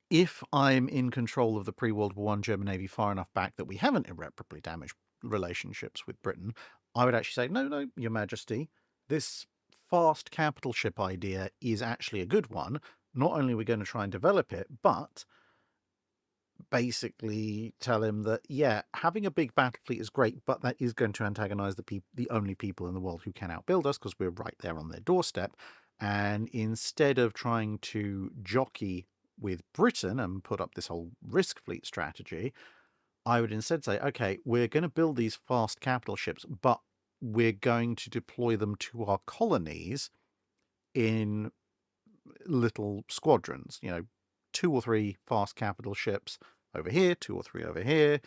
if I'm in control of the pre-World War I German Navy far enough back that we haven't irreparably damaged relationships with Britain, I would actually say, no, Your Majesty, this fast capital ship idea is actually a good one. Not only are we going to try and develop it, but basically tell him that, yeah, having a big battle fleet is great, but that is going to antagonize the only people in the world who can outbuild us, because we're right there on their doorstep. And instead of trying to jockey with Britain and put up this whole risk fleet strategy, I would instead say, okay, we're going to build these fast capital ships, but we're going to deploy them to our colonies in little squadrons, 2 or 3 fast capital ships over here, 2 or 3 over here,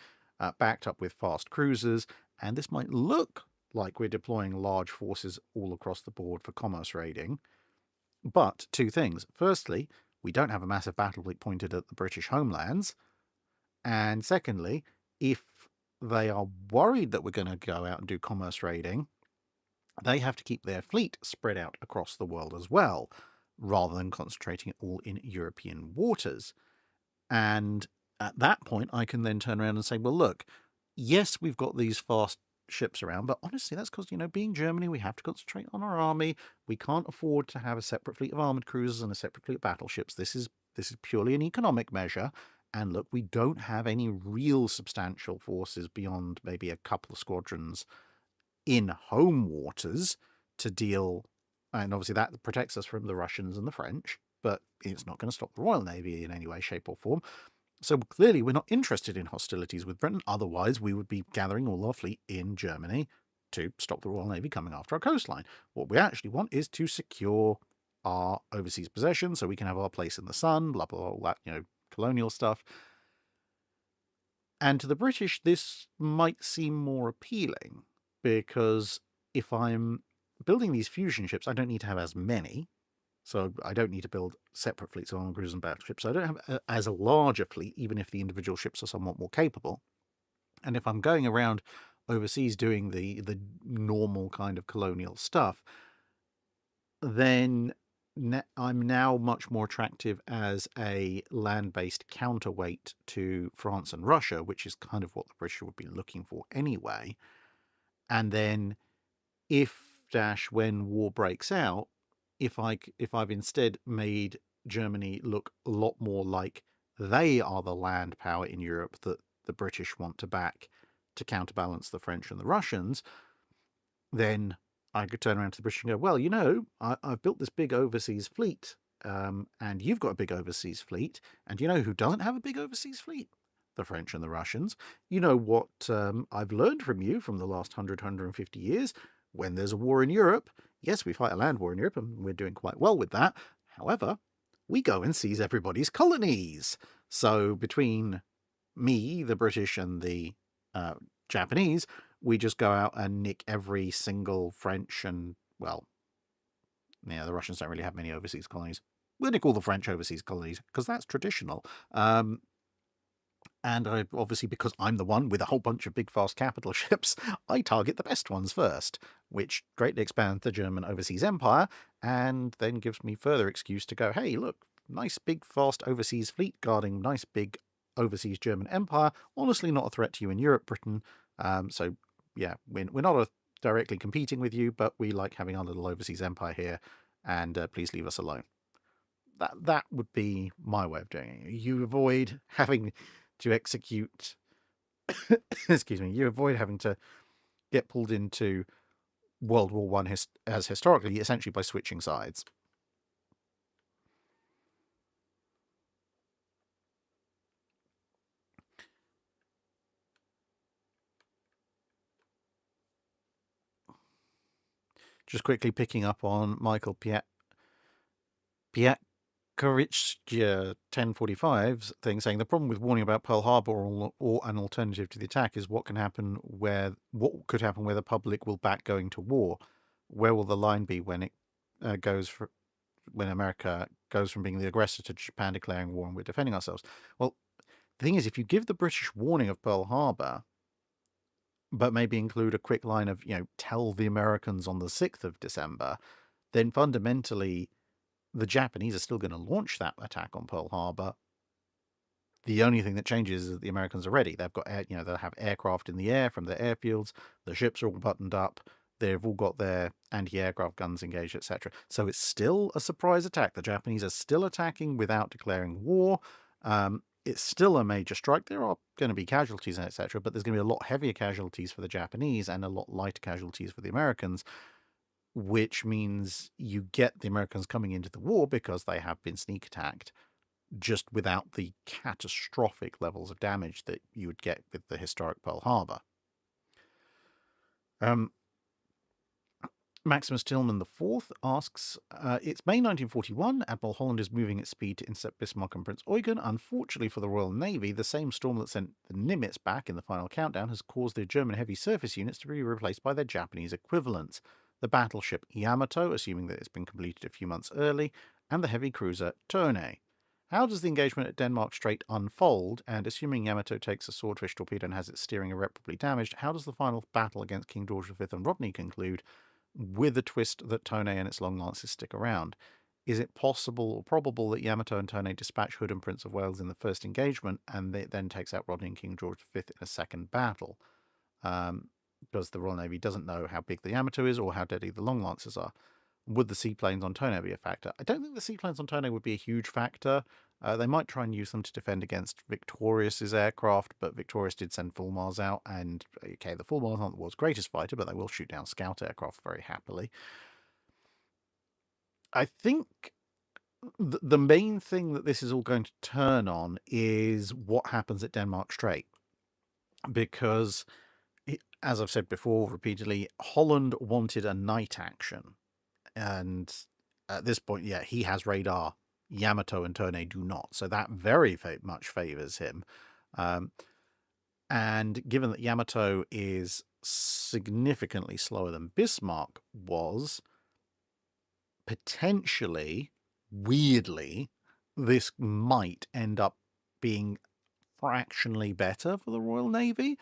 backed up with fast cruisers. And this might look like we're deploying large forces all across the board for commerce raiding. But 2 things. Firstly, we don't have a massive battle fleet pointed at the British homelands. And secondly, if they are worried that we're going to go out and do commerce raiding, they have to keep their fleet spread out across the world as well, rather than concentrating it all in European waters. And at that point, I can then turn around and say, well, look, yes, we've got these fast ships around. But honestly, that's because, being Germany, we have to concentrate on our army. We can't afford to have a separate fleet of armoured cruisers and a separate fleet of battleships. This is purely an economic measure. And look, we don't have any real substantial forces beyond maybe a couple of squadrons in home waters to deal, and obviously that protects us from the Russians and the French, but it's not going to stop the Royal Navy in any way, shape, or form. So clearly we're not interested in hostilities with Britain. Otherwise, we would be gathering all our fleet in Germany to stop the Royal Navy coming after our coastline. What we actually want is to secure our overseas possessions so we can have our place in the sun, blah, blah, blah, all that, colonial stuff. And to the British, this might seem more appealing because if I'm building these fusion ships, I don't need to have as many. So I don't need to build separate fleets of armoured cruisers and battleships. So I don't have as a larger fleet, even if the individual ships are somewhat more capable. And if I'm going around overseas doing the normal kind of colonial stuff, then I'm now much more attractive as a land-based counterweight to France and Russia, which is kind of what the British would be looking for anyway. And then when war breaks out, if I've instead made Germany look a lot more like they are the land power in Europe that the British want to back to counterbalance the French and the Russians, then I could turn around to the British and go, well, I've built this big overseas fleet, and you've got a big overseas fleet, and you know who doesn't have a big overseas fleet? The French and the Russians. You know what I've learned from you from the last 150 years? When there's a war in Europe, yes, we fight a land war in Europe, and we're doing quite well with that. However, we go and seize everybody's colonies. So between me, the British, and the Japanese, we just go out and nick every single French and, well, the Russians don't really have many overseas colonies. We'll nick all the French overseas colonies, because that's traditional. And I, obviously, because I'm the one with a whole bunch of big, fast capital ships, I target the best ones first, which greatly expands the German overseas empire, and then gives me further excuse to go, hey, look, nice, big, fast overseas fleet guarding nice, big overseas German empire. Honestly, not a threat to you in Europe, Britain. So, yeah, we're not directly competing with you, but we like having our little overseas empire here, and please leave us alone. That would be my way of doing it. You avoid having to execute excuse me, you avoid having to get pulled into World War One as historically, essentially by switching sides. Just quickly picking up on Michael Piatkowicz 1045's thing, saying the problem with warning about Pearl Harbor or an alternative to the attack is what could happen where the public will back going to war. Where will the line be when it when America goes from being the aggressor to Japan declaring war and we're defending ourselves? Well, the thing is, if you give the British warning of Pearl Harbor, but maybe include a quick line of, tell the Americans on the 6th of December, then fundamentally the Japanese are still going to launch that attack on Pearl Harbor. The only thing that changes is that the Americans are ready. They've got, they'll have aircraft in the air from their airfields. The ships are all buttoned up. They've all got their anti-aircraft guns engaged, etc. So it's still a surprise attack. The Japanese are still attacking without declaring war. It's still a major strike. There are going to be casualties, etc., but there's going to be a lot heavier casualties for the Japanese and a lot lighter casualties for the Americans, which means you get the Americans coming into the war because they have been sneak attacked, just without the catastrophic levels of damage that you would get with the historic Pearl Harbor. Maximus Tillman IV asks, it's May 1941, Admiral Holland is moving at speed to intercept Bismarck and Prince Eugen. Unfortunately for the Royal Navy, the same storm that sent the Nimitz back in the final countdown has caused the German heavy surface units to be replaced by their Japanese equivalents. The battleship Yamato, assuming that it's been completed a few months early, and the heavy cruiser Tone. How does the engagement at Denmark Strait unfold, and assuming Yamato takes a swordfish torpedo and has its steering irreparably damaged, how does the final battle against King George V and Rodney conclude, with the twist that Tone and its long lances stick around? Is it possible or probable that Yamato and Tone dispatch Hood and Prince of Wales in the first engagement, and it then takes out Rodney and King George V in a second battle? because the Royal Navy doesn't know how big the Yamato is or how deadly the long lancers are. Would the seaplanes on Tono be a factor? I don't think the seaplanes on Tono would be a huge factor. They might try and use them to defend against Victorious's aircraft, but Victorious did send Fulmars out, and okay, the Fulmars aren't the world's greatest fighter, but they will shoot down scout aircraft very happily. I think the main thing that this is all going to turn on is what happens at Denmark Strait, because, as I've said before repeatedly, Holland wanted a night action, and at this point, yeah, he has radar. Yamato and Tone do not, so that very much favors him. And given that Yamato is significantly slower than Bismarck was, potentially, weirdly, this might end up being fractionally better for the Royal Navy,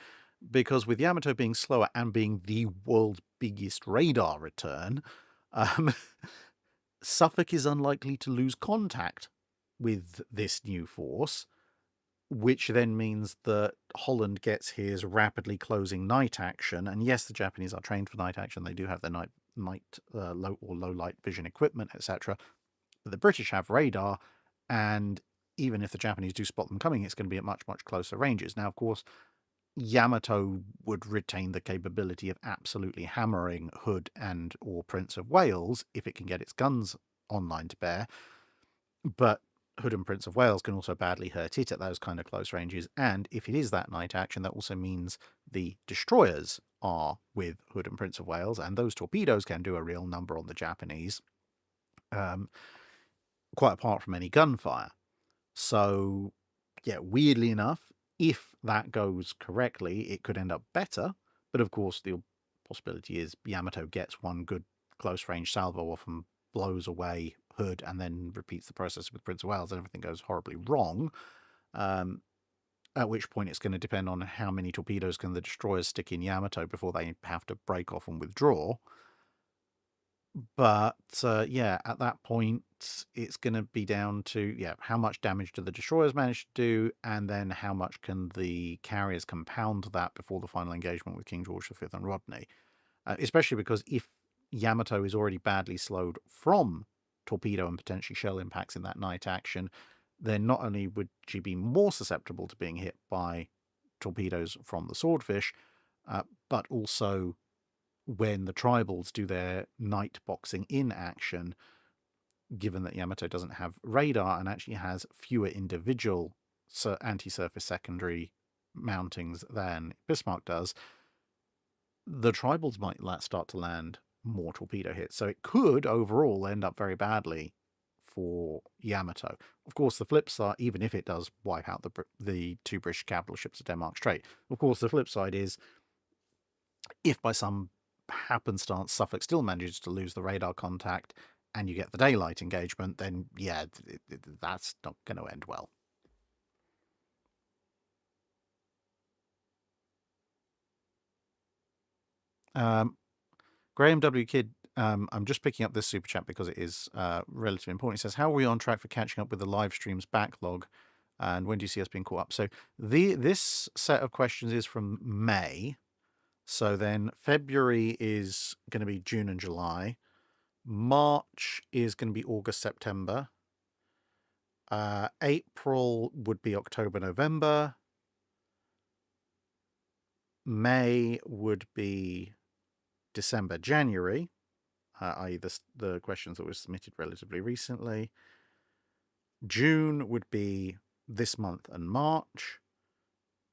because with Yamato being slower and being the world's biggest radar return, Suffolk is unlikely to lose contact with this new force, which then means that Holland gets his rapidly closing night action. And yes, the Japanese are trained for night action. They do have their low or low light vision equipment, etc. But the British have radar, and even if the Japanese do spot them coming, it's going to be at much, much closer ranges. Now, of course, Yamato would retain the capability of absolutely hammering Hood and or Prince of Wales if it can get its guns online to bear. But Hood and Prince of Wales can also badly hurt it at those kind of close ranges. And if it is that night action, that also means the destroyers are with Hood and Prince of Wales, and those torpedoes can do a real number on the Japanese, quite apart from any gunfire. So, yeah, weirdly enough, if that goes correctly, it could end up better. But of course, the possibility is Yamato gets one good close-range salvo off and blows away Hood, and then repeats the process with Prince of Wales, and everything goes horribly wrong. At which point it's going to depend on how many torpedoes can the destroyers stick in Yamato before they have to break off and withdraw. But yeah, at that point, it's going to be down to how much damage do the destroyers manage to do, and then how much can the carriers compound that before the final engagement with King George V and Rodney. Especially because if Yamato is already badly slowed from torpedo and potentially shell impacts in that night action, then not only would she be more susceptible to being hit by torpedoes from the Swordfish, but also when the tribals do their night boxing in action, given that Yamato doesn't have radar and actually has fewer individual anti-surface secondary mountings than Bismarck does, the tribals might start to land more torpedo hits. So it could overall end up very badly for Yamato. Of course, the flip side, even if it does wipe out the two British capital ships at Denmark Strait, of course, the flip side is if by some happenstance Suffolk still manages to lose the radar contact and you get the daylight engagement, then yeah, that's not going to end well. Graham W. Kidd, I'm just picking up this super chat because it is relatively important. He says, how are we on track for catching up with the live streams backlog? And when do you see us being caught up? So this set of questions is from May. So then February is going to be June and July. March is going to be August, September. April would be October, November. May would be December, January, i.e. the questions that were submitted relatively recently. June would be this month and March.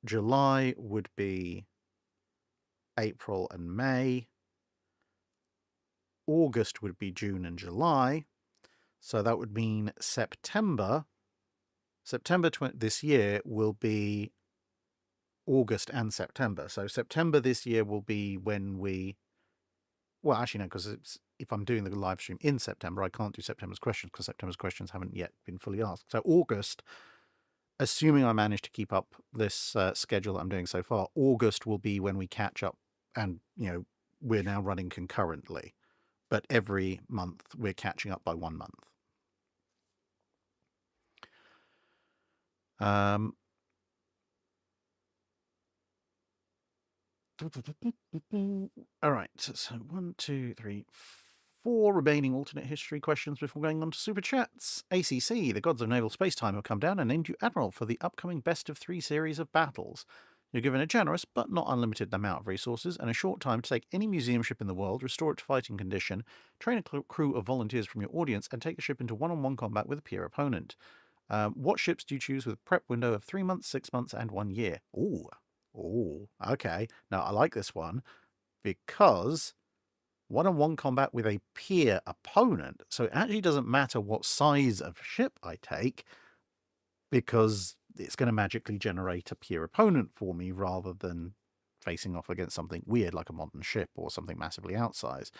July would be April and May. August would be June and July. So that would mean September this year will be August and September. So September this year will be when well, actually, no, because if I'm doing the live stream in September, I can't do September's questions because September's questions haven't yet been fully asked. So August, assuming I manage to keep up this schedule that I'm doing so far, August will be when we catch up, and we're now running concurrently. But every month we're catching up by 1 month. All right, so 1, 2, 3, 4 remaining alternate history questions before going on to super chats. ACC, the gods of naval spacetime have come down and named you admiral for the upcoming best of 3 series of battles. You're given a generous but not unlimited amount of resources and a short time to take any museum ship in the world, restore it to fighting condition, train a crew of volunteers from your audience, and take the ship into one-on-one combat with a peer opponent. What ships do you choose with a prep window of 3 months, 6 months, and 1 year? Ooh, okay. Now, I like this one because one-on-one combat with a peer opponent. So it actually doesn't matter what size of ship I take because it's going to magically generate a peer opponent for me rather than facing off against something weird like a modern ship or something massively outsized.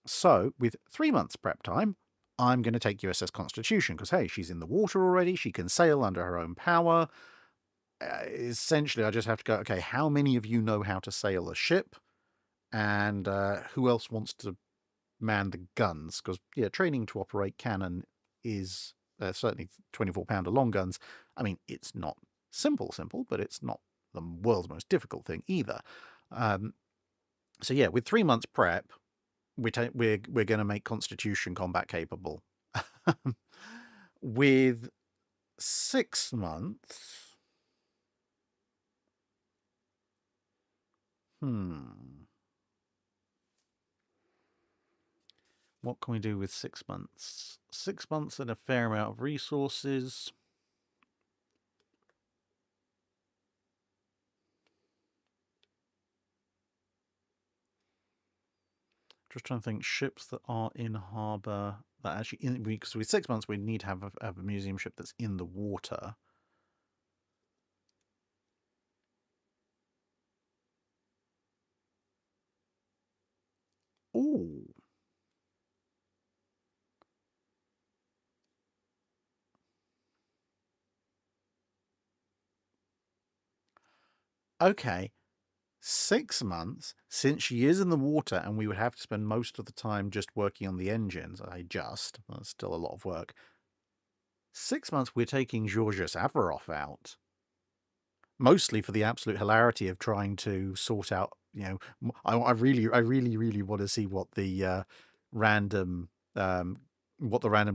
So with 3 months prep time, I'm going to take USS Constitution because, hey, she's in the water already. She can sail under her own power. Essentially, I just have to go, okay, how many of you know how to sail a ship? And who else wants to man the guns? Because, yeah, training to operate cannon is certainly 24-pounder long guns. I mean, it's not simple, but it's not the world's most difficult thing either. So, yeah, with 3 months prep, we're going to make Constitution combat capable. With 6 months... What can we do with 6 months? 6 months and a fair amount of resources. Just trying to think, ships that are in harbour that actually, because with 6 months we need to have a museum ship that's in the water. Ooh. Okay. 6 months, since she is in the water and we would have to spend most of the time just working on the engines. That's still a lot of work. 6 months, we're taking Georgios Averoff out. Mostly for the absolute hilarity of trying to sort out, I really want to see what the random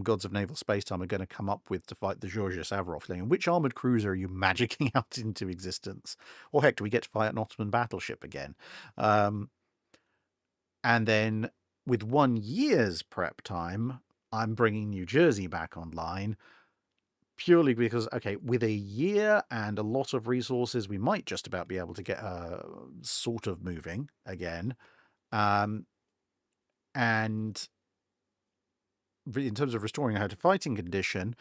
gods of naval spacetime are going to come up with to fight the Georgios Averoff thing. And which armored cruiser are you magicking out into existence? Or heck, do we get to fight an Ottoman battleship again? And then with 1 year's prep time, I'm bringing New Jersey back online. Purely because, okay, with a year and a lot of resources, we might just about be able to get sort of moving again. And in terms of restoring her to fighting condition,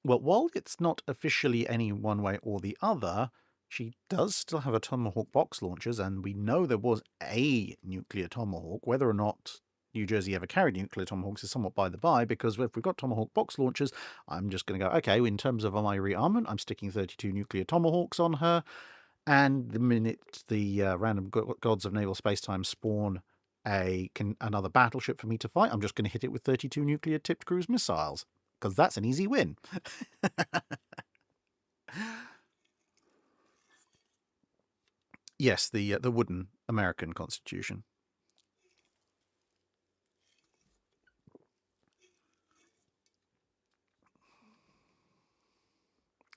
well, while it's not officially any one way or the other, she does still have a Tomahawk box launchers, and we know there was a nuclear Tomahawk. Whether or not New Jersey ever carried nuclear Tomahawks is somewhat by the by, because if we've got Tomahawk box launchers, I'm just going to go, okay, in terms of my rearmament, I'm sticking 32 nuclear Tomahawks on her, and the minute the random gods of naval spacetime spawn another battleship for me to fight, I'm just going to hit it with 32 nuclear tipped cruise missiles, because that's an easy win. Yes, the wooden American Constitution.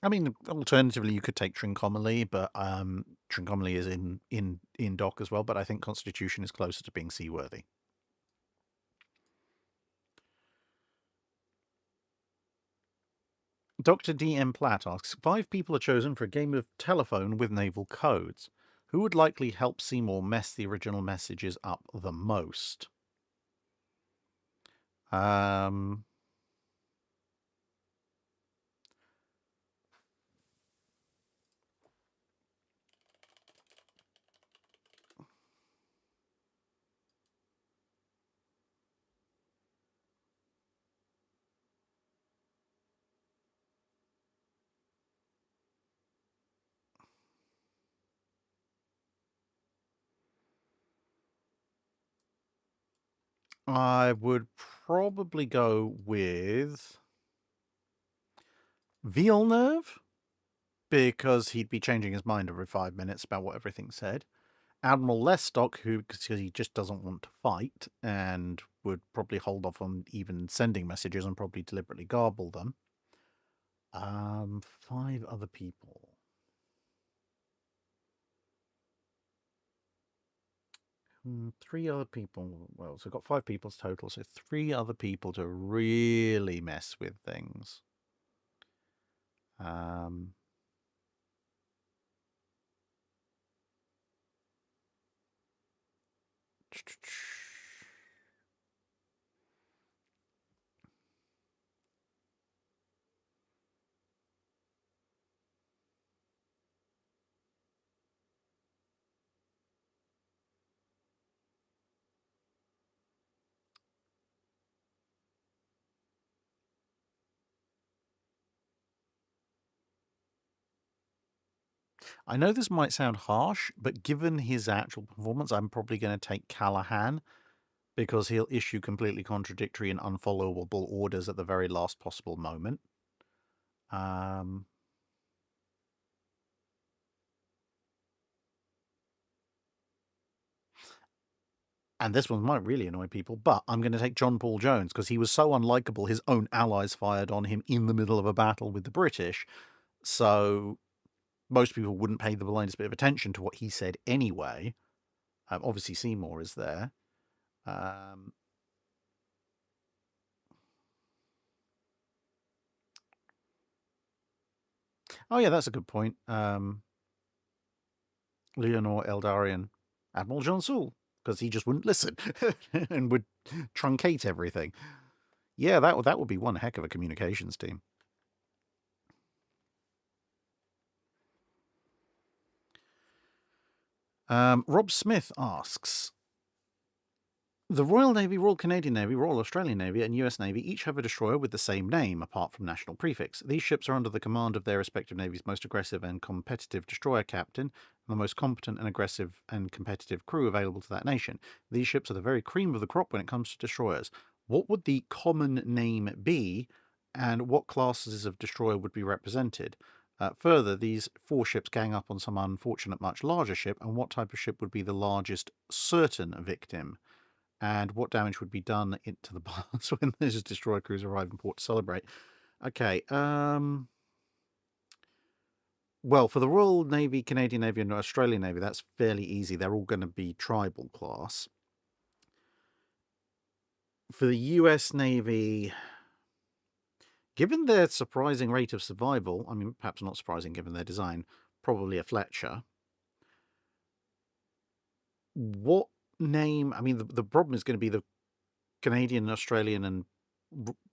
I mean, alternatively, you could take Trincomalee, but Trincomalee is in dock as well. But I think Constitution is closer to being seaworthy. Dr. D.M. Platt asks, 5 people are chosen for a game of telephone with naval codes. Who would likely help Seymour mess the original messages up the most? I would probably go with Villeneuve. because he'd be changing his mind every 5 minutes about what everything said. Admiral Lestock, who, because he just doesn't want to fight and would probably hold off on even sending messages and probably deliberately garble them. 5 other people. Three other people. Well, so we've got 5 people total, so 3 other people to really mess with things. I know this might sound harsh, but given his actual performance, I'm probably going to take Callahan, because he'll issue completely contradictory and unfollowable orders at the very last possible moment. And this one might really annoy people, but I'm going to take John Paul Jones, because he was so unlikable his own allies fired on him in the middle of a battle with the British. So most people wouldn't pay the blindest bit of attention to what he said anyway. Obviously Seymour is there. Oh yeah, that's a good point. Leonor Eldarian, Admiral John Sewell, because he just wouldn't listen and would truncate everything. Yeah, that would be one heck of a communications team. Rob Smith asks, the Royal Navy, Royal Canadian Navy, Royal Australian Navy, and US Navy each have a destroyer with the same name, apart from national prefix. These ships are under the command of their respective navies' most aggressive and competitive destroyer captain, and the most competent and aggressive and competitive crew available to that nation. These ships are the very cream of the crop when it comes to destroyers. What would the common name be, and what classes of destroyer would be represented? Further, these 4 ships gang up on some unfortunate much larger ship, and what type of ship would be the largest certain victim? And what damage would be done to the bars when those destroyer crews arrive in port to celebrate? Okay. Well, for the Royal Navy, Canadian Navy, and Australian Navy, that's fairly easy. They're all going to be tribal class. For the US Navy, given their surprising rate of survival, I mean, perhaps not surprising given their design, probably a Fletcher. What name? I mean, the problem is going to be the Canadian, Australian, and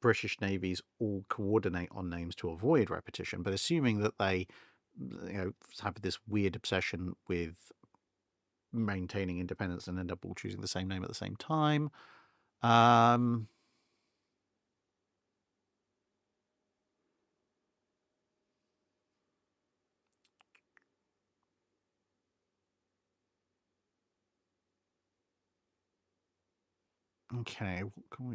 British navies all coordinate on names to avoid repetition, but assuming that they have this weird obsession with maintaining independence and end up all choosing the same name at the same time. Okay,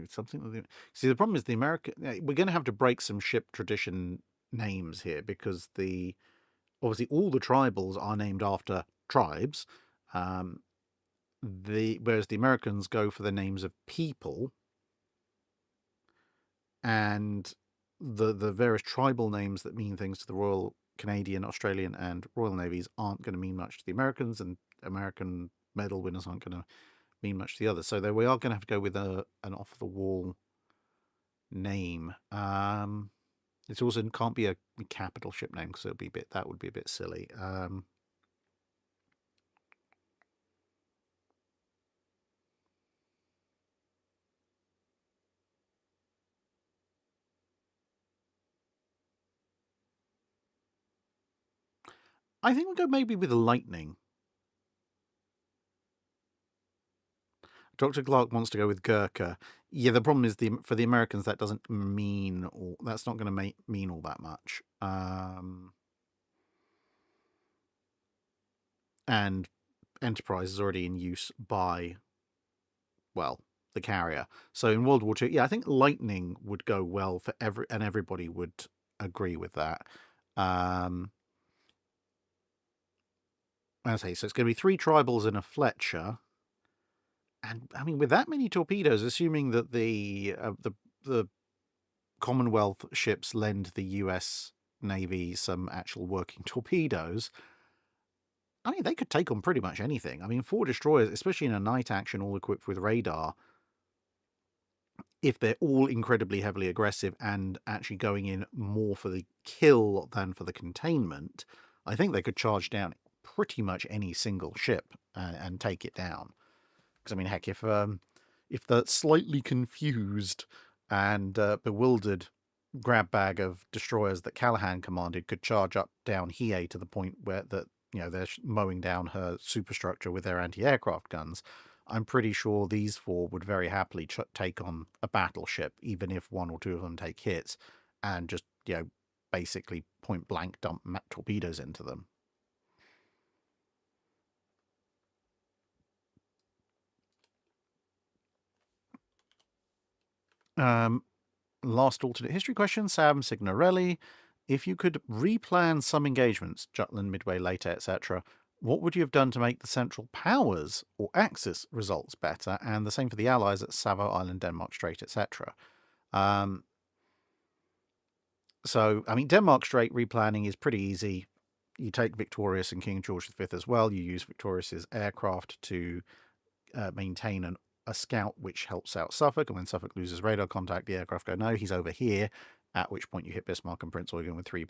something. See, the problem is the American. We're going to have to break some ship tradition names here, because obviously all the tribals are named after tribes. Whereas the Americans go for the names of people, and the various tribal names that mean things to the Royal Canadian, Australian, and Royal Navies aren't going to mean much to the Americans, and American medal winners aren't going to mean much to the others. So we are going to have to go with an off the wall name. It also can't be a capital ship name, because that would be a bit silly. I think we'll go maybe with lightning. Dr. Clark wants to go with Gurkha. Yeah, the problem is for the Americans that doesn't mean that's not going to mean all that much. And Enterprise is already in use by, well, the carrier. So in World War II, yeah, I think lightning would go well for everybody would agree with that. As I say, so it's going to be 3 tribals and a Fletcher. And I mean, with that many torpedoes, assuming that the Commonwealth ships lend the US Navy some actual working torpedoes, I mean, they could take on pretty much anything. I mean, 4 destroyers, especially in a night action, all equipped with radar, if they're all incredibly heavily aggressive and actually going in more for the kill than for the containment, I think they could charge down pretty much any single ship and take it down. Because, I mean, heck, if the slightly confused and bewildered grab bag of destroyers that Callahan commanded could charge up down Hiei to the point where that they're mowing down her superstructure with their anti-aircraft guns, I'm pretty sure these 4 would very happily take on a battleship, even if 1 or 2 of them take hits, and just basically point blank dump torpedoes into them. Last alternate history question, Sam Signorelli. If you could replan some engagements, Jutland, Midway, later, etc., what would you have done to make the Central Powers or Axis results better? And the same for the Allies at Savo Island, Denmark Strait, etc. So, I mean, Denmark Strait replanning is pretty easy. You take Victorious and King George V as well. You use Victorious's aircraft to maintain a scout which helps out Suffolk, and when Suffolk loses radar contact, the aircraft go, no, he's over here, at which point you hit Bismarck and Prince Eugen with 2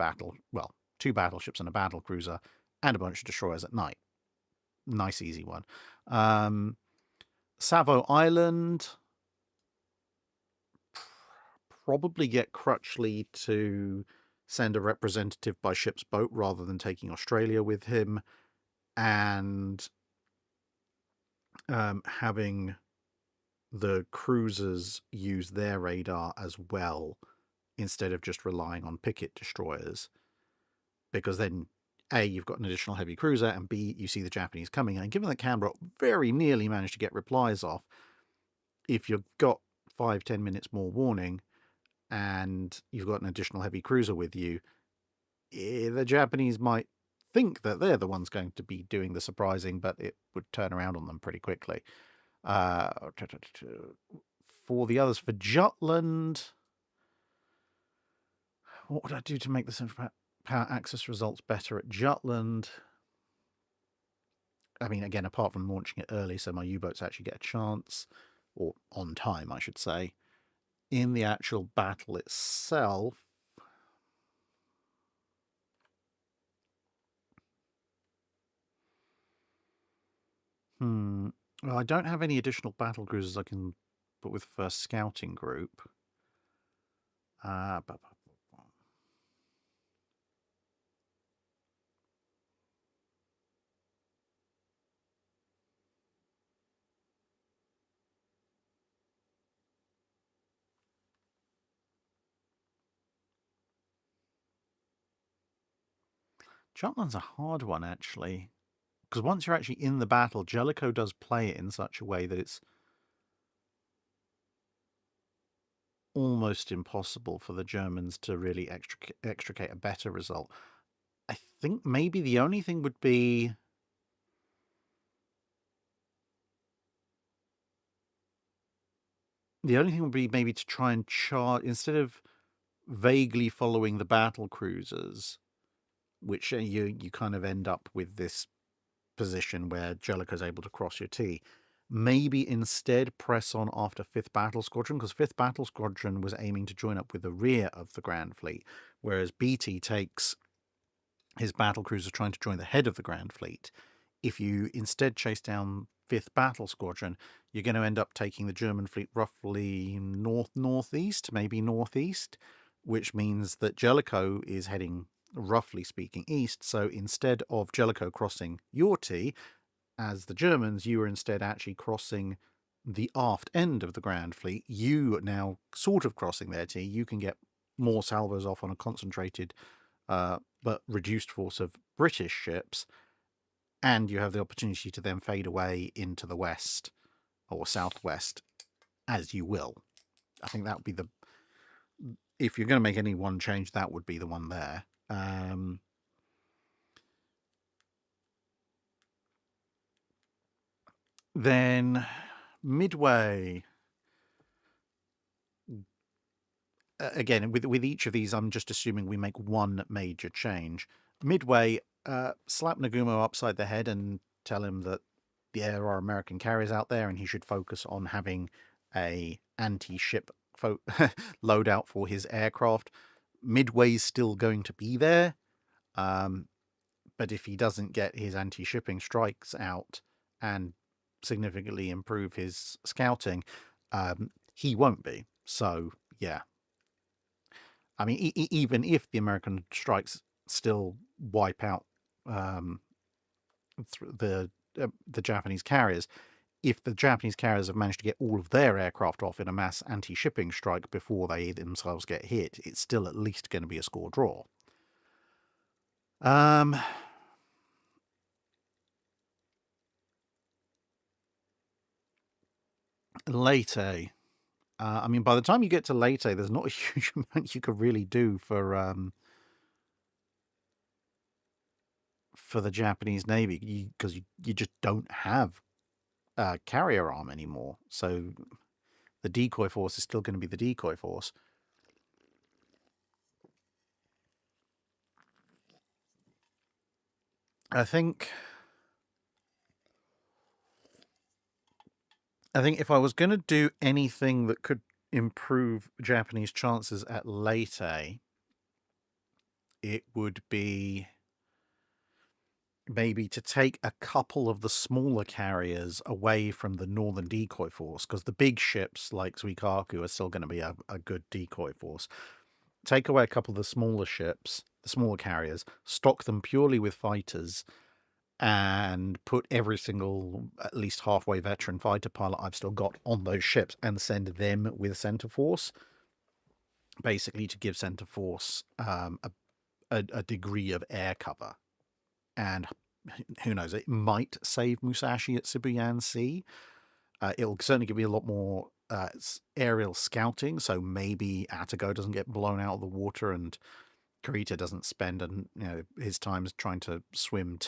battleships and a battle cruiser and a bunch of destroyers at night. Nice, easy one. Savo Island, probably get Crutchley to send a representative by ship's boat rather than taking Australia with him, and having the cruisers use their radar as well instead of just relying on picket destroyers, because then A, you've got an additional heavy cruiser, and B, you see the Japanese coming. And given that Canberra very nearly managed to get replies off, if you've got 5-10 minutes more warning and you've got an additional heavy cruiser with you, the Japanese might think that they're the ones going to be doing the surprising, but it would turn around on them pretty quickly. For the others, for Jutland, what would I do to make the Central Power Axis results better at Jutland? I mean, again, apart from launching it early so my U-boats actually get a chance, or on time, I should say, in the actual battle itself, well, I don't have any additional battle cruisers I can put with first scouting group. Jutland's a hard one, actually, because once you're actually in the battle, Jellicoe does play it in such a way that it's almost impossible for the Germans to really extricate a better result. I think maybe the only thing would be maybe to try and charge, instead of vaguely following the battle cruisers, which you kind of end up with this position where Jellicoe's able to cross your T. Maybe instead press on after 5th Battle Squadron, because 5th Battle Squadron was aiming to join up with the rear of the Grand Fleet, whereas Beatty takes his battle cruiser trying to join the head of the Grand Fleet. If you instead chase down 5th Battle Squadron, you're going to end up taking the German fleet roughly north-northeast, maybe northeast, which means that Jellicoe is heading, roughly speaking, east. So instead of Jellicoe crossing your T, as the Germans, you are instead actually crossing the aft end of the Grand Fleet. You are now sort of crossing their T. You can get more salvos off on a concentrated but reduced force of British ships, and you have the opportunity to then fade away into the west or southwest as you will. I think that would be if you're going to make any one change, that would be the one there. Then Midway. Again, with each of these, I'm just assuming we make one major change. Midway, slap Nagumo upside the head and tell him that there are American carriers out there and he should focus on having a anti-ship loadout for his aircraft. Midway's still going to be there, but if he doesn't get his anti-shipping strikes out and significantly improve his scouting, he won't be. So, yeah. I mean, even if the American strikes still wipe out the Japanese carriers, if the Japanese carriers have managed to get all of their aircraft off in a mass anti-shipping strike before they themselves get hit, it's still at least going to be a score draw. Leyte. I mean, by the time you get to Leyte, there's not a huge amount you could really do for the Japanese Navy, because you just don't have carrier arm anymore. So the decoy force is still going to be the decoy force. I think if I was going to do anything that could improve Japanese chances at Leyte, it would be maybe to take a couple of the smaller carriers away from the northern decoy force, because the big ships like Suikaku are still going to be a good decoy force. Take away a couple of the smaller ships, the smaller carriers, stock them purely with fighters, and put every single at least halfway veteran fighter pilot I've still got on those ships and send them with center force, basically to give center force a degree of air cover. And who knows, it might save Musashi at Sibuyan Sea. It'll certainly give me a lot more aerial scouting, so maybe Atago doesn't get blown out of the water and Kurita doesn't spend his time trying to swim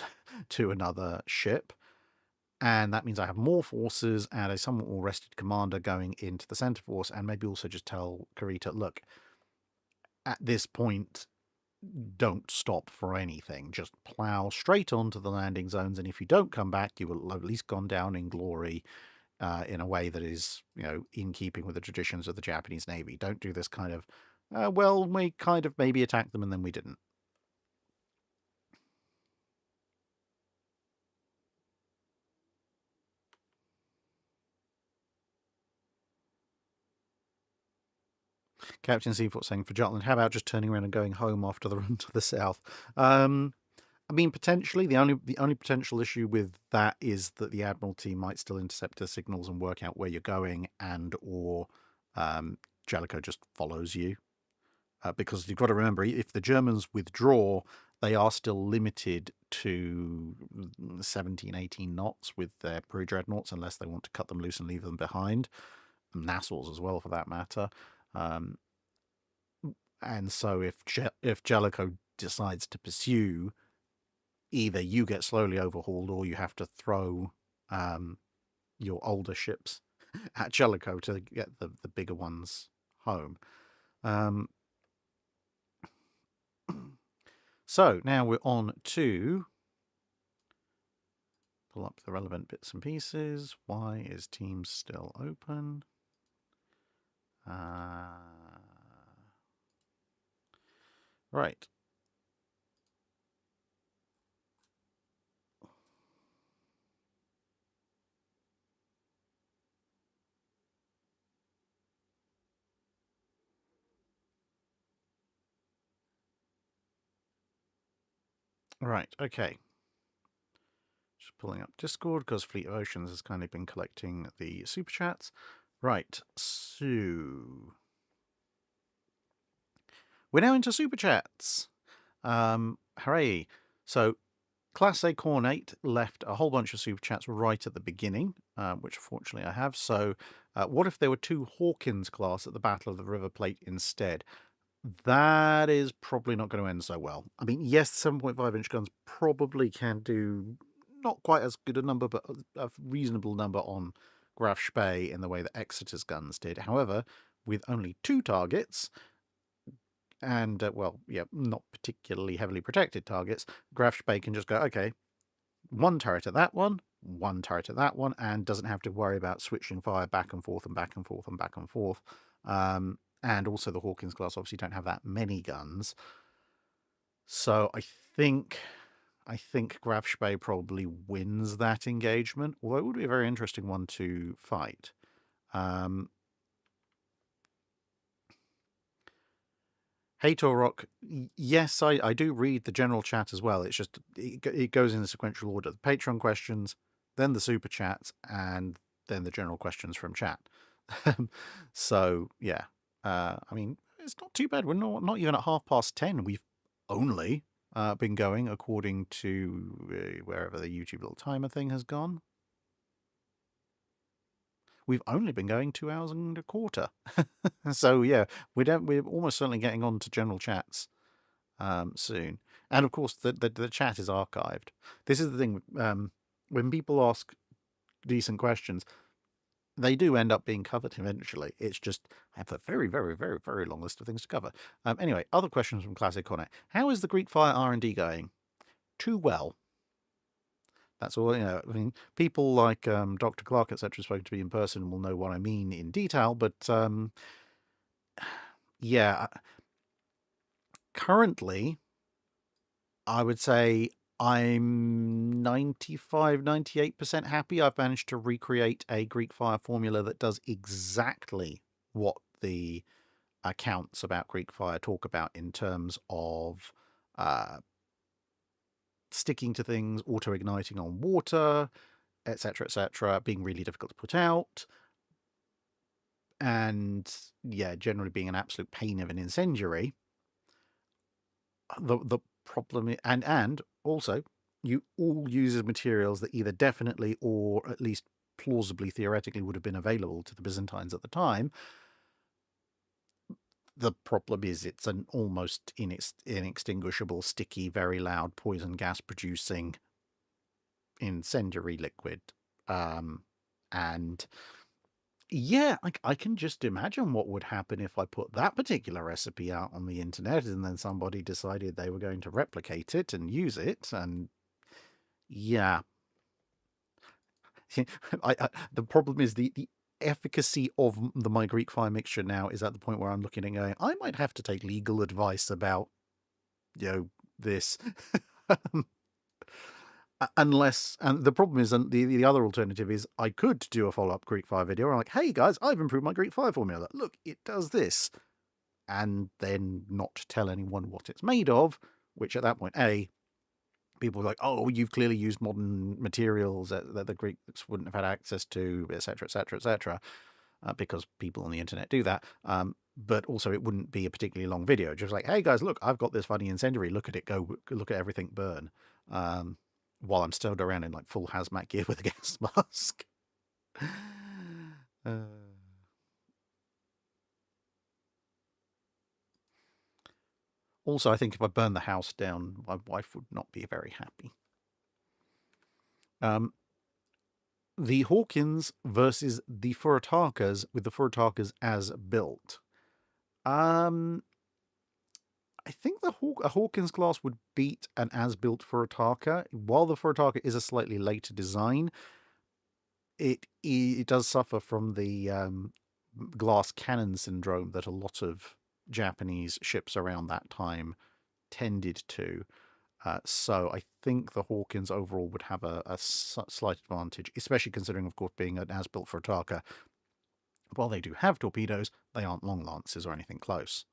to another ship. And that means I have more forces and a somewhat more rested commander going into the center force, and maybe also just tell Kurita, look, at this point, don't stop for anything. Just plow straight onto the landing zones, and if you don't come back, you will have at least gone down in glory in a way that is, in keeping with the traditions of the Japanese Navy. Don't do this kind of, well, we kind of maybe attacked them and then we didn't. Captain Seafoot saying for Jutland, how about just turning around and going home after the run to the south? I mean, potentially. The only potential issue with that is that the Admiralty might still intercept the signals and work out where you're going, or Jellicoe just follows you. Because you've got to remember, if the Germans withdraw, they are still limited to 17, 18 knots with their pre-dreadnoughts, unless they want to cut them loose and leave them behind. Nassaus as well, for that matter. And so if Jellicoe decides to pursue, either you get slowly overhauled or you have to throw your older ships at Jellicoe to get the bigger ones home. So now we're on to pull up the relevant bits and pieces. Why is Teams still open? Right. Right, okay. Just pulling up Discord because Fleet of Oceans has kind of been collecting the super chats. Right, so we're now into super chats. Hooray! So Class A Cornate left a whole bunch of super chats right at the beginning, which fortunately I have. So, what if there were two Hawkins class at the Battle of the River Plate instead? That is probably not going to end so well. I mean, yes, 7.5-inch guns probably can do not quite as good a number, but a reasonable number on Graf Spee in the way that Exeter's guns did. However, with only 2 targets, and, well, yeah, not particularly heavily protected targets, Graf Spee can just go, okay, 1 turret at that one, 1 turret at that one, and doesn't have to worry about switching fire back and forth and back and forth and back and forth. And also the Hawkins class obviously don't have that many guns. So I think Graf Spee probably wins that engagement, although it would be a very interesting one to fight. Hey Torok, yes, I do read the general chat as well. It's just, it goes in a sequential order. The Patreon questions, then the super chats, and then the general questions from chat. So, yeah. I mean, it's not too bad. We're not even at 10:30. We've only been going according to wherever the YouTube little timer thing has gone. We've only been going 2 hours and a quarter. So yeah, we're almost certainly getting on to general chats soon. And of course the chat is archived. This is the thing, when people ask decent questions, they do end up being covered eventually. It's just, I have a very, very, very, very long list of things to cover. Anyway, other questions from Classic Connect. How is the Greek Fire R&D going? Too well. That's all, you know. I mean, people like Dr. Clark, etc., spoken to me in person will know what I mean in detail, but yeah, currently, I would say I'm 95, 98% happy. I've managed to recreate a Greek fire formula that does exactly what the accounts about Greek fire talk about in terms of sticking to things, auto-igniting on water, etc., being really difficult to put out, and yeah, generally being an absolute pain of an incendiary. The problem, and also you all use materials that either definitely or at least plausibly theoretically would have been available to the Byzantines at the time. The problem is it's an almost inextinguishable, sticky, very loud poison gas producing incendiary liquid. And yeah, I can just imagine what would happen if I put that particular recipe out on the internet and then somebody decided they were going to replicate it and use it. And yeah, the problem is the efficacy of my Greek fire mixture now is at the point where I'm looking and going, I might have to take legal advice about, this. Unless, and the problem is, the other alternative is I could do a follow-up Greek fire video where I'm like, hey guys, I've improved my Greek fire formula. Look, it does this. And then not tell anyone what it's made of, which at that point, people are like, oh, you've clearly used modern materials that the Greeks wouldn't have had access to, etc., because people on the internet do that. But also it wouldn't be a particularly long video. Just like, hey guys, look, I've got this funny incendiary. Look at it go. Look at everything burn. While I'm stowed around in like full hazmat gear with a gas mask. Also, I think if I burn the house down, my wife would not be very happy. The Hawkins versus the Furutakas, with the Furutakas as built. I think a Hawkins class would beat an as-built Furutaka. While the Furutaka is a slightly later design, it does suffer from the glass cannon syndrome that a lot of Japanese ships around that time tended to. So I think the Hawkins overall would have a slight advantage, especially considering, of course, being an as-built Furutaka. While they do have torpedoes, they aren't long lances or anything close.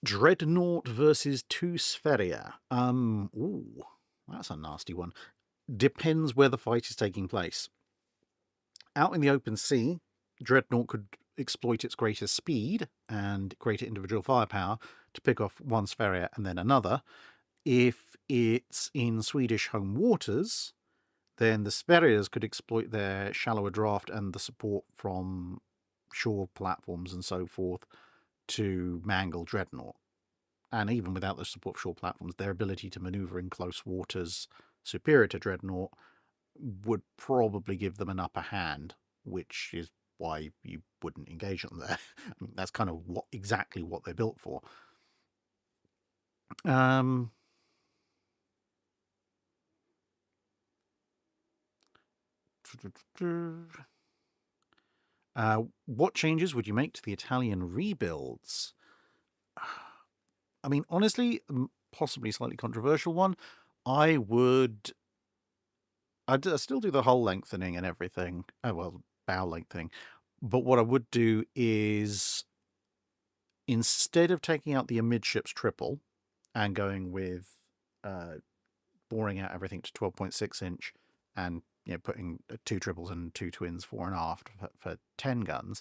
Dreadnought versus 2 Spheria. Ooh, that's a nasty one. Depends where the fight is taking place. Out in the open sea, Dreadnought could exploit its greater speed and greater individual firepower to pick off one Spheria and then another. If it's in Swedish home waters, then the Spherias could exploit their shallower draft and the support from shore platforms and so forth to mangle Dreadnought. and even without the support shore platforms, their ability to maneuver in close waters superior to Dreadnought would probably give them an upper hand, which is why you wouldn't engage them there. I mean, that's kind of exactly what they're built for. What changes would you make to the Italian rebuilds? I mean, honestly, possibly slightly controversial one. I'd still do the hull lengthening and everything. Oh, well, bow lengthening. But what I would do is, instead of taking out the amidships triple and going with boring out everything to 12.6 inch and putting 2 triples and 2 twins fore and aft for 10 guns,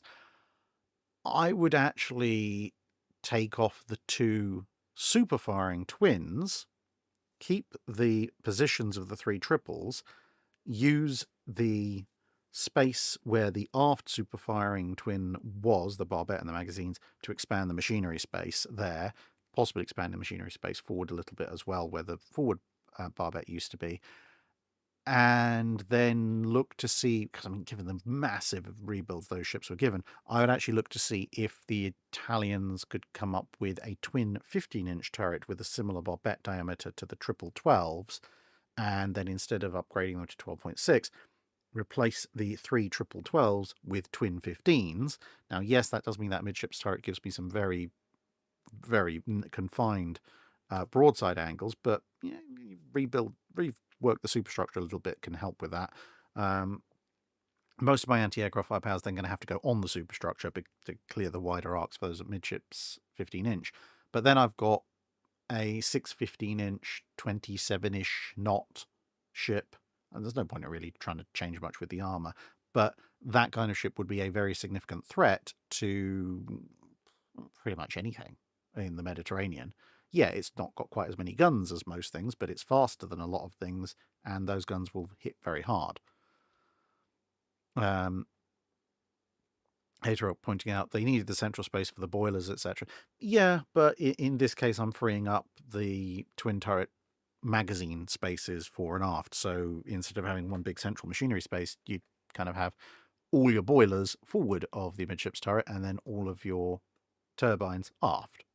I would actually take off the 2 super firing twins, keep the positions of the 3 triples, use the space where the aft super firing twin was, the barbette and the magazines, to expand the machinery space there, possibly expand the machinery space forward a little bit as well, where the forward barbette used to be, and then look to see, because I mean, given the massive rebuilds those ships were given, I would actually look to see if the Italians could come up with a twin 15-inch turret with a similar barbette diameter to the triple 12s, and then instead of upgrading them to 12.6, replace the 3 triple 12s with twin 15s. Now, yes, that does mean that midships turret gives me some very, very confined broadside angles, but rework the superstructure a little bit can help with that. Most of my anti-aircraft firepower is then going to have to go on the superstructure to clear the wider arcs for those midships 15-inch. But then I've got a 6-15-inch, 27-ish knot ship, and there's no point in really trying to change much with the armor, but that kind of ship would be a very significant threat to pretty much anything in the Mediterranean. Yeah, it's not got quite as many guns as most things, but it's faster than a lot of things, and those guns will hit very hard. Hater pointing out they needed the central space for the boilers, etc. Yeah, but in this case, I'm freeing up the twin turret magazine spaces fore and aft. So instead of having one big central machinery space, you kind of have all your boilers forward of the amidships turret and then all of your turbines aft.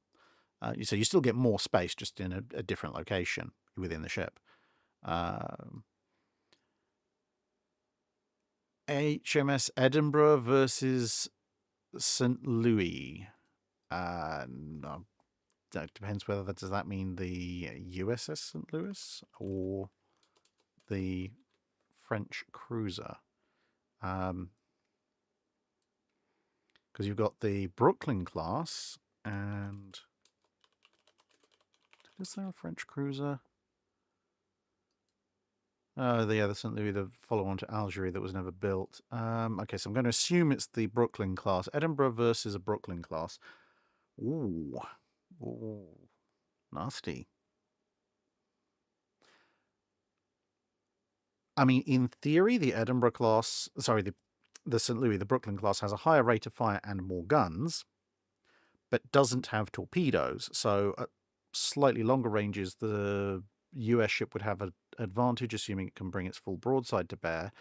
So you still get more space, just in a different location within the ship. HMS Edinburgh versus St. Louis. No, that depends whether does that mean the USS St. Louis or the French cruiser. Because you've got the Brooklyn class, and is there a French cruiser? The St. Louis, the follow-on to Algeria that was never built. Okay, so I'm going to assume it's the Brooklyn class. Edinburgh versus a Brooklyn class. Ooh, nasty. I mean, in theory, the Edinburgh class, sorry, the St. Louis, the Brooklyn class, has a higher rate of fire and more guns, but doesn't have torpedoes. So at slightly longer ranges, the US ship would have an advantage, assuming it can bring its full broadside to bear.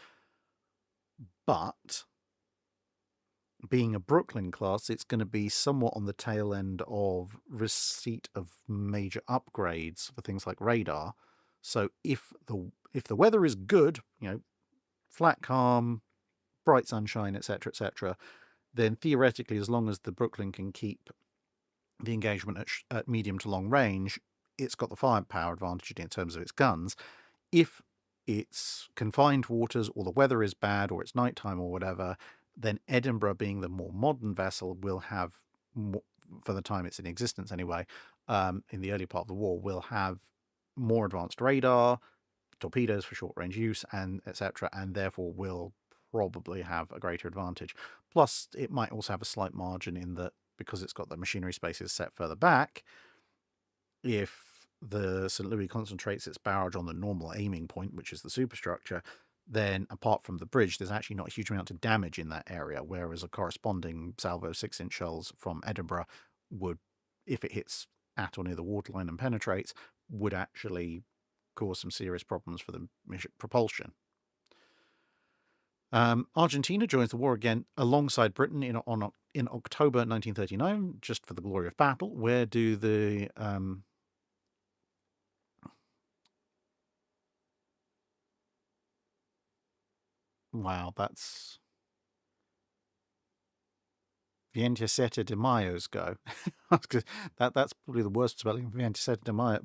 But being a Brooklyn class, it's going to be somewhat on the tail end of receipt of major upgrades for things like radar. So if the weather is good, flat, calm, bright sunshine, etc., then theoretically, as long as the Brooklyn can keep the engagement at medium to long range, it's got the firepower advantage in terms of its guns. If it's confined waters, or the weather is bad, or it's nighttime, or whatever, then Edinburgh, being the more modern vessel, will have, more, for the time it's in existence anyway, in the early part of the war, will have more advanced radar, torpedoes for short-range use, and etc., and therefore will probably have a greater advantage. Plus, it might also have a slight margin in that, because it's got the machinery spaces set further back, if the St. Louis concentrates its barrage on the normal aiming point, which is the superstructure, then apart from the bridge, there's actually not a huge amount of damage in that area, whereas a corresponding salvo 6-inch shells from Edinburgh would, if it hits at or near the waterline and penetrates, would actually cause some serious problems for the propulsion. Argentina joins the war again alongside Britain in October 1939, just for the glory of battle. Where do the wow, that's 27 de Mayo's go. That's probably the worst spelling of 27 de Mayo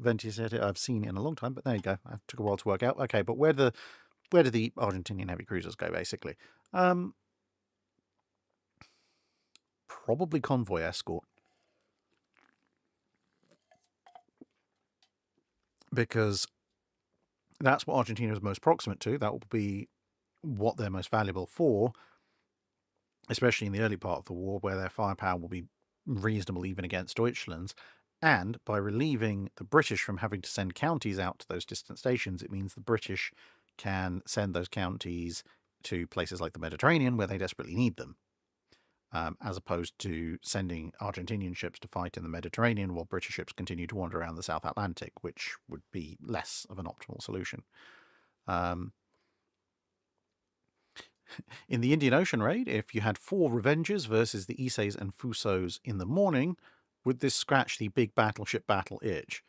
I've seen in a long time, but there you go. It took a while to work out. Okay, but where do the Argentinian heavy cruisers go, basically? Probably convoy escort. Because that's what Argentina is most proximate to. That will be what they're most valuable for, especially in the early part of the war, where their firepower will be reasonable even against Deutschland's. And by relieving the British from having to send counties out to those distant stations, it means the British can send those counties to places like the Mediterranean where they desperately need them, as opposed to sending Argentinian ships to fight in the Mediterranean while British ships continue to wander around the South Atlantic, which would be less of an optimal solution. In the Indian Ocean raid, if you had 4 Revengers versus the Issei and Fusos in the morning, would this scratch the big battleship battle itch?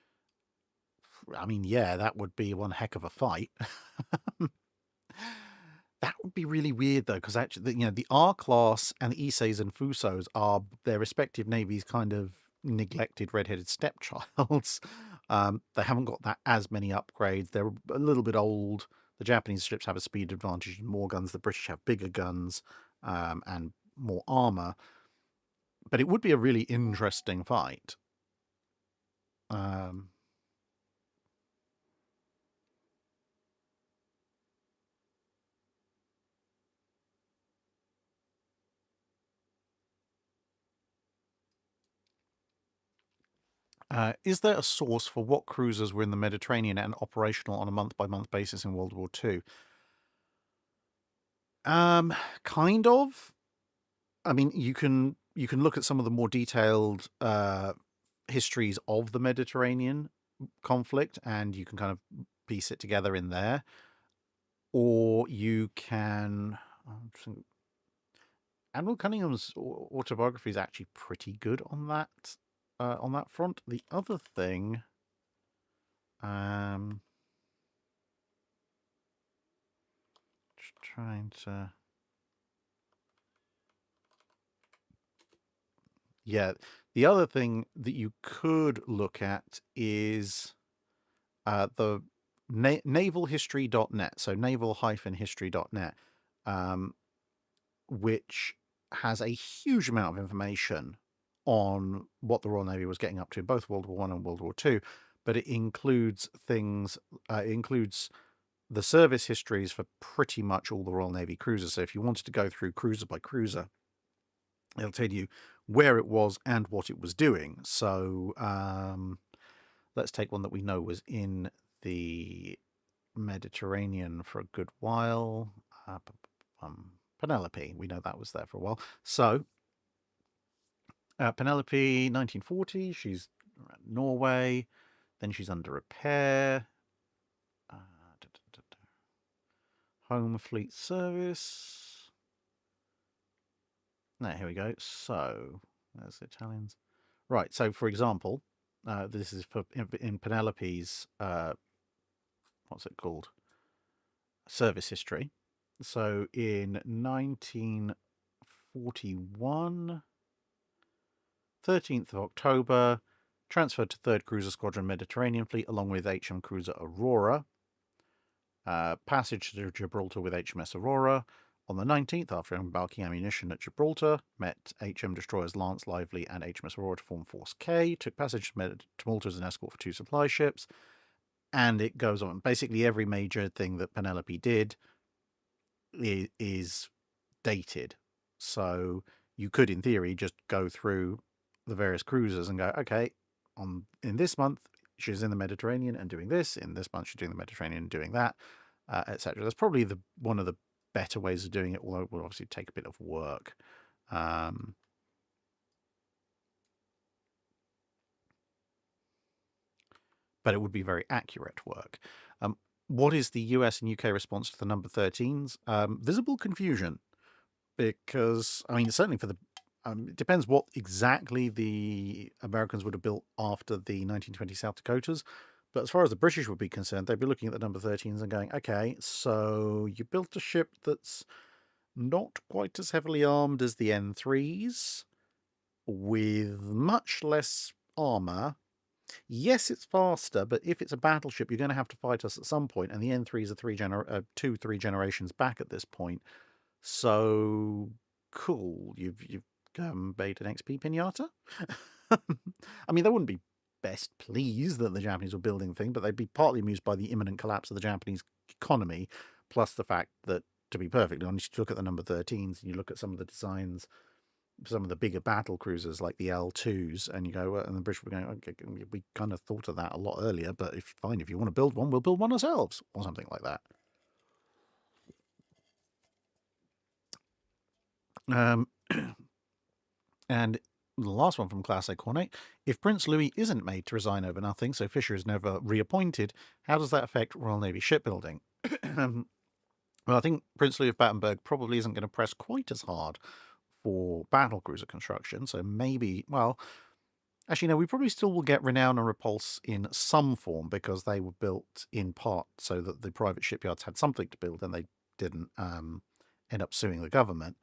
I mean, yeah, that would be one heck of a fight. That would be really weird, though, because actually, the R-class and the Issei and Fusos are their respective navies' kind of neglected red-headed stepchilds. They haven't got as many upgrades. They're a little bit old. The Japanese ships have a speed advantage and more guns. The British have bigger guns and more armor. But it would be a really interesting fight. Is there a source for what cruisers were in the Mediterranean and operational on a month-by-month basis in World War II? Kind of. I mean, you can look at some of the more detailed histories of the Mediterranean conflict, and you can kind of piece it together in there. Or you can... Admiral Cunningham's autobiography is actually pretty good on that front. The other thing... just trying to... Yeah, the other thing that you could look at is the navalhistory.net, so naval-history.net, which has a huge amount of information on what the Royal Navy was getting up to in both World War I and World War II, but it includes things, it includes the service histories for pretty much all the Royal Navy cruisers. So if you wanted to go through cruiser by cruiser, it'll tell you where it was and what it was doing. So let's take one that we know was in the Mediterranean for a good while. Penelope, we know that was there for a while. So Penelope, 1940, she's Norway, then she's under repair. Home Fleet Service. No, here we go. So there's the Italians. Right, so for example, this is in Penelope's, what's it called? Service history. So in 1941, 13th of October, transferred to 3rd Cruiser Squadron Mediterranean Fleet along with HM Cruiser Aurora. Passage to Gibraltar with HMS Aurora. On the 19th, after embarking ammunition at Gibraltar, met HM destroyers Lance Lively and HMS Aurora to form Force K, took passage to Malta as an escort for 2 supply ships, and it goes on. Basically, every major thing that Penelope did is dated. So you could, in theory, just go through the various cruisers and go, okay, in this month, she's in the Mediterranean and doing this. In this month, she's doing the Mediterranean and doing that, etc. That's probably one of the better ways of doing it, although it will obviously take a bit of work. but it would be very accurate work. What is the US and UK response to the number 13s? Visible confusion, because, I mean, certainly for the it depends what exactly the Americans would have built after the 1920 South Dakotas. But as far as the British would be concerned, they'd be looking at the number 13s and going, okay, so you built a ship that's not quite as heavily armed as the N3s, with much less armour. Yes, it's faster, but if it's a battleship, you're going to have to fight us at some point, and the N3s are 2-3 generations back at this point. So cool, you've made an XP pinata. I mean, they wouldn't be best pleased that the Japanese were building the thing, but they'd be partly amused by the imminent collapse of the Japanese economy, plus the fact that, to be perfectly honest, you look at the number 13s and you look at some of the designs, some of the bigger battle cruisers like the L2s, and you go, well, and the British were going, okay, we kind of thought of that a lot earlier, but if you want to build one, we'll build one ourselves, or something like that. And the last one from Class A Cornet. If Prince Louis isn't made to resign over nothing, so Fisher is never reappointed, how does that affect Royal Navy shipbuilding? Well, I think Prince Louis of Battenberg probably isn't going to press quite as hard for battlecruiser construction, so maybe, well, actually, no, we probably still will get Renown and Repulse in some form, because they were built in part so that the private shipyards had something to build and they didn't end up suing the government.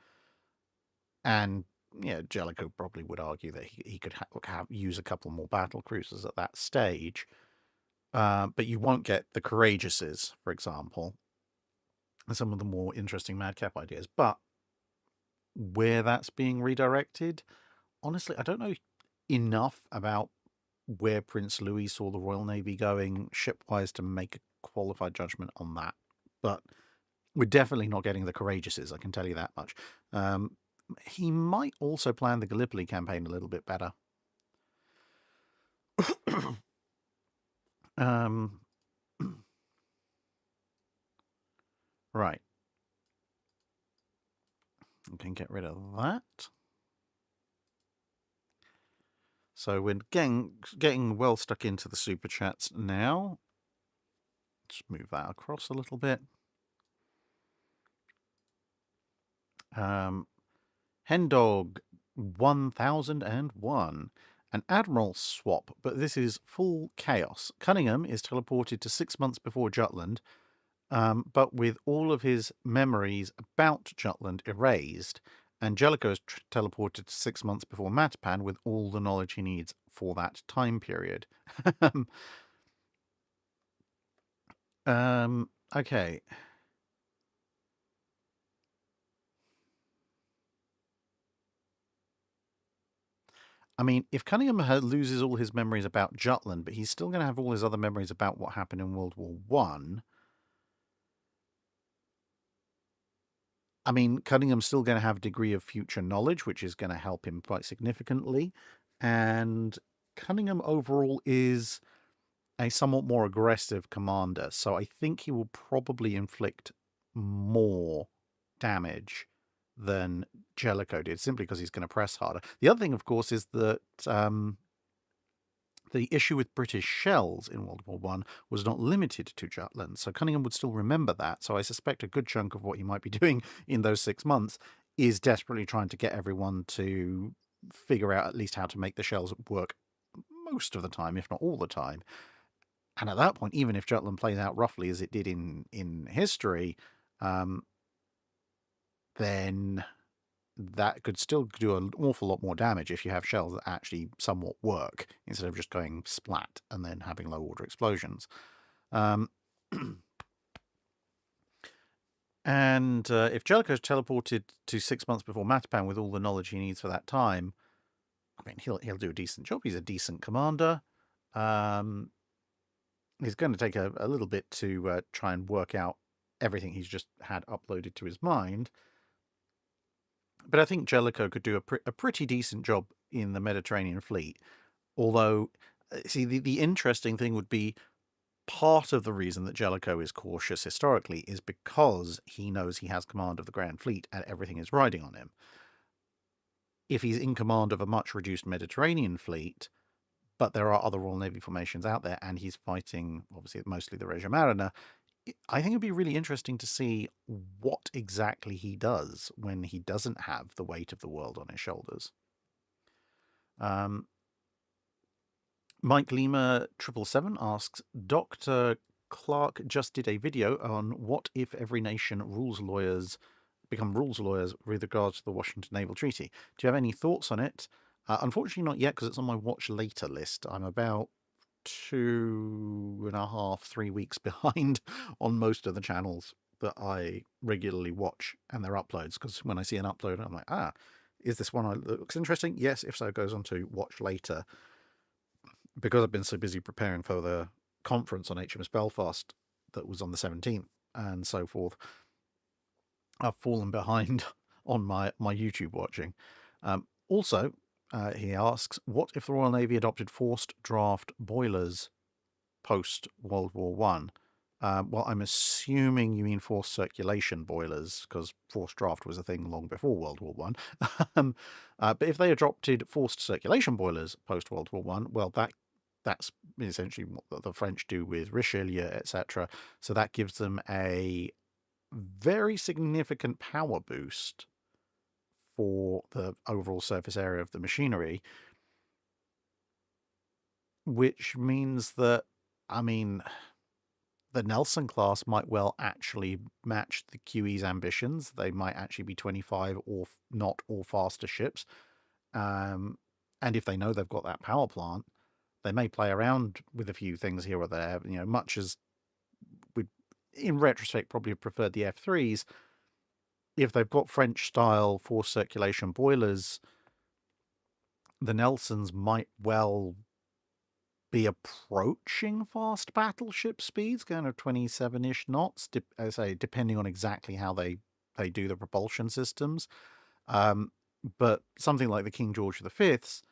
And Jellicoe probably would argue that he could use a couple more battle cruisers at that stage. But you won't get the Courageouses, for example, and some of the more interesting madcap ideas. But where that's being redirected, honestly, I don't know enough about where Prince Louis saw the Royal Navy going ship-wise to make a qualified judgment on that. But we're definitely not getting the Courageouses, I can tell you that much. He might also plan the Gallipoli campaign a little bit better. Right. We can get rid of that. So we're getting well stuck into the super chats now. Just move that across a little bit. Hendog 1001. An admiral swap, but this is full chaos. Cunningham is teleported to 6 months before Jutland, but with all of his memories about Jutland erased, and Jellicoe is teleported to 6 months before Matapan with all the knowledge he needs for that time period. Okay. I mean, if Cunningham loses all his memories about Jutland, but he's still going to have all his other memories about what happened in World War One. I mean, Cunningham's still going to have a degree of future knowledge, which is going to help him quite significantly. And Cunningham overall is a somewhat more aggressive commander, so I think he will probably inflict more damage than Jellicoe did, simply because he's going to press harder. The other thing, of course, is that the issue with British shells in World War I was not limited to Jutland, so Cunningham would still remember that. So I suspect a good chunk of what he might be doing in those 6 months is desperately trying to get everyone to figure out at least how to make the shells work most of the time, if not all the time. And at that point, even if Jutland plays out roughly as it did in history, then that could still do an awful lot more damage if you have shells that actually somewhat work, instead of just going splat and then having low-order explosions. And if Jellicoe's teleported to 6 months before Matapan with all the knowledge he needs for that time, I mean, he'll do a decent job. He's a decent commander. He's going to take a little bit to try and work out everything he's just had uploaded to his mind. But I think Jellicoe could do a pretty decent job in the Mediterranean fleet. Although, see, the interesting thing would be, part of the reason that Jellicoe is cautious historically is because he knows he has command of the Grand Fleet and everything is riding on him. If he's in command of a much reduced Mediterranean fleet, but there are other Royal Navy formations out there, and he's fighting, obviously, mostly the Regia Mariner. I think it'd be really interesting to see what exactly he does when he doesn't have the weight of the world on his shoulders. Mike Lima 777 asks, Dr. Clark just did a video on what if every nation become rules lawyers with regards to the Washington Naval Treaty. Do you have any thoughts on it? Unfortunately not yet, because it's on my watch later list. I'm about 2.5, 3 weeks behind on most of the channels that I regularly watch and their uploads, because when I see an upload, I'm like, is this one that looks interesting? Yes, if so, it goes on to watch later. Because I've been so busy preparing for the conference on HMS Belfast that was on the 17th and so forth, I've fallen behind on my YouTube watching. Also, he asks, what if the Royal Navy adopted forced draft boilers post-World War One? Well, I'm assuming you mean forced circulation boilers, because forced draft was a thing long before World War One. But if they adopted forced circulation boilers post-World War One, well, that's essentially what the French do with Richelieu, etc. So that gives them a very significant power boost for the overall surface area of the machinery, which means that, the Nelson class might well actually match the QE's ambitions. They might actually be 25 or not or faster ships. And if they know they've got that power plant, they may play around with a few things here or there, much as we'd, in retrospect, probably have preferred the F3s. If they've got French-style forced circulation boilers, the Nelsons might well be approaching fast battleship speeds, kind of 27-ish knots, as I say, depending on exactly how they do the propulsion systems. But something like the King George V's,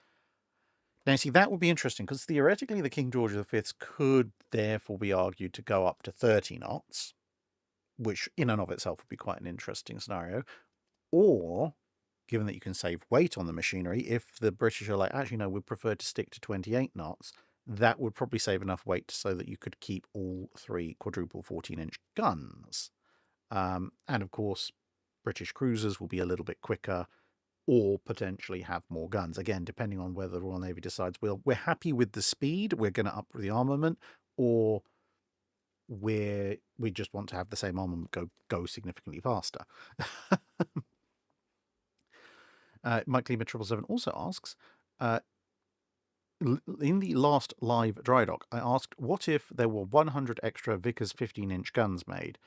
now see, that would be interesting, because theoretically the King George V's could therefore be argued to go up to 30 knots, which in and of itself would be quite an interesting scenario. Or, given that you can save weight on the machinery, if the British are like, actually no, we'd prefer to stick to 28 knots, that would probably save enough weight so that you could keep all 3 quadruple 14-inch guns. And of course, British cruisers will be a little bit quicker, or potentially have more guns. Again, depending on whether the Royal Navy decides, well, we're happy with the speed, we're going to up the armament, or we just want to have the same armament go significantly faster. Mike Lima 777 also asks, in the last live Drydock, I asked, what if there were 100 extra Vickers 15-inch guns made?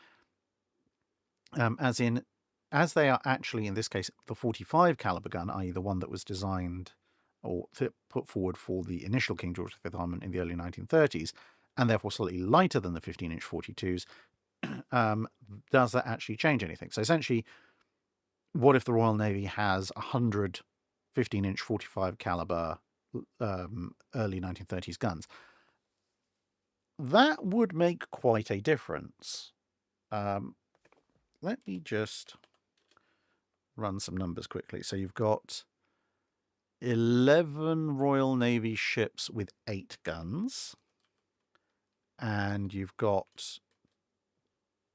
As they are actually, in this case, the 45 caliber gun, i.e. the one that was designed or put forward for the initial King George V armament in the early 1930s, and therefore slightly lighter than the 15-inch 42s, does that actually change anything? So essentially, what if the Royal Navy has 100 15-inch 45 caliber early 1930s guns? That would make quite a difference. Let me just run some numbers quickly. So you've got 11 Royal Navy ships with 8 guns, and you've got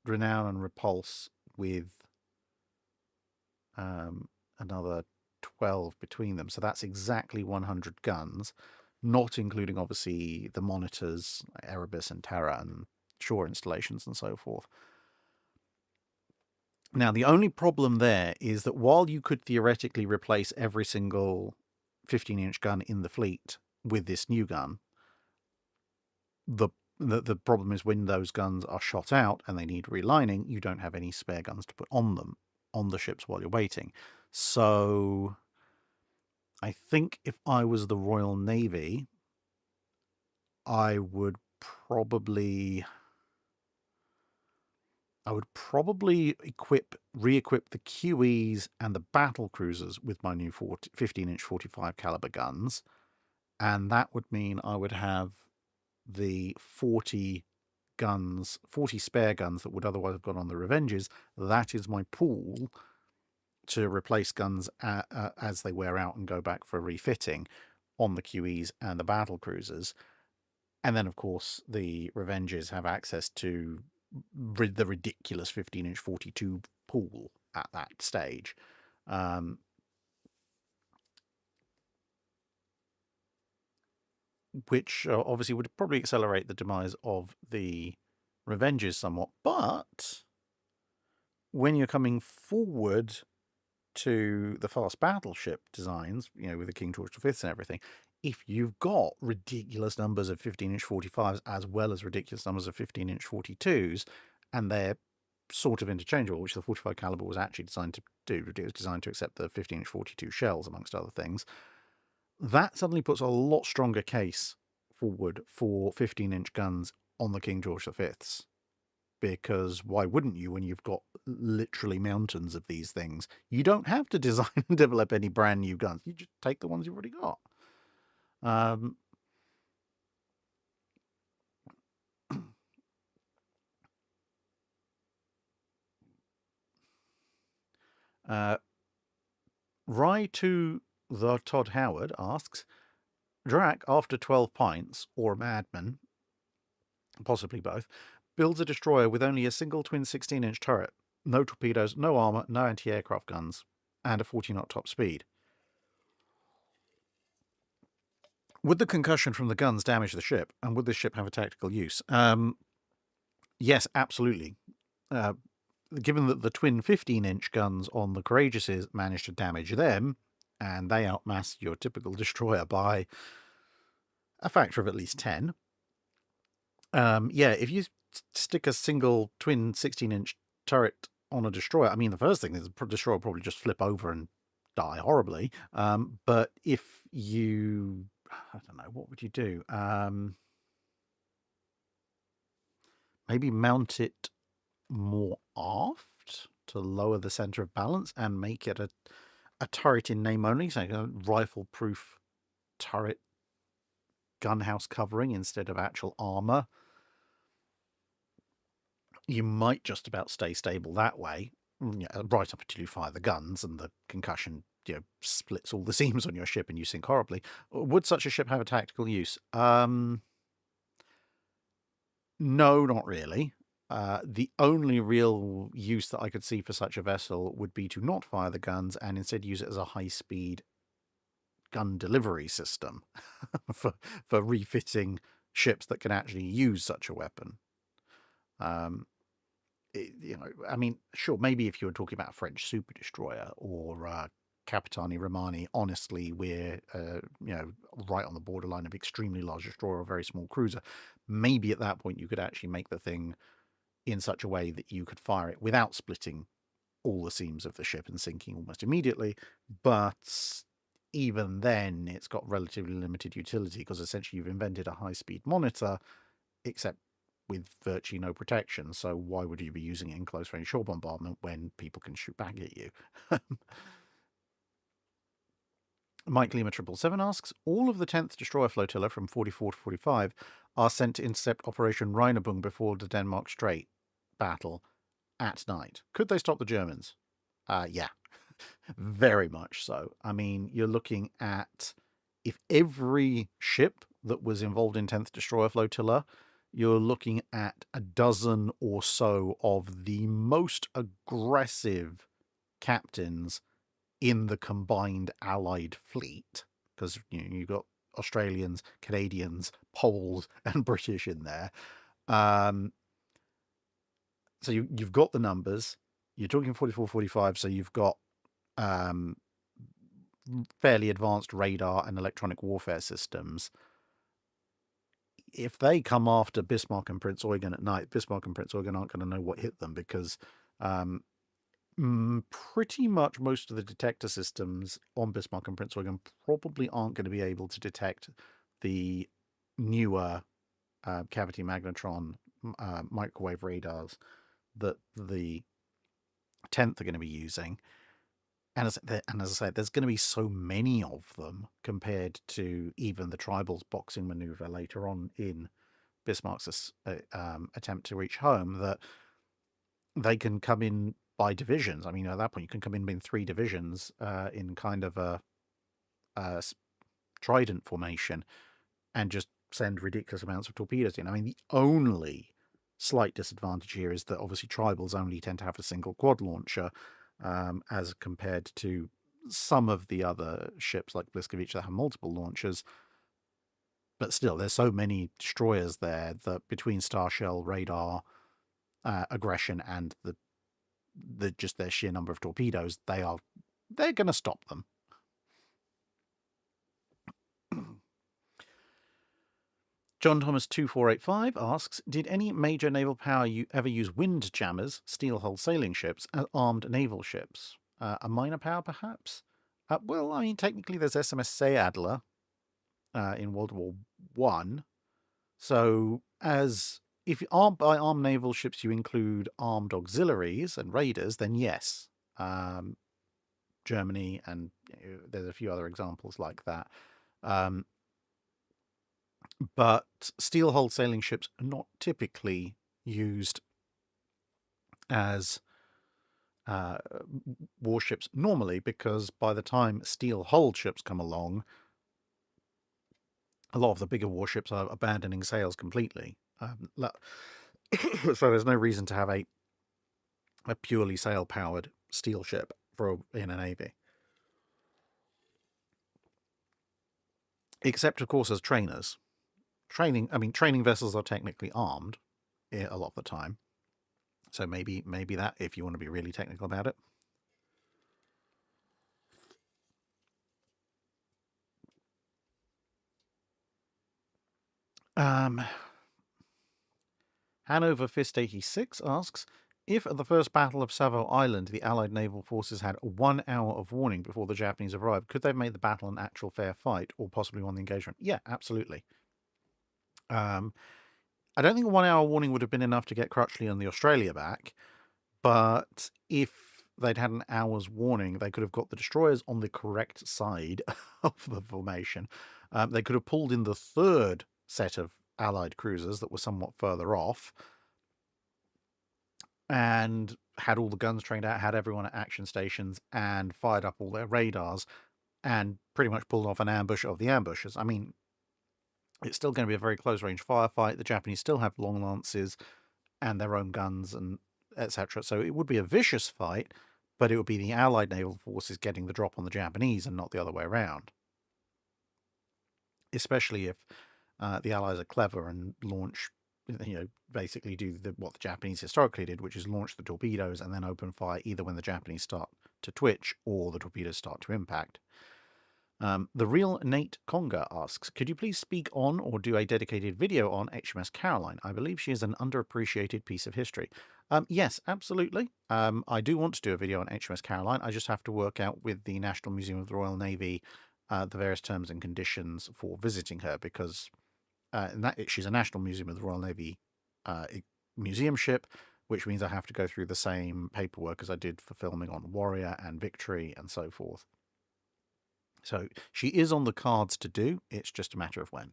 Renown and Repulse with another 12 between them. So that's exactly 100 guns, not including, obviously, the monitors, like Erebus and Terra, and shore installations and so forth. Now, the only problem there is that while you could theoretically replace every single 15-inch gun in the fleet with this new gun, the problem is when those guns are shot out and they need relining, you don't have any spare guns to put on them, on the ships while you're waiting. So I think if I was the Royal Navy, I would probably re-equip the QEs and the battle cruisers with my new 15-inch 45 caliber guns, and that would mean I would have the 40 spare guns that would otherwise have gone on the Revenges. That is my pool to replace guns as they wear out and go back for refitting. on the QEs and the battle cruisers. And then, of course, the Revenges have access to the ridiculous 15-inch 42 pool at that stage. Which obviously would probably accelerate the demise of the Revenges somewhat. But when you're coming forward to the fast battleship designs, with the King George V and everything, if you've got ridiculous numbers of 15-inch 45s as well as ridiculous numbers of 15-inch 42s, and they're sort of interchangeable, which the 45 caliber was actually designed to do. It was designed to accept the 15-inch 42 shells, amongst other things. That suddenly puts a lot stronger case forward for 15-inch guns on the King George V's. Because why wouldn't you when you've got literally mountains of these things? You don't have to design and develop any brand new guns. You just take the ones you've already got. Rye to the Todd Howard asks, Drac, after 12 pints, or a madman, possibly both, builds a destroyer with only a single twin 16-inch turret, no torpedoes, no armor, no anti-aircraft guns, and a 40-knot top speed. Would the concussion from the guns damage the ship, and would the ship have a tactical use? Yes, absolutely. Given that the twin 15-inch guns on the Courageouses managed to damage them, and they outmassed your typical destroyer by a factor of at least 10. If you stick a single twin 16-inch turret on a destroyer, I mean, the first thing is the destroyer will probably just flip over and die horribly. But if you, I don't know, what would you do? Maybe mount it more aft to lower the center of balance and make it a turret in name only, so a rifle-proof turret gunhouse covering instead of actual armor. You might just about stay stable that way, right up until you fire the guns and the concussion splits all the seams on your ship and you sink horribly. Would such a ship have a tactical use? No, not really. The only real use that I could see for such a vessel would be to not fire the guns and instead use it as a high-speed gun delivery system for refitting ships that can actually use such a weapon. I mean, sure, maybe if you were talking about a French super destroyer or Capitani Romani, honestly, we're right on the borderline of extremely large destroyer or very small cruiser. Maybe at that point you could actually make the thing in such a way that you could fire it without splitting all the seams of the ship and sinking almost immediately. But even then, it's got relatively limited utility because essentially you've invented a high-speed monitor, except with virtually no protection. So why would you be using it in close-range shore bombardment when people can shoot back at you? Mike Lima 777 asks, all of the 10th destroyer flotilla from 44 to 45 are sent to intercept Operation Rheinebung before the Denmark Strait battle at night. Could they stop the Germans? Yeah, very much so. I mean, you're looking at, if every ship that was involved in 10th destroyer flotilla, you're looking at a dozen or so of the most aggressive captains in the combined Allied fleet, because you've got Australians, Canadians, Poles, and British in there. So you've got the numbers. You're talking 44, 45, so you've got fairly advanced radar and electronic warfare systems. If they come after Bismarck and Prince Eugen at night, Bismarck and Prince Eugen aren't going to know what hit them because pretty much most of the detector systems on Bismarck and Prince Eugen probably aren't going to be able to detect the newer cavity magnetron microwave radars that the 10th are going to be using. And as I say, there's going to be so many of them compared to even the Tribals boxing maneuver later on in Bismarck's attempt to reach home, that they can come in by divisions. I mean, at that point, you can come in 3 divisions in kind of a trident formation and just send ridiculous amounts of torpedoes in. I mean, the only slight disadvantage here is that obviously tribals only tend to have a single quad launcher, as compared to some of the other ships like Bliskovich that have multiple launchers. But still, there's so many destroyers there that between star shell, radar, aggression, and the just their sheer number of torpedoes, they're going to stop them. John Thomas 2485 asks, did any major naval power ever use wind jammers, steel-hulled sailing ships, as armed naval ships? A minor power, perhaps? Well, I mean, technically there's SMS Sayadler in World War I. So, if armed by armed naval ships you include armed auxiliaries and raiders, then yes. Germany, and there's a few other examples like that. But steel-hulled sailing ships are not typically used as warships normally, because by the time steel-hulled ships come along, a lot of the bigger warships are abandoning sails completely. So there's no reason to have a purely sail-powered steel ship in a navy. Except, of course, as trainers. Training vessels are technically armed a lot of the time. So maybe that, if you want to be really technical about it. Hanover Fist 86 asks, if at the first Battle of Savo Island the Allied naval forces had 1 hour of warning before the Japanese arrived, could they have made the battle an actual fair fight, or possibly won the engagement? Yeah, absolutely. I don't think a 1 hour warning would have been enough to get Crutchley and the Australia back, but if they'd had an hour's warning, they could have got the destroyers on the correct side of the formation. They could have pulled in the third set of Allied cruisers that were somewhat further off, and had all the guns trained out, had everyone at action stations, and fired up all their radars, and pretty much pulled off an ambush of the ambushes. I mean, it's still going to be a very close-range firefight. The Japanese still have long lances and their own guns, and etc. So it would be a vicious fight, but it would be the Allied naval forces getting the drop on the Japanese and not the other way around. Especially if the Allies are clever and launch, basically do what the Japanese historically did, which is launch the torpedoes and then open fire either when the Japanese start to twitch or the torpedoes start to impact. The real Nate Conger asks, could you please speak on or do a dedicated video on HMS Caroline? I believe she is an underappreciated piece of history. Yes, absolutely. I do want to do a video on HMS Caroline. I just have to work out with the National Museum of the Royal Navy the various terms and conditions for visiting her, because she's a National Museum of the Royal Navy museum ship, which means I have to go through the same paperwork as I did for filming on Warrior and Victory and so forth. So she is on the cards to do. It's just a matter of when.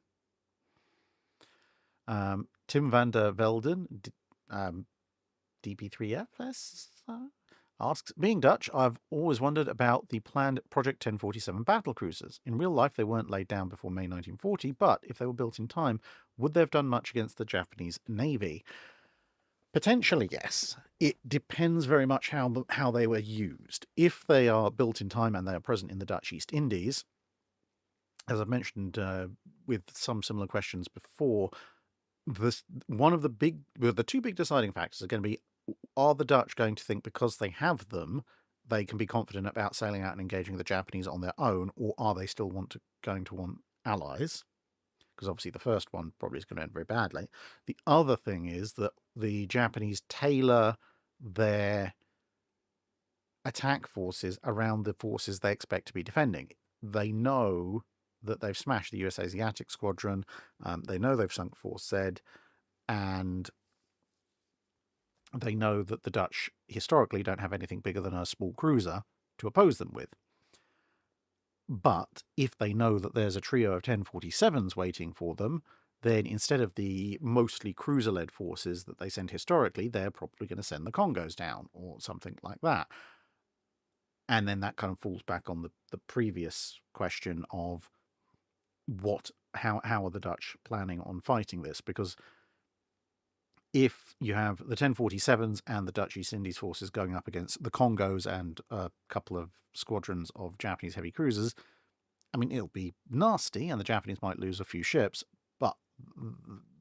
Tim van der Velden, DP3FS, asks, being Dutch, I've always wondered about the planned Project 1047 battle cruisers. In real life, they weren't laid down before May 1940, but if they were built in time, would they have done much against the Japanese Navy? Potentially, yes. It depends very much how they were used. If they are built in time and they are present in the Dutch East Indies, as I've mentioned with some similar questions before, the two big deciding factors are going to be, are the Dutch going to think because they have them, they can be confident about sailing out and engaging the Japanese on their own, or are they still going to want allies? Because obviously the first one probably is going to end very badly. The other thing is that the Japanese tailor their attack forces around the forces they expect to be defending. They know that they've smashed the US Asiatic Squadron, they know they've sunk Force Z, and they know that the Dutch historically don't have anything bigger than a small cruiser to oppose them with. But if they know that there's a trio of 1047s waiting for them, then instead of the mostly cruiser-led forces that they send historically, they're probably going to send the Congos down or something like that. And then that kind of falls back on the previous question of how are the Dutch planning on fighting this? Because if you have the 1047s and the Dutch East Indies forces going up against the Congos and a couple of squadrons of Japanese heavy cruisers, I mean, it'll be nasty, and the Japanese might lose a few ships, but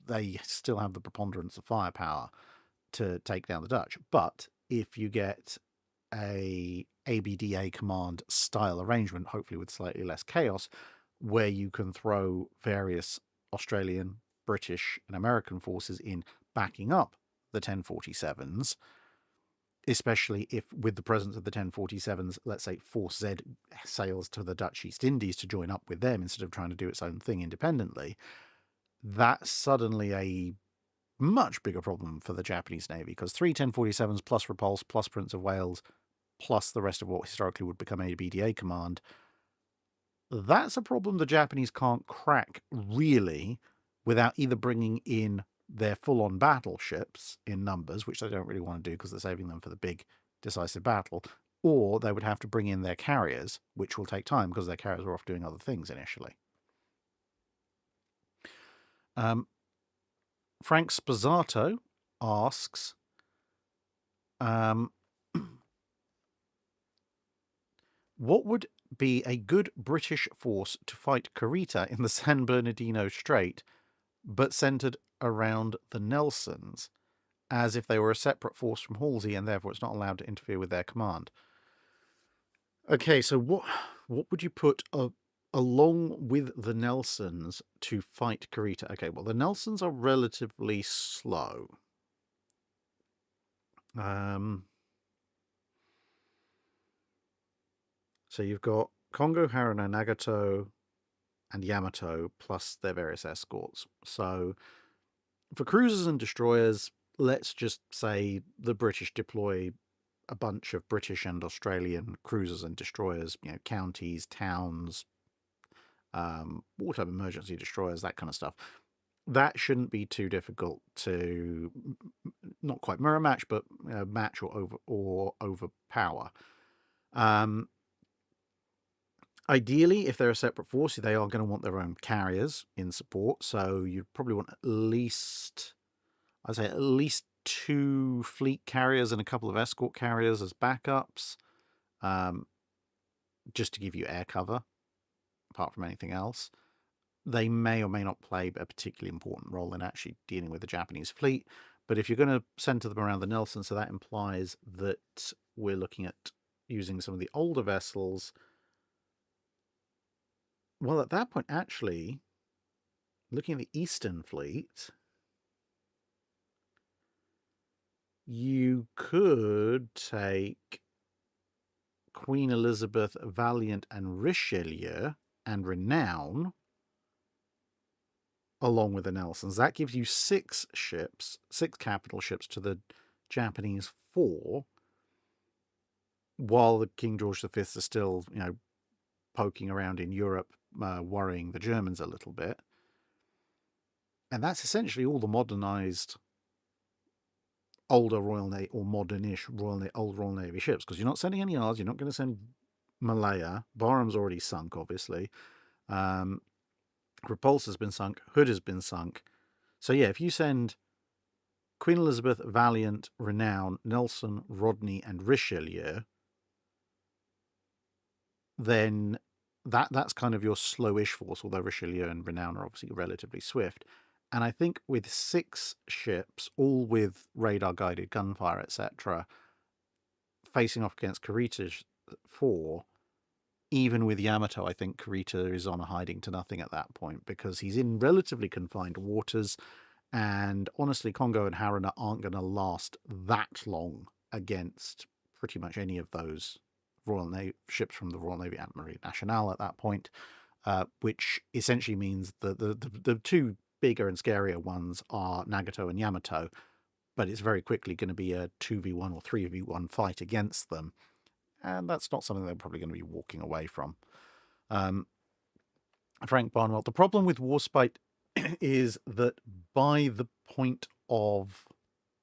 they still have the preponderance of firepower to take down the Dutch. But if you get a ABDA command style arrangement, hopefully with slightly less chaos, where you can throw various Australian, British, and American forces in backing up the 1047s, especially if with the presence of the 1047s, let's say Force Z sails to the Dutch East Indies to join up with them instead of trying to do its own thing independently, that's suddenly a much bigger problem for the Japanese Navy, because 3 1047s plus Repulse plus Prince of Wales plus the rest of what historically would become ABDA command, that's a problem the Japanese can't crack really without either bringing in their full-on battleships in numbers, which they don't really want to do because they're saving them for the big decisive battle, or they would have to bring in their carriers, which will take time because their carriers are off doing other things initially. Frank Sposato asks, what would be a good British force to fight Kurita in the San Bernardino Strait, but centered around the Nelsons, as if they were a separate force from Halsey and therefore it's not allowed to interfere with their command? Okay, so what would you put along with the Nelsons to fight Kurita? Okay, well, the Nelsons are relatively slow. So you've got Kongo, Haruna, Nagato, and Yamato, plus their various escorts. So for cruisers and destroyers, let's just say the British deploy a bunch of British and Australian cruisers and destroyers, counties, towns, wartime emergency destroyers, that kind of stuff. That shouldn't be too difficult to not quite mirror match, but match or overpower. Ideally, if they're a separate force, they are going to want their own carriers in support. So you'd probably want at least 2 fleet carriers and a couple of escort carriers as backups, just to give you air cover, apart from anything else. They may or may not play a particularly important role in actually dealing with the Japanese fleet. But if you're going to center them around the Nelson, so that implies that we're looking at using some of the older vessels. Well, at that point, actually, looking at the Eastern Fleet, you could take Queen Elizabeth, Valiant, and Richelieu, and Renown, along with the Nelsons. That gives you 6 ships, 6 capital ships to the Japanese 4, while the King George V is still, poking around in Europe, worrying the Germans a little bit. And that's essentially all the modernized older Royal Navy, or modernish old Royal Navy ships, because you're not sending any yards. You're not going to send Malaya. Barham's already sunk, obviously. Repulse has been sunk. Hood has been sunk. So yeah, if you send Queen Elizabeth, Valiant, Renown, Nelson, Rodney, and Richelieu, then that's kind of your slowish force, although Richelieu and Renown are obviously relatively swift. And I think with 6 ships, all with radar-guided gunfire, etc., facing off against Kurita's 4, even with Yamato, I think Kurita is on a hiding to nothing at that point, because he's in relatively confined waters, and honestly, Kongo and Haruna aren't going to last that long against pretty much any of those Royal Navy ships from the Royal Navy and Marine Nationale at that point, which essentially means the 2 bigger and scarier ones are Nagato and Yamato, but it's very quickly going to be a 2v1 or 3v1 fight against them, and that's not something they're probably going to be walking away from. Frank Barnwell, the problem with Warspite is that by the point of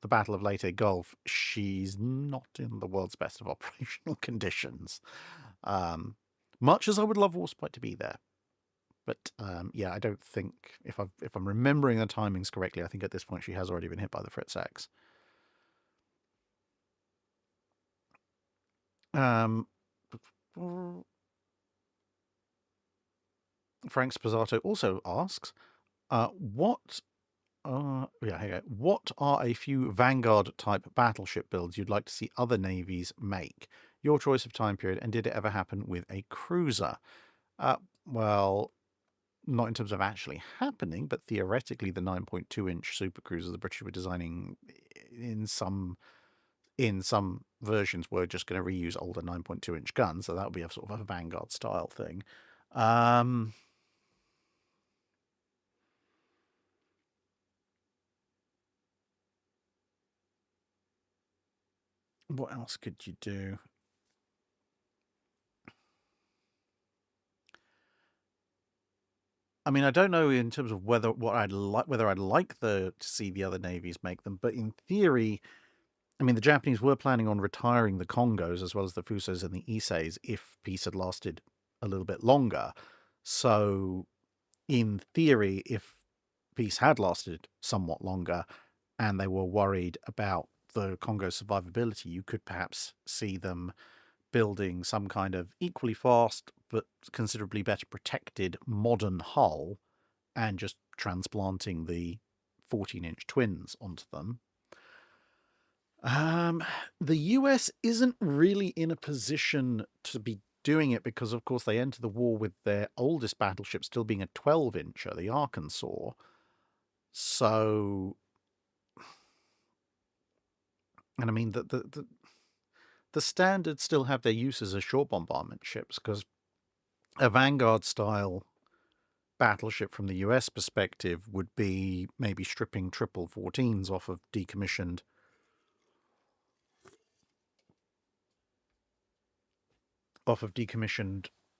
the Battle of Leyte Gulf, she's not in the world's best of operational conditions. Much as I would love Warspite to be there. But yeah, I don't think if I'm remembering the timings correctly, I think at this point she has already been hit by the Fritz X. Frank Sposato also asks, what are a few Vanguard type battleship builds you'd like to see other navies make? Your choice of time period, and did it ever happen with a cruiser? Well, not in terms of actually happening, but theoretically, the 9.2-inch super cruiser the British were designing in some versions were just going to reuse older 9.2-inch guns, so that would be a sort of a Vanguard style thing. What else could you do? I mean, I don't know in terms of whether I'd like to see the other navies make them, but in theory, I mean, the Japanese were planning on retiring the Congos as well as the Fusos and the Iseis if peace had lasted a little bit longer. So, in theory, if peace had lasted somewhat longer and they were worried about the Congo survivability, you could perhaps see them building some kind of equally fast but considerably better protected modern hull and just transplanting the 14-inch twins onto them. The US isn't really in a position to be doing it because, of course, they enter the war with their oldest battleship still being a 12-incher, the Arkansas. So, and I mean, the standards still have their uses as short bombardment ships because a Vanguard style battleship from the US perspective would be maybe stripping 14s off of decommissioned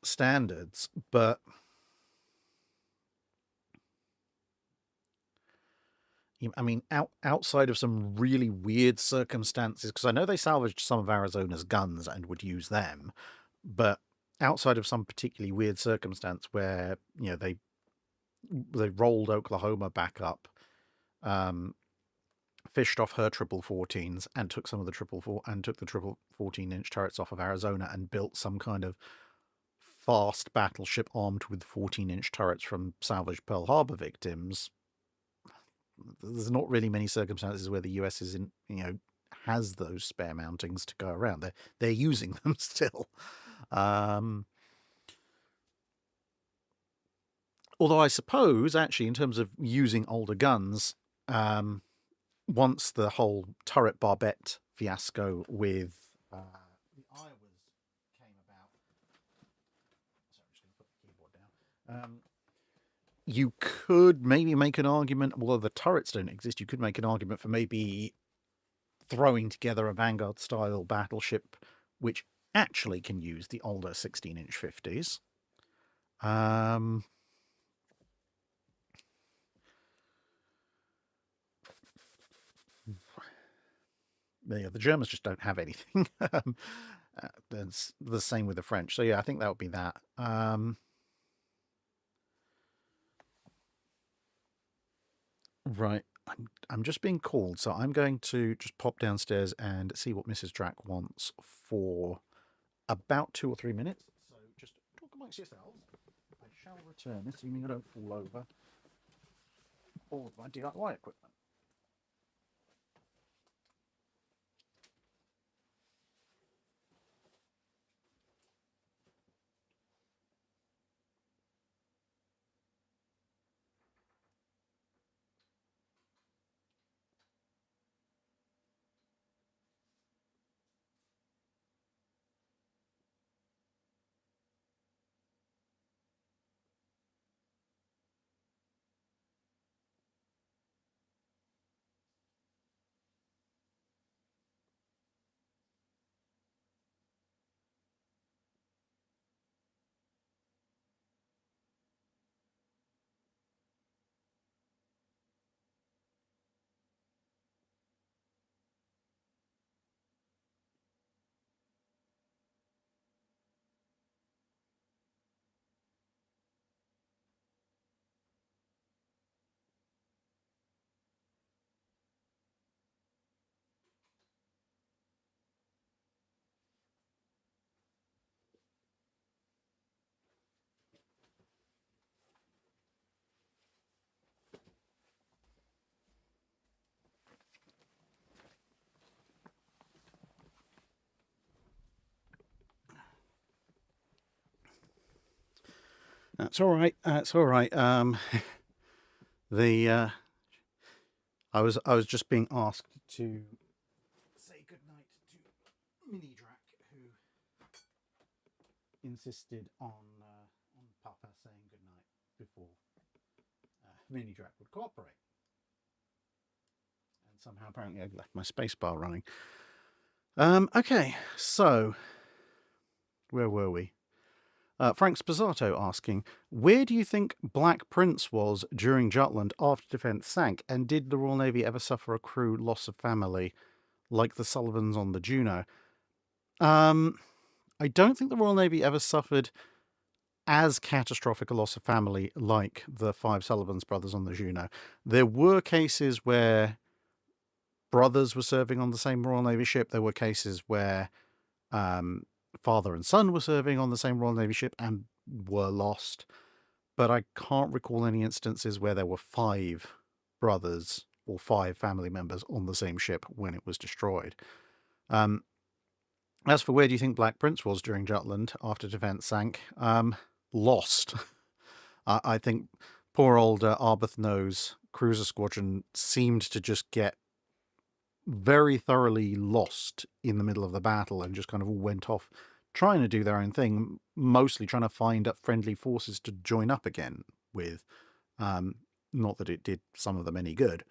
standards, but I mean, outside of some really weird circumstances, because I know they salvaged some of Arizona's guns and would use them, but outside of some particularly weird circumstance where they rolled Oklahoma back up, fished off her 14s and took some of the triple 14-inch turrets off of Arizona and built some kind of fast battleship armed with 14-inch turrets from salvaged Pearl Harbor victims. There's not really many circumstances where the US is has those spare mountings to go around. They're using them still. Although I suppose, actually, in terms of using older guns, once the whole turret barbette fiasco with the Iowas came about, sorry, I'm just going to put the keyboard down. You could maybe make an argument, although the turrets don't exist, you could make an argument for maybe throwing together a Vanguard style battleship which actually can use the older 16-inch 50s. The Germans just don't have anything. That's the same with the French. So yeah, I think that would be that. Right. I'm just being called, so I'm going to just pop downstairs and see what Mrs. Drack wants for about 2 or 3 minutes. So just talk amongst yourselves. I shall return, assuming I don't fall over all of my DIY equipment. That's all right. That's all right. The I was just being asked to say goodnight to Mini Drac, who insisted on Papa saying goodnight before Mini Drac would cooperate. And somehow, apparently, I left my spacebar running. Okay, so where were we? Frank Spazzato asking, where do you think Black Prince was during Jutland after Defence sank? And did the Royal Navy ever suffer a crew loss of family like the Sullivans on the Juno? I don't think the Royal Navy ever suffered as catastrophic a loss of family like the 5 Sullivans brothers on the Juno. There were cases where brothers were serving on the same Royal Navy ship. There were cases where father and son were serving on the same Royal Navy ship and were lost. But I can't recall any instances where there were 5 brothers or 5 family members on the same ship when it was destroyed. As for where do you think Black Prince was during Jutland after Defence sank? Lost. I think poor old Arbuthnot's cruiser squadron seemed to just get very thoroughly lost in the middle of the battle and just kind of all went off trying to do their own thing, mostly trying to find friendly forces to join up again with. Not that it did some of them any good.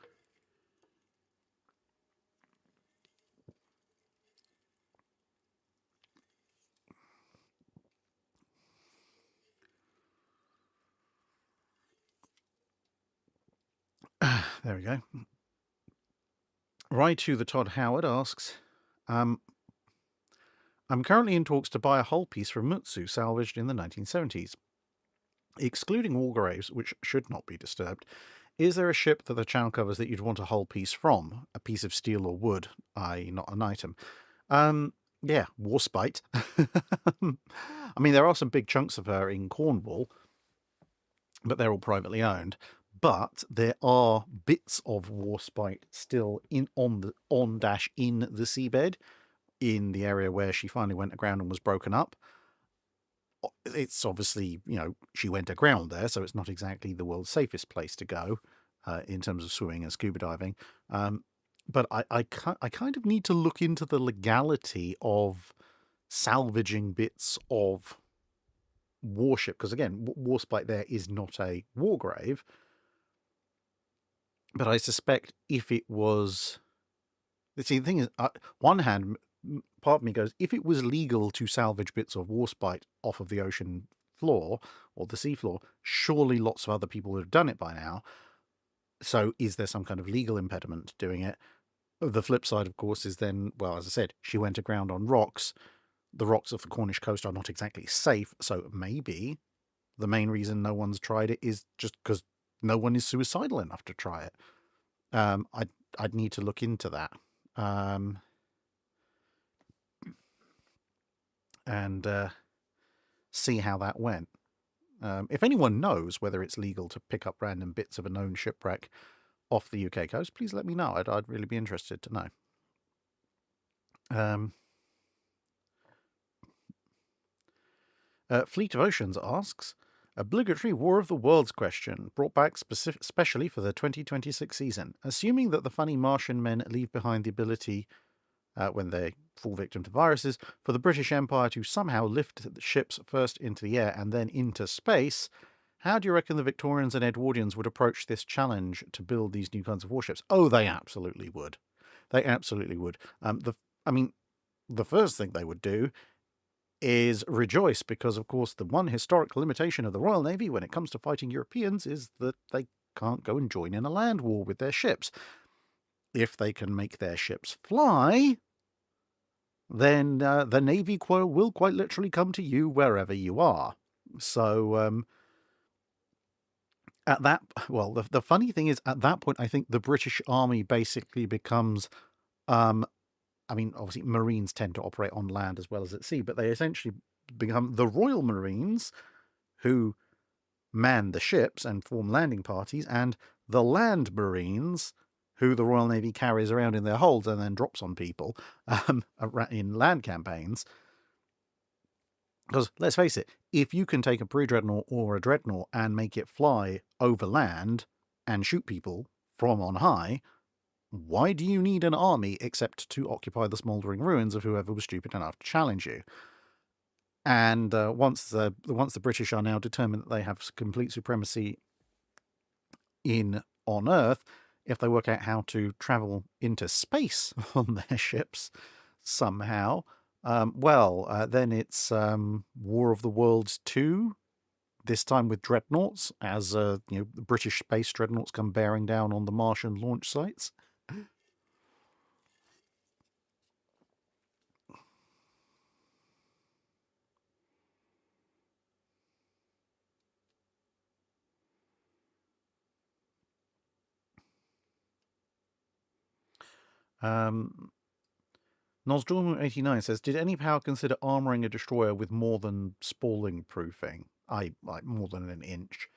There we go. Right to the Todd Howard asks, I'm currently in talks to buy a hull piece from Mutsu salvaged in the 1970s. Excluding war graves, which should not be disturbed, is there a ship that the channel covers that you'd want a hull piece from? A piece of steel or wood, i.e. not an item. Yeah, Warspite. I mean, there are some big chunks of her in Cornwall, but they're all privately owned. But there are bits of Warspite still on the seabed in the area where she finally went aground and was broken up. It's obviously, she went aground there, so it's not exactly the world's safest place to go in terms of swimming and scuba diving. But I kind of need to look into the legality of salvaging bits of warship, because again, Warspite there is not a war grave. But I suspect if it was... See, the thing is, one hand, part of me goes, if it was legal to salvage bits of Warspite off of the ocean floor or the sea floor, surely lots of other people would have done it by now. So is there some kind of legal impediment to doing it? The flip side, of course, is then, well, as I said, she went aground on rocks. The rocks of the Cornish coast are not exactly safe, so maybe the main reason no one's tried it is just because no one is suicidal enough to try it. I'd need to look into that. And see how that went. If anyone knows whether it's legal to pick up random bits of a known shipwreck off the UK coast, please let me know. I'd really be interested to know. Fleet of Oceans asks, obligatory War of the Worlds question, brought back specially for the 2026 season. Assuming that the funny Martian men leave behind the ability, when they fall victim to viruses, for the British Empire to somehow lift the ships first into the air and then into space, how do you reckon the Victorians and Edwardians would approach this challenge to build these new kinds of warships? Oh, they absolutely would. They absolutely would. The first thing they would do is rejoice, because, of course, the one historic limitation of the Royal Navy when it comes to fighting Europeans is that they can't go and join in a land war with their ships. If they can make their ships fly, then the Navy will quite literally come to you wherever you are. So, the funny thing is, at that point, I think the British Army basically becomes... obviously, Marines tend to operate on land as well as at sea, but they essentially become the Royal Marines, who man the ships and form landing parties, and the Land Marines, who the Royal Navy carries around in their holds and then drops on people in land campaigns. Because, let's face it, if you can take a pre-dreadnought or a dreadnought and make it fly over land and shoot people from on high, why do you need an army except to occupy the smouldering ruins of whoever was stupid enough to challenge you? And once the British are now determined that they have complete supremacy on Earth, if they work out how to travel into space on their ships somehow, then it's War of the Worlds 2, this time with dreadnoughts, as the British space dreadnoughts come bearing down on the Martian launch sites. Nosdormu89 says, did any power consider armouring a destroyer with more than spalling proofing? Like more than an inch?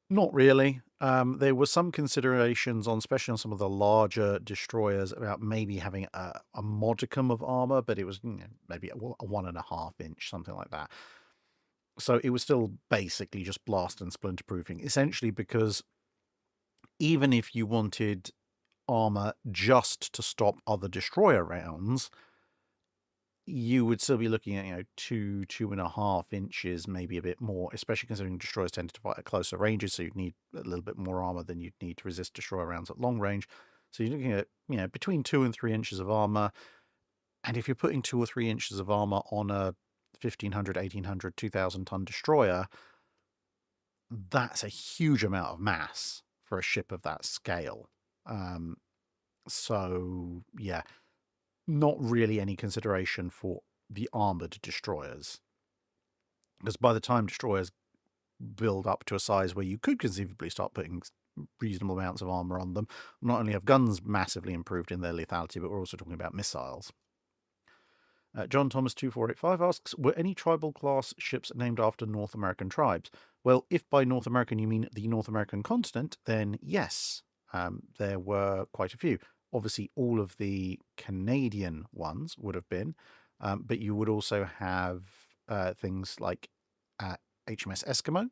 Not really. There were some considerations especially on some of the larger destroyers, about maybe having a modicum of armour, but it was maybe a 1.5 inch, something like that. So it was still basically just blast and splinter proofing, essentially, because even if you wanted armour just to stop other destroyer rounds, you would still be looking at 2.5 inches, maybe a bit more, especially considering destroyers tend to fight at closer ranges, so you'd need a little bit more armor than you'd need to resist destroyer rounds at long range. So you're looking at between 2 and 3 inches of armor. And if you're putting 2 or 3 inches of armor on a 1,500, 1,800, 2,000 ton destroyer, that's a huge amount of mass for a ship of that scale. So yeah, not really any consideration for the armoured destroyers. Because by the time destroyers build up to a size where you could conceivably start putting reasonable amounts of armour on them, not only have guns massively improved in their lethality, but we're also talking about missiles. John Thomas 2485 asks, were any tribal class ships named after North American tribes? Well, if by North American you mean the North American continent, then yes, there were quite a few. Obviously, all of the Canadian ones would have been, but you would also have things like HMS Eskimo,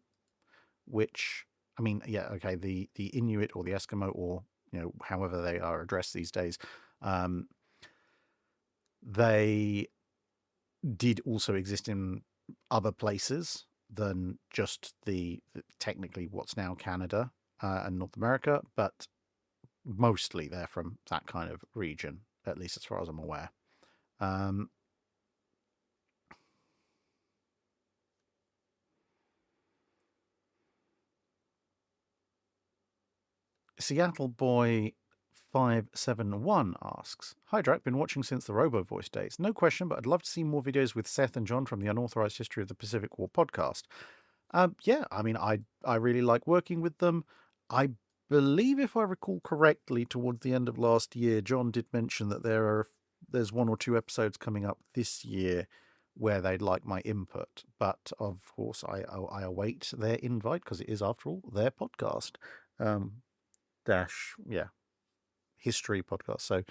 which, I mean, yeah, okay, the Inuit or the Eskimo, or however they are addressed these days, they did also exist in other places than just the technically what's now Canada and North America, but mostly they're from that kind of region, at least as far as I'm aware. Seattle Boy 571 asks, hi Drac, been watching since the Robo Voice days. No question, but I'd love to see more videos with Seth and John from the Unauthorized History of the Pacific War podcast. Yeah, I mean, I really like working with them. I believe, if I recall correctly, towards the end of last year, John did mention that there's 1 or 2 episodes coming up this year where they'd like my input. But of course, I await their invite, because it is, after all, their podcast. History podcast. So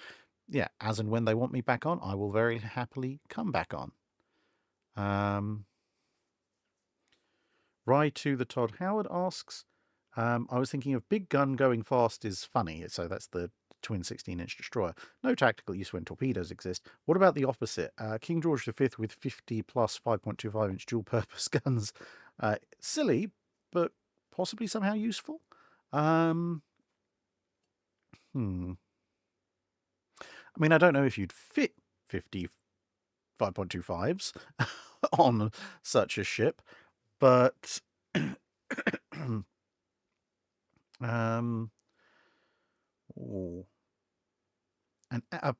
yeah, as and when they want me back on, I will very happily come back on. Rye to the Todd Howard asks, I was thinking of big gun going fast is funny. So that's the twin 16-inch destroyer. No tactical use when torpedoes exist. What about the opposite? King George V with 50 plus 5.25-inch dual-purpose guns. Silly, but possibly somehow useful. I mean, I don't know if you'd fit 50 5.25s on such a ship, but a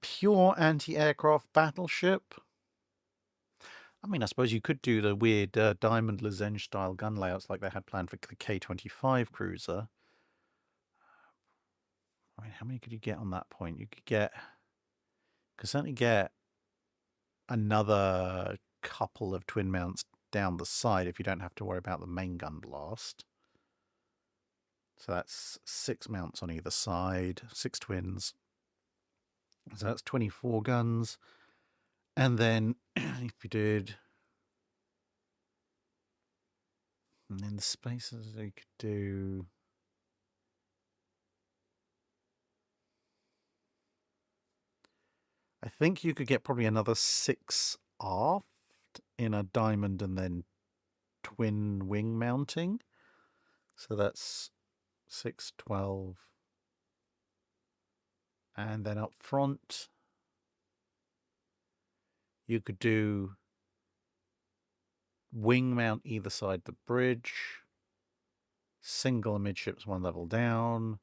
pure anti-aircraft battleship. I mean, I suppose you could do the weird Diamond Lozenge style gun layouts like they had planned for the K-25 cruiser. I mean, how many could you get on that point? You could certainly get another couple of twin mounts down the side if you don't have to worry about the main gun blast. So that's 6 mounts on either side, 6 twins. So that's 24 guns. And then if you did And then the spaces you could do. I think you could get probably another 6 aft in a diamond and then twin wing mounting. So that's 6, 12. And then up front, you could do wing mount either side the bridge, single amidships 1 level down,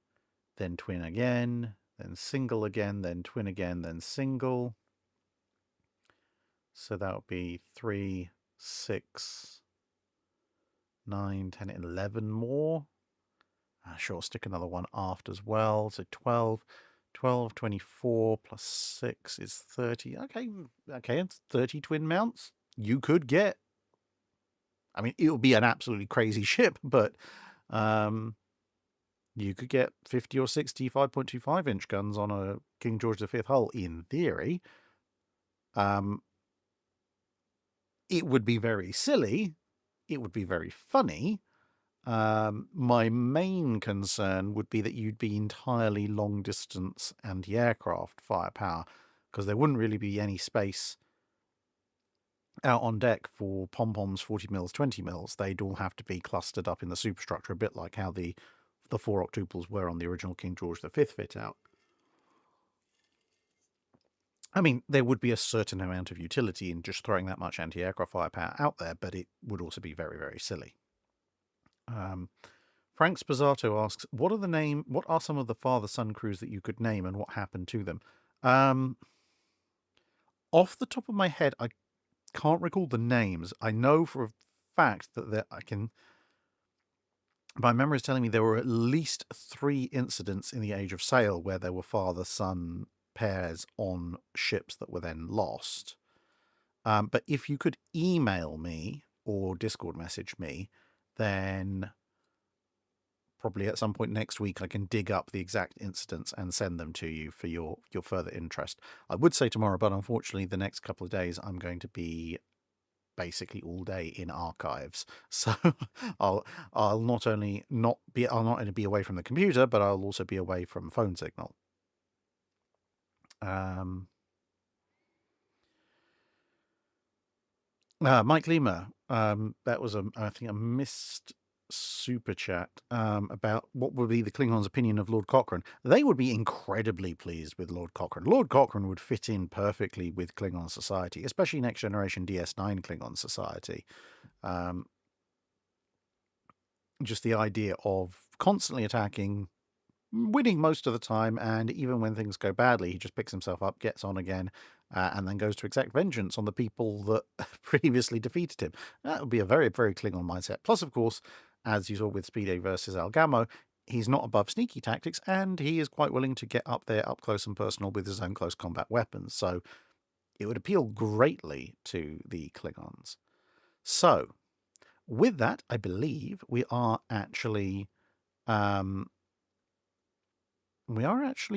then twin again, then single again, then twin again, then single. So that would be 3, 6, 9, 10, 11 more. Sure, stick another one aft as well. So 12, 12, 24 plus 6 is 30. Okay, it's 30 twin mounts. You could get. I mean, it would be an absolutely crazy ship, but you could get 50 or 60 5.25-inch guns on a King George V hull in theory. It would be very silly. It would be very funny. My main concern would be that you'd be entirely long-distance anti-aircraft firepower, because there wouldn't really be any space out on deck for pom-poms, 40 mils, 20 mils. They'd all have to be clustered up in the superstructure, a bit like how the 4 octuples were on the original King George V fit-out. I mean, there would be a certain amount of utility in just throwing that much anti-aircraft firepower out there, but it would also be very, very silly. Frank Spazzato asks, what are some of the father-son crews that you could name and what happened to them? Off the top of my head, I can't recall the names. I know for a fact that my memory is telling me there were at least 3 incidents in the Age of Sail where there were father-son pairs on ships that were then lost. But if you could email me or Discord message me, then probably at some point next week I can dig up the exact incidents and send them to you for your further interest. I would say tomorrow, but unfortunately the next couple of days I'm going to be basically all day in archives. So I'll not only be away from the computer, but I'll also be away from phone signal. Mike Lima, that was I think a missed super chat about what would be the Klingons' opinion of Lord Cochrane. They would be incredibly pleased with Lord Cochrane. Lord Cochrane would fit in perfectly with Klingon society, especially next generation DS9 Klingon society. Just the idea of constantly attacking, winning most of the time, and even when things go badly, he just picks himself up, gets on again, and then goes to exact vengeance on the people that previously defeated him. That would be a very, very Klingon mindset. Plus, of course, as you saw with Speedo versus Algamo, he's not above sneaky tactics, and he is quite willing to get up there, up close and personal with his own close combat weapons. So it would appeal greatly to the Klingons. So, with that, I believe we are actually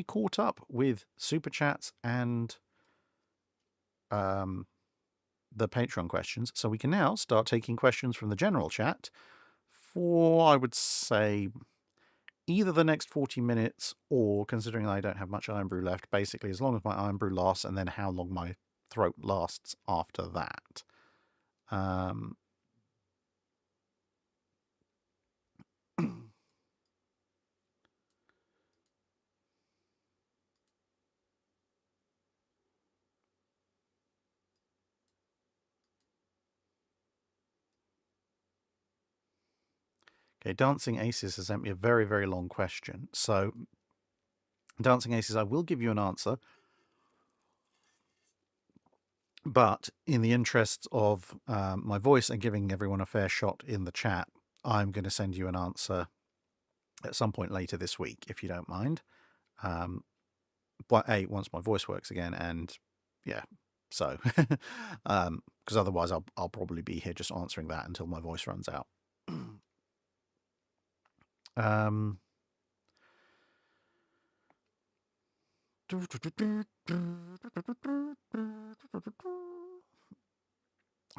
caught up with super chats and the Patreon questions. So we can now start taking questions from the general chat for, I would say, either the next 40 minutes or, considering I don't have much iron brew left, basically as long as my iron brew lasts and then how long my throat lasts after that. Okay, Dancing Aces has sent me a very, very long question. So, Dancing Aces, I will give you an answer. But in the interests of my voice and giving everyone a fair shot in the chat, I'm going to send you an answer at some point later this week, if you don't mind. But once my voice works again, and yeah, so because otherwise I'll probably be here just answering that until my voice runs out.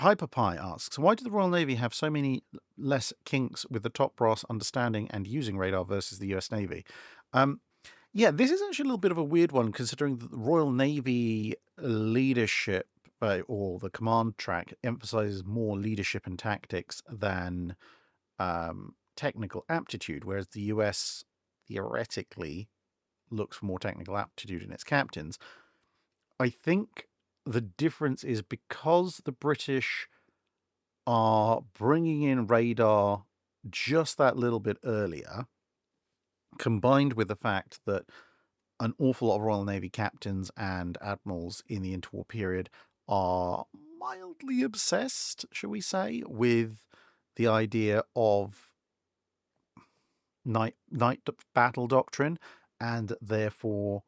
Hyperpie asks, why do the Royal Navy have so many less kinks with the top brass understanding and using radar versus the US Navy? Yeah, this is actually a little bit of a weird one, considering that the Royal Navy leadership or the command track emphasizes more leadership and tactics than technical aptitude, whereas the US theoretically looks for more technical aptitude in its captains. I think the difference is because the British are bringing in radar just that little bit earlier, combined with the fact that an awful lot of Royal Navy captains and admirals in the interwar period are mildly obsessed, shall we say, with the idea of night battle doctrine, and therefore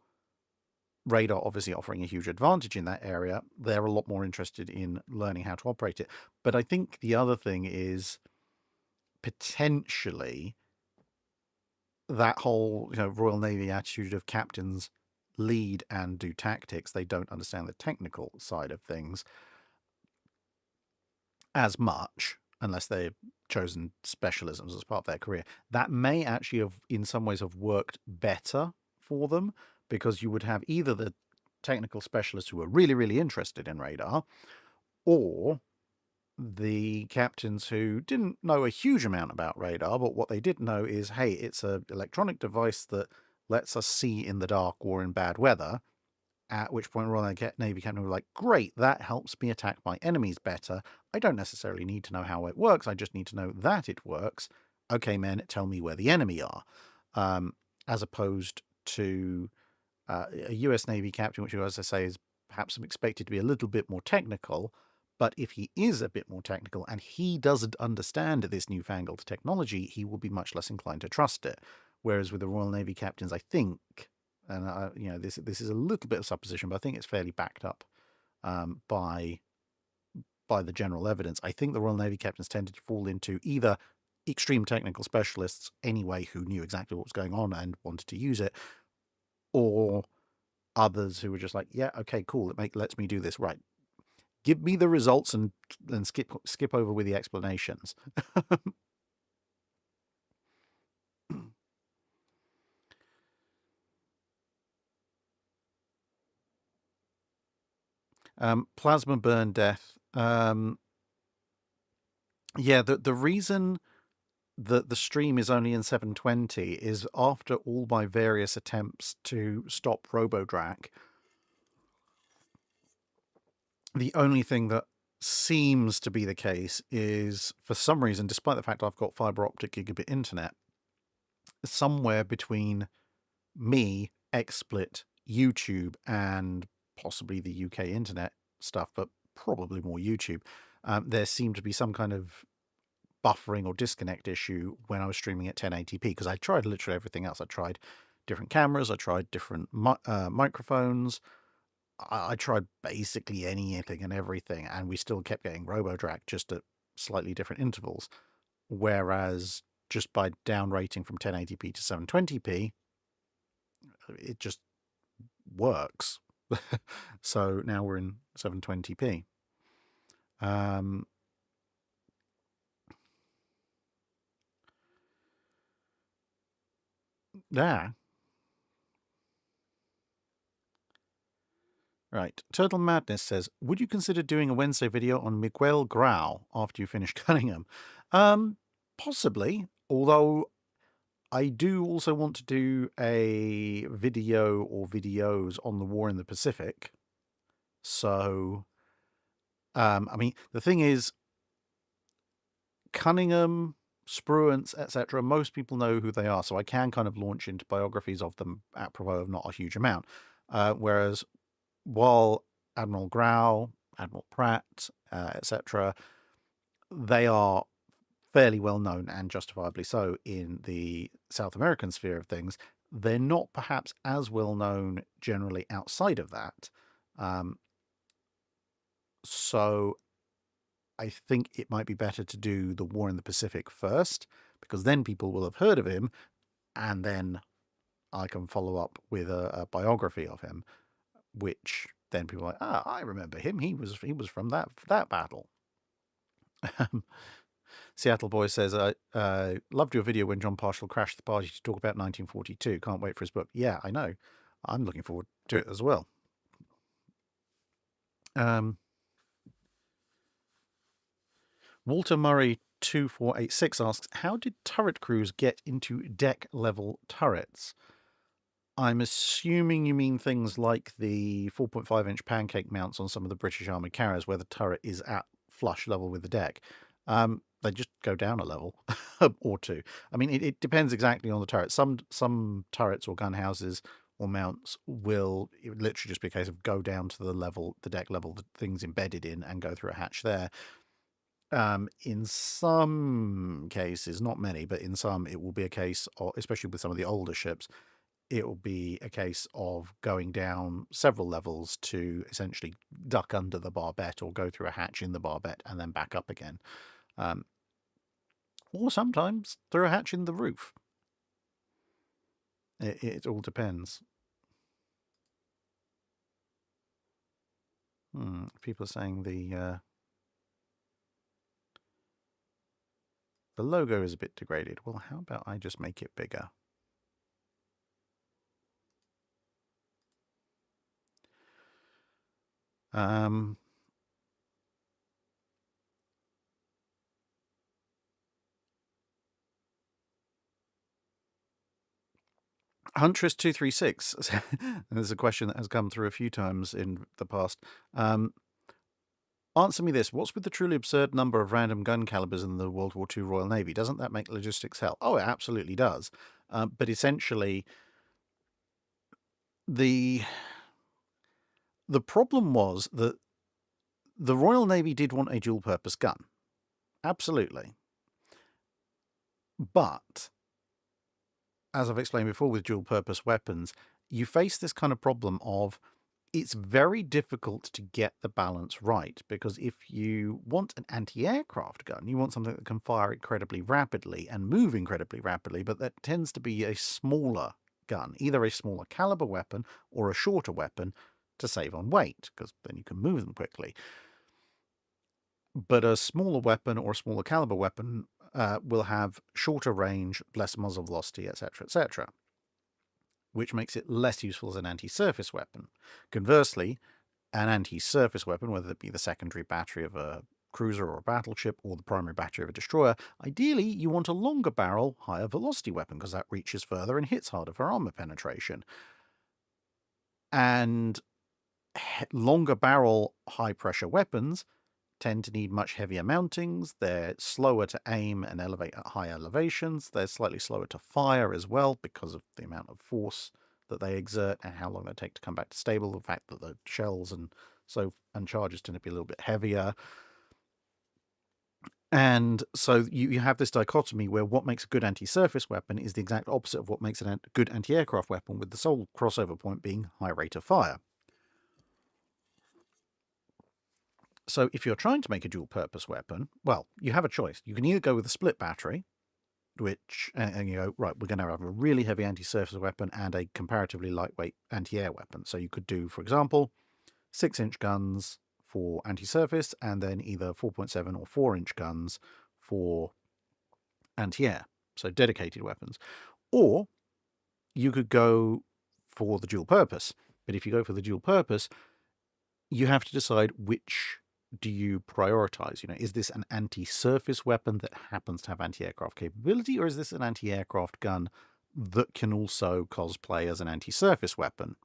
radar obviously offering a huge advantage in that area. They're a lot more interested in learning how to operate it. But I think the other thing is potentially that whole Royal Navy attitude of captains lead and do tactics. They don't understand the technical side of things as much unless they've chosen specialisms as part of their career. That may actually have in some ways have worked better for them, because you would have either the technical specialists who are really, really interested in radar, or the captains who didn't know a huge amount about radar, but what they did know is, hey, it's an electronic device that lets us see in the dark or in bad weather, at which point Royal Navy captain were like, great, that helps me attack my enemies better. I don't necessarily need to know how it works, I just need to know that it works. Okay, men, tell me where the enemy are. As opposed to a US Navy captain, which, as I say, is perhaps expected to be a little bit more technical. But if he is a bit more technical and he doesn't understand this newfangled technology, he will be much less inclined to trust it. Whereas with the Royal Navy captains, I think, and this is a little bit of supposition, but I think it's fairly backed up by the general evidence. I think the Royal Navy captains tended to fall into either extreme technical specialists anyway who knew exactly what was going on and wanted to use it, or others who were just like, yeah, okay, cool, it lets me do this. Right. Give me the results and skip over with the explanations. Plasma burn death. Yeah, the reason that the stream is only in 720 is after all my various attempts to stop RoboDrac, the only thing that seems to be the case is, for some reason, despite the fact I've got fiber optic gigabit internet, somewhere between me, XSplit, YouTube, and possibly the UK internet stuff, but probably more YouTube, there seemed to be some kind of buffering or disconnect issue when I was streaming at 1080p, because I tried literally everything else. I tried different cameras, I tried different microphones, I tried basically anything and everything, and we still kept getting RoboDrac, just at slightly different intervals. Whereas just by down rating from 1080p to 720p, it just works. So now we're in 720p. Yeah. Right. Turtle Madness says, would you consider doing a Wednesday video on Miguel Grau after you finish Cunningham? Possibly, although I do also want to do a video or videos on the war in the Pacific. So, I mean, the thing is, Cunningham, Spruance, etc., most people know who they are, so I can kind of launch into biographies of them apropos of not a huge amount. Whereas, while Admiral Grau, Admiral Pratt, etc., they are fairly well known, and justifiably so, in the South American sphere of things, they're not perhaps as well known generally outside of that. So I think it might be better to do the war in the Pacific first, because then people will have heard of him, and then I can follow up with a biography of him, which then people are like, I remember him. He was from that battle. Seattle Boy says, I loved your video when John Marshall crashed the party to talk about 1942. Can't wait for his book. Yeah, I know. I'm looking forward to it as well. Walter Murray 2486 asks, how did turret crews get into deck level turrets? I'm assuming you mean things like the 4.5-inch pancake mounts on some of the British Army carriers where the turret is at flush level with the deck. They just go down a level or two. I mean, it depends exactly on the turret. Some turrets or gun houses or mounts will literally just be a case of go down to the level, the deck level, the thing's embedded in, and go through a hatch there. In some cases, not many, but in some, it will be a case of, especially with some of the older ships, it will be a case of going down several levels to essentially duck under the barbette or go through a hatch in the barbette and then back up again. Or sometimes through a hatch in the roof. It all depends. People are saying the logo is a bit degraded. Well, how about I just make it bigger? Huntress236, there's a question that has come through a few times in the past. Answer me this. What's with the truly absurd number of random gun calibers in the World War II Royal Navy? Doesn't that make logistics hell? Oh, it absolutely does. But essentially, the problem was that the Royal Navy did want a dual-purpose gun. Absolutely. But as I've explained before with dual-purpose weapons, you face this kind of problem of it's very difficult to get the balance right, because if you want an anti-aircraft gun, you want something that can fire incredibly rapidly and move incredibly rapidly, but that tends to be a smaller gun, either a smaller caliber weapon or a shorter weapon to save on weight, because then you can move them quickly. But a smaller weapon or a smaller caliber weapon will have shorter range, less muzzle velocity, etc., etc., which makes it less useful as an anti-surface weapon. Conversely, an anti-surface weapon, whether it be the secondary battery of a cruiser or a battleship or the primary battery of a destroyer, ideally you want a longer barrel, higher velocity weapon, because that reaches further and hits harder for armor penetration. And longer barrel, high pressure weapons tend to need much heavier mountings. They're slower to aim and elevate at high elevations. They're slightly slower to fire as well because of the amount of force that they exert and how long they take to come back to stable. The fact that the shells and charges tend to be a little bit heavier. And so you have this dichotomy where what makes a good anti-surface weapon is the exact opposite of what makes a good anti-aircraft weapon, with the sole crossover point being high rate of fire. So if you're trying to make a dual-purpose weapon, well, you have a choice. You can either go with a split battery, which, and you go, right, we're going to have a really heavy anti-surface weapon and a comparatively lightweight anti-air weapon. So you could do, for example, 6-inch guns for anti-surface and then either 4.7 or 4-inch guns for anti-air, so dedicated weapons. Or you could go for the dual-purpose. But if you go for the dual-purpose, you have to decide which do you prioritize. Is this an anti-surface weapon that happens to have anti-aircraft capability, or is this an anti-aircraft gun that can also cosplay as an anti-surface weapon?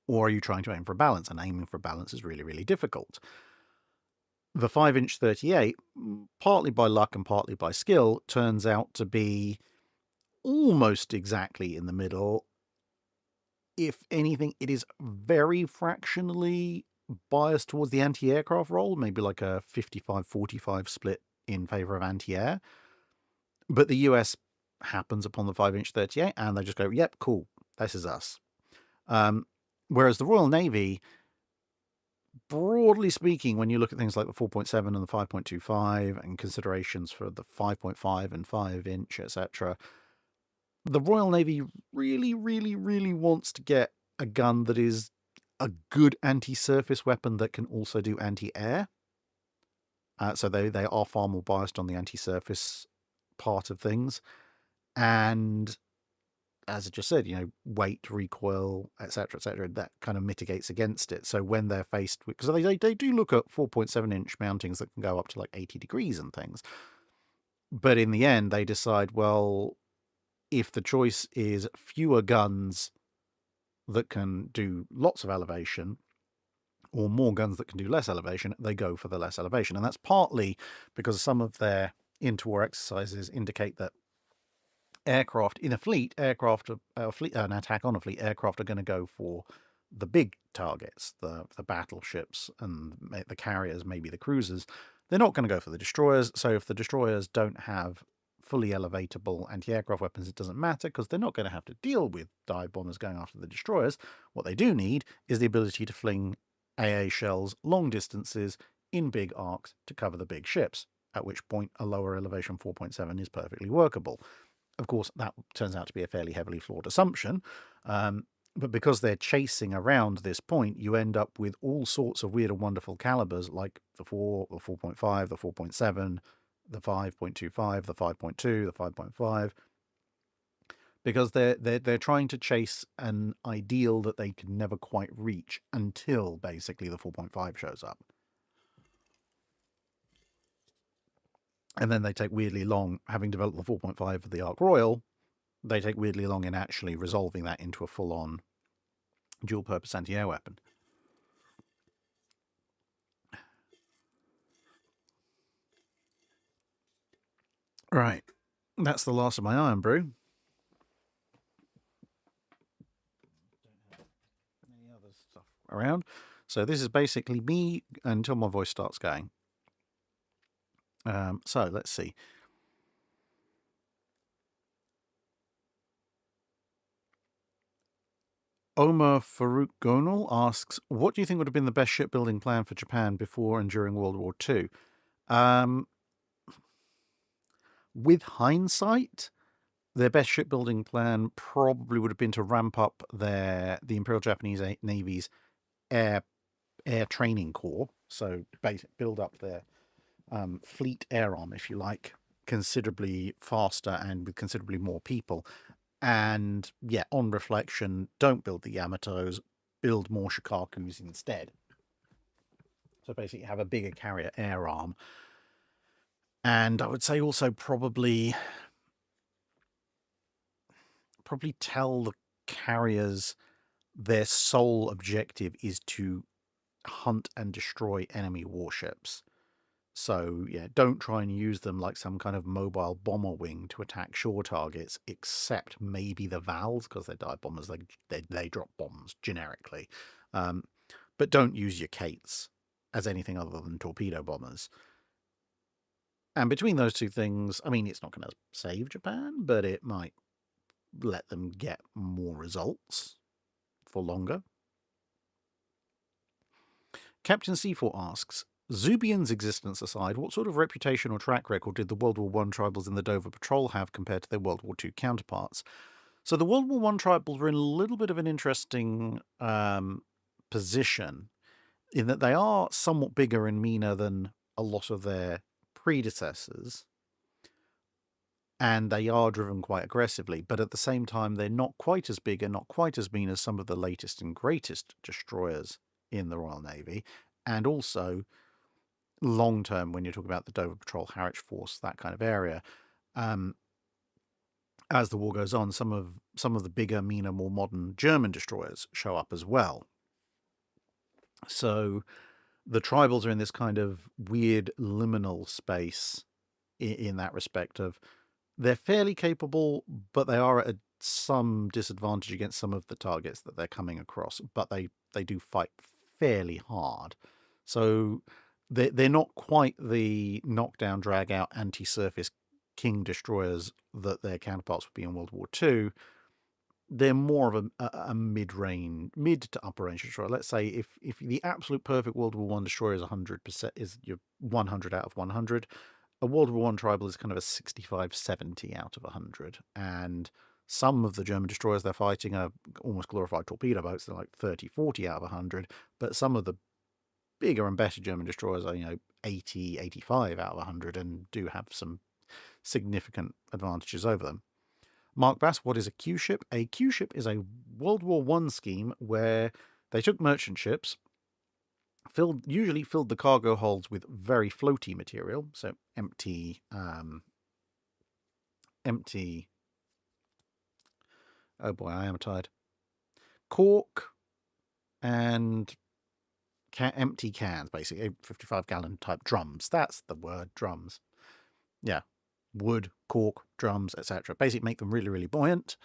Or are you trying to aim for a balance? And aiming for a balance is really, really difficult. The 5-inch 38, partly by luck and partly by skill, turns out to be almost exactly in the middle. If anything, it is very fractionally biased towards the anti-aircraft role, maybe like a 55-45 split in favor of anti-air. But the US happens upon the 5-inch 38 and they just go, yep, cool, this is us. Whereas the Royal Navy, broadly speaking, when you look at things like the 4.7 and the 5.25 and considerations for the 5.5 and 5-inch, etc., the Royal Navy really, really, really wants to get a gun that is a good anti-surface weapon that can also do anti-air. So they are far more biased on the anti-surface part of things. And as I just said, weight, recoil, etc., that kind of mitigates against it. So when they're faced with, because they do look at 4.7-inch mountings that can go up to like 80 degrees and things. But in the end, they decide, well, if the choice is fewer guns that can do lots of elevation or more guns that can do less elevation, they go for the less elevation. And that's partly because some of their interwar exercises indicate that aircraft in a fleet, an attack on a fleet, aircraft are going to go for the big targets, the battleships and the carriers, maybe the cruisers. They're not going to go for the destroyers. So if the destroyers don't have fully elevatable anti-aircraft weapons, it doesn't matter because they're not going to have to deal with dive bombers going after the destroyers. What they do need is the ability to fling AA shells long distances in big arcs to cover the big ships, at which point a lower elevation 4.7 is perfectly workable. Of course, that turns out to be a fairly heavily flawed assumption, but because they're chasing around this point, you end up with all sorts of weird and wonderful calibers like the 4, the 4.5, the 4.7, the 5.25, the 5.2, the 5.5, because they're trying to chase an ideal that they can never quite reach until basically the 4.5 shows up. And then they take weirdly long, having developed the 4.5 for the Ark Royal, they take weirdly long in actually resolving that into a full-on dual-purpose anti-air weapon. Right, that's the last of my iron brew. Don't have any other stuff around. So this is basically me until my voice starts going. So let's see. Omar Farouk Gonal asks, what do you think would have been the best shipbuilding plan for Japan before and during World War II? With hindsight, their best shipbuilding plan probably would have been to ramp up the Imperial Japanese Navy's air training corps. So build up their fleet air arm, if you like, considerably faster and with considerably more people. And yeah, on reflection, don't build the Yamatos, build more Shikakus instead. So basically have a bigger carrier air arm. And I would say also probably tell the carriers their sole objective is to hunt and destroy enemy warships. So yeah, don't try and use them like some kind of mobile bomber wing to attack shore targets, except maybe the Vals, because they're dive bombers, they drop bombs generically. But don't use your Kates as anything other than torpedo bombers. And between those two things, I mean, it's not going to save Japan, but it might let them get more results for longer. Captain C4 asks, Zubian's existence aside, what sort of reputation or track record did the World War I tribals in the Dover Patrol have compared to their World War II counterparts? So the World War I tribals were in a little bit of an interesting position in that they are somewhat bigger and meaner than a lot of their predecessors, and they are driven quite aggressively, but at the same time they're not quite as big and not quite as mean as some of the latest and greatest destroyers in the Royal Navy, and also long term when you're talking about the Dover Patrol, Harwich Force, that kind of area. As the war goes on, some of the bigger, meaner, more modern German destroyers show up as well. So the tribals are in this kind of weird liminal space in that respect of they're fairly capable, but they are at some disadvantage against some of the targets that they're coming across, but they do fight fairly hard. So they're not quite the knockdown, drag out, anti-surface king destroyers that their counterparts would be in World War II. They're more of a mid to upper range destroyer. Let's say if the absolute perfect World War I destroyer is 100%, is your 100 out of 100, a World War I tribal is kind of a 65-70 out of 100. And some of the German destroyers they're fighting are almost glorified torpedo boats. They're like 30-40 out of 100. But some of the bigger and better German destroyers are, 80, 85 out of 100 and do have some significant advantages over them. Mark Bass, what is a Q ship? A Q ship is a World War I scheme where they took merchant ships, usually filled the cargo holds with very floaty material, so empty, oh boy, I am tired, cork and empty cans, basically, 55-gallon type drums. That's the word, drums. Yeah, wood, cork, drums, etc. Basically make them really, really buoyant,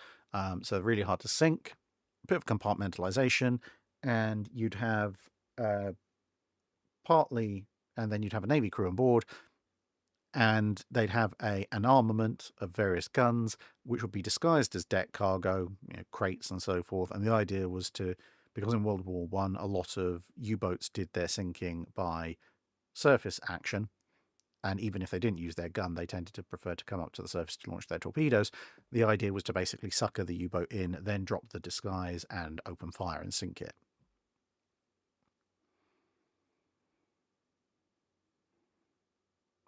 so really hard to sink, a bit of compartmentalization, and you'd have partly, and then you'd have a Navy crew on board, and they'd have an armament of various guns, which would be disguised as deck cargo, crates and so forth. And the idea was to, because in World War I, a lot of U-boats did their sinking by surface action, and even if they didn't use their gun, they tended to prefer to come up to the surface to launch their torpedoes. The idea was to basically sucker the U-boat in, then drop the disguise and open fire and sink it.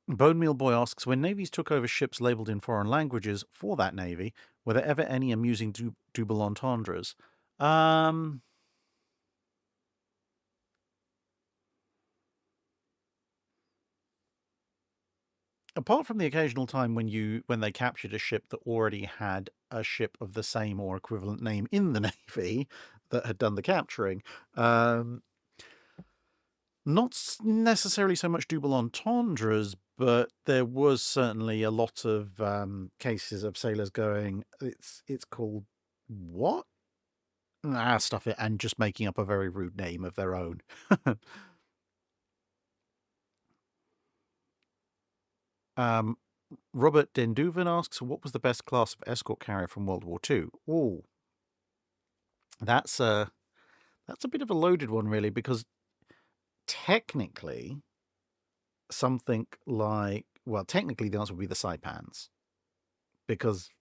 Bone Meal Boy asks, when navies took over ships labelled in foreign languages for that navy, were there ever any amusing double entendres? Apart from the occasional time when they captured a ship that already had a ship of the same or equivalent name in the navy that had done the capturing, not necessarily so much double entendres, but there was certainly a lot of cases of sailors going, it's called what? Stuff it, and just making up a very rude name of their own. Robert Denduven asks, what was the best class of escort carrier from World War II? Oh, that's a bit of a loaded one, really, because technically technically the answer would be the saipans, because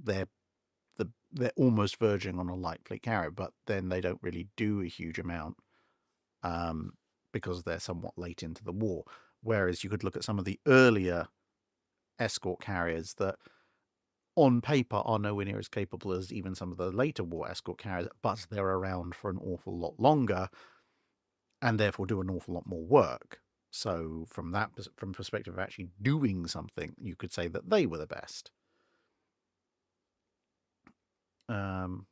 they're almost verging on a light fleet carrier, but then they don't really do a huge amount because they're somewhat late into the war. Whereas you could look at some of the earlier escort carriers that on paper are nowhere near as capable as even some of the later war escort carriers, but they're around for an awful lot longer and therefore do an awful lot more work. So from perspective of actually doing something, you could say that they were the best. Knight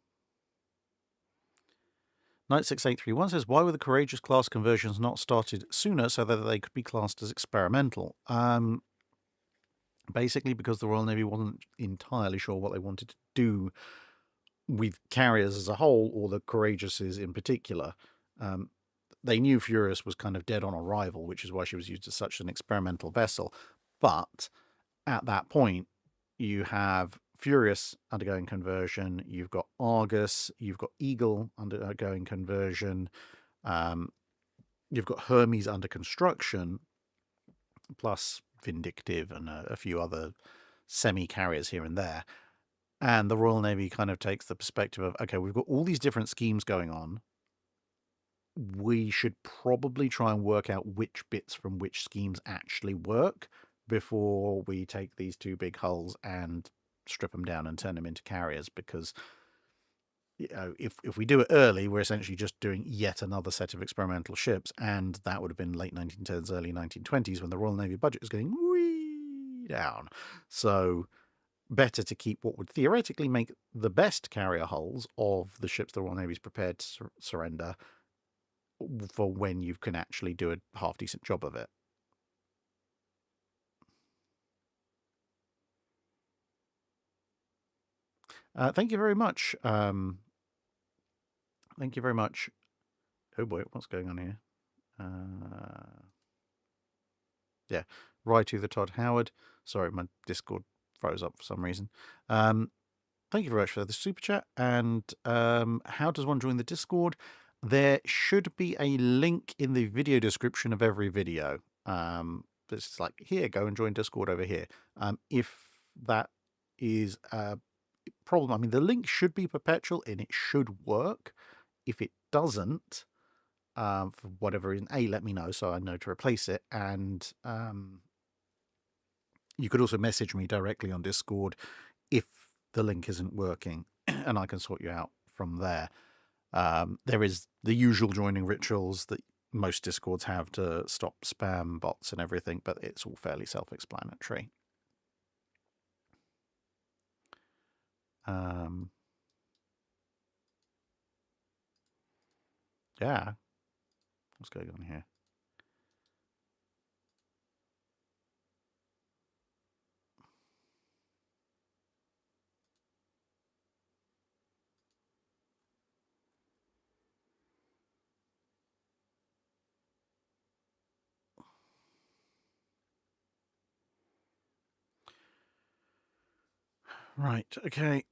6831 says, why were the Courageous class conversions not started sooner so that they could be classed as experimental? Basically because the Royal Navy wasn't entirely sure what they wanted to do with carriers as a whole, or the Courageouses in particular. They knew Furious was kind of dead on arrival, which is why she was used as such an experimental vessel. But at that point, you have Furious undergoing conversion, you've got Argus, you've got Eagle undergoing conversion, you've got Hermes under construction, plus Vindictive and a few other semi-carriers here and there. And the Royal Navy kind of takes the perspective of, okay, we've got all these different schemes going on. We should probably try and work out which bits from which schemes actually work before we take these two big hulls and strip them down and turn them into carriers, because if we do it early, we're essentially just doing yet another set of experimental ships, and that would have been late 1910s, early 1920s, when the Royal Navy budget was going way down. So better to keep what would theoretically make the best carrier hulls of the ships the Royal Navy is prepared to surrender for when you can actually do a half-decent job of it. Thank you very much. Thank you very much. Oh boy, what's going on here? Yeah, right to the Todd Howard. Sorry, my Discord froze up for some reason. Thank you very much for the super chat. And how does one join the Discord? There should be a link in the video description of every video. It's like, here, go and join Discord over here. If that is a problem, I mean, the link should be perpetual and it should work. If it doesn't, for whatever reason, let me know so I know to replace it. And you could also message me directly on Discord if the link isn't working, and I can sort you out from there. There is the usual joining rituals that most Discords have to stop spam bots and everything, but it's all fairly self-explanatory. Yeah. What's going on here? Right, okay.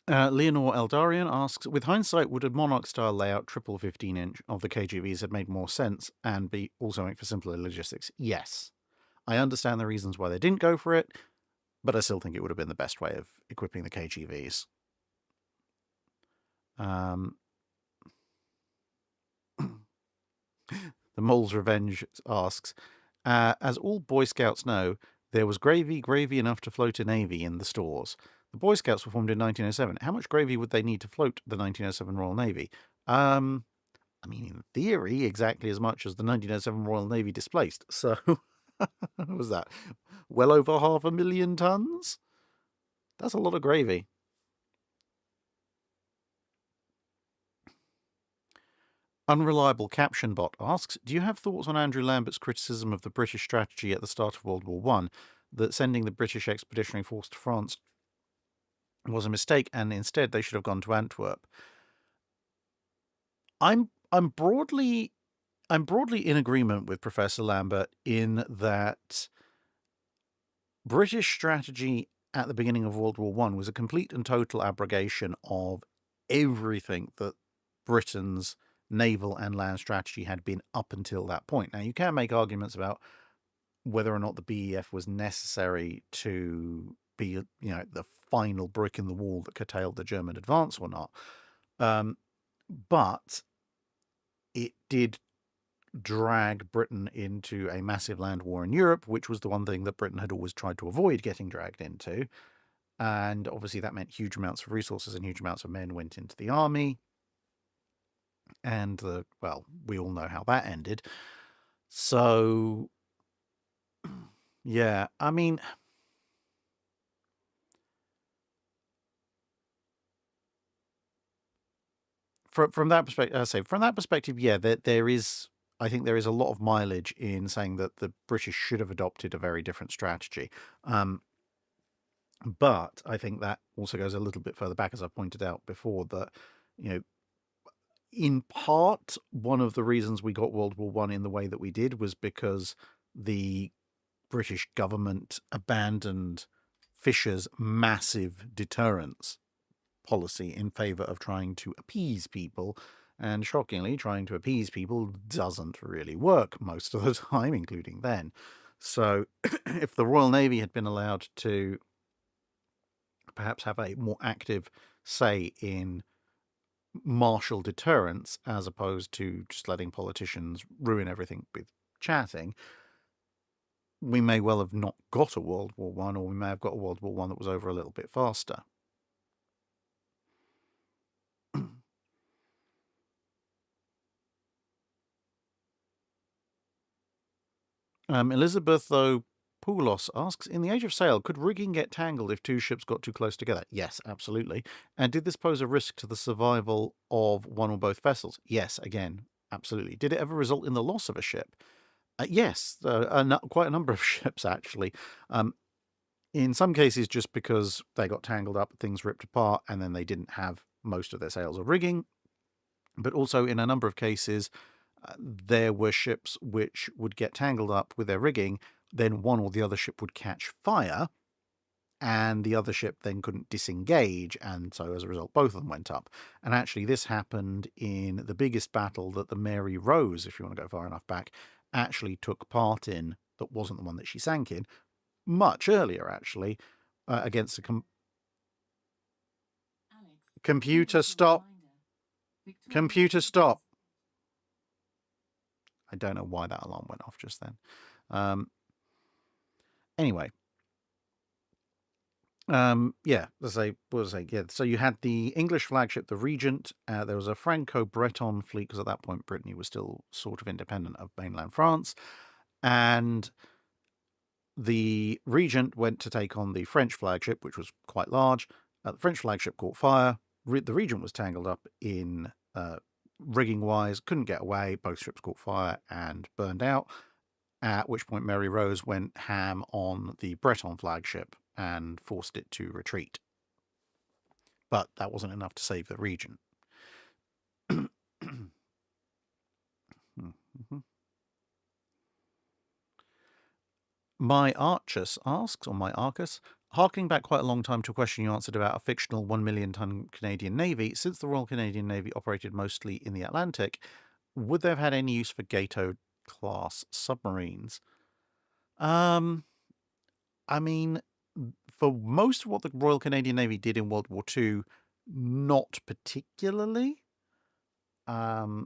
Leonore Eldarian asks, with hindsight, would a Monarch-style layout triple 15-inch of the KGVs have made more sense and be also make for simpler logistics? Yes. I understand the reasons why they didn't go for it, but I still think it would have been the best way of equipping the KGVs. The Mole's Revenge asks, as all Boy Scouts know, there was gravy enough to float a navy in the stores. The Boy Scouts were formed in 1907. How much gravy would they need to float the 1907 Royal Navy? I mean, in theory, exactly as much as the 1907 Royal Navy displaced. So, what was that? Well over 500,000 tons? That's a lot of gravy. Unreliable Caption Bot asks, do you have thoughts on Andrew Lambert's criticism of the British strategy at the start of World War I, that sending the British Expeditionary Force to France was a mistake and instead they should have gone to Antwerp? I'm broadly in agreement with Professor Lambert in that British strategy at the beginning of World War I was a complete and total abrogation of everything that Britain's naval and land strategy had been up until that point. Now, you can make arguments about whether or not the BEF was necessary to be, the final brick in the wall that curtailed the German advance or not. But it did drag Britain into a massive land war in Europe, which was the one thing that Britain had always tried to avoid getting dragged into. And obviously that meant huge amounts of resources and huge amounts of men went into the army. And, we all know how that ended. So, yeah, I mean, from that perspective, yeah, there is, I think there is a lot of mileage in saying that the British should have adopted a very different strategy. But I think that also goes a little bit further back, as I pointed out before, that, in part, one of the reasons we got World War I in the way that we did was because the British government abandoned Fisher's massive deterrence policy in favor of trying to appease people. And shockingly, trying to appease people doesn't really work most of the time, including then. So if the Royal Navy had been allowed to perhaps have a more active say in martial deterrence, as opposed to just letting politicians ruin everything with chatting, we may well have not got a World War I, or we may have got a World War I that was over a little bit faster. Elizabeth, though, Poulos asks, in the Age of Sail, could rigging get tangled if two ships got too close together? Yes, absolutely. And did this pose a risk to the survival of one or both vessels? Yes, again, absolutely. Did it ever result in the loss of a ship? Yes, quite a number of ships, actually. In some cases, just because they got tangled up, things ripped apart, and then they didn't have most of their sails or rigging. But also, in a number of cases, there were ships which would get tangled up with their rigging, then one or the other ship would catch fire, and the other ship then couldn't disengage, and so as a result both of them went up. And actually this happened in the biggest battle that the Mary Rose, if you want to go far enough back, actually took part in, that wasn't the one that she sank in, much earlier actually, against a computer stop. Computer stop. I don't know why that alarm went off just then. Anyway. Yeah, yeah. So you had the English flagship, the Regent. There was a Franco-Breton fleet because at that point Brittany was still sort of independent of mainland France, and the Regent went to take on the French flagship, which was quite large. The French flagship caught fire. The Regent was tangled up in rigging wise, couldn't get away. Both ships caught fire and burned out. At which point Mary Rose went ham on the Breton flagship and forced it to retreat. But that wasn't enough to save the Regent. My Archus asks, or my Arcus, harking back quite a long time to a question you answered about a fictional 1 million ton Canadian Navy, since the Royal Canadian Navy operated mostly in the Atlantic, would they have had any use for Gato class submarines? I mean, for most of what the Royal Canadian Navy did in World War II, not particularly. Yeah,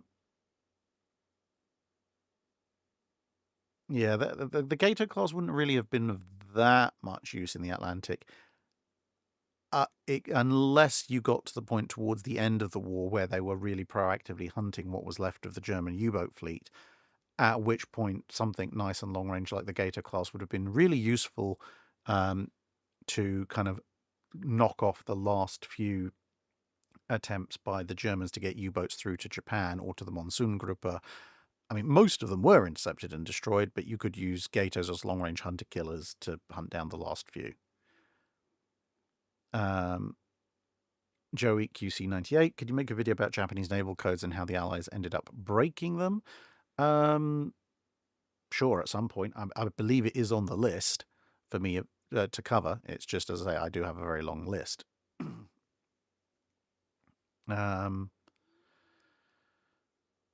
the Gato class wouldn't really have been of that much use in the Atlantic. Unless you got to the point towards the end of the war where they were really proactively hunting what was left of the German U-boat fleet, at which point something nice and long-range like the Gato class would have been really useful to kind of knock off the last few attempts by the Germans to get U-boats through to Japan or to the Monsoongruppe. I mean, most of them were intercepted and destroyed, but you could use Gatos as long-range hunter killers to hunt down the last few. Joey QC98, could you make a video about Japanese naval codes and how the Allies ended up breaking them? Sure, at some point. I believe it is on the list for me to cover. It's just, as I say, I do have a very long list.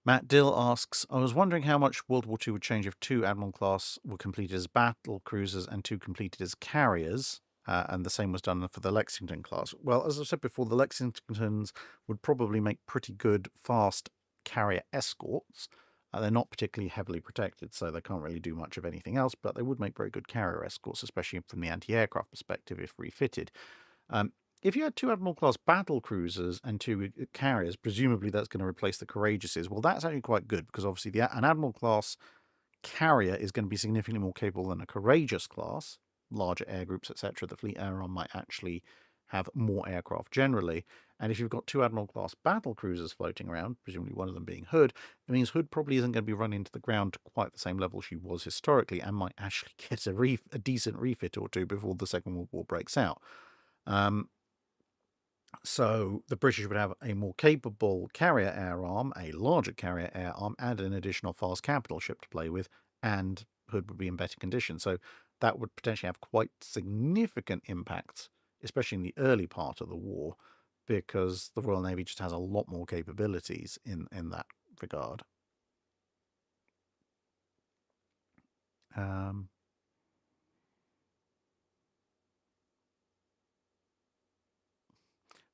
Matt Dill asks, I was wondering how much World War II would change if 2 Admiral class were completed as battle cruisers and 2 completed as carriers, and the same was done for the Lexington class. Well, as I said before, the Lexingtons would probably make pretty good, fast carrier escorts. They're not particularly heavily protected, so they can't really do much of anything else, but they would make very good carrier escorts, especially from the anti-aircraft perspective if refitted. If you had 2 Admiral-class battle cruisers and 2 carriers, presumably that's going to replace the Courageouses. Well, that's actually quite good, because obviously an Admiral-class carrier is going to be significantly more capable than a Courageous class, larger air groups, etc. The Fleet Air Arm might actually have more aircraft generally. And if you've got 2 Admiral-class battle cruisers floating around, presumably one of them being Hood, it means Hood probably isn't going to be running to the ground to quite the same level she was historically, and might actually get a decent refit or two before the Second World War breaks out. So the British would have a more capable carrier air arm, a larger carrier air arm, and an additional fast capital ship to play with, and Hood would be in better condition. So that would potentially have quite significant impacts, especially in the early part of the war, because the Royal Navy just has a lot more capabilities in that regard.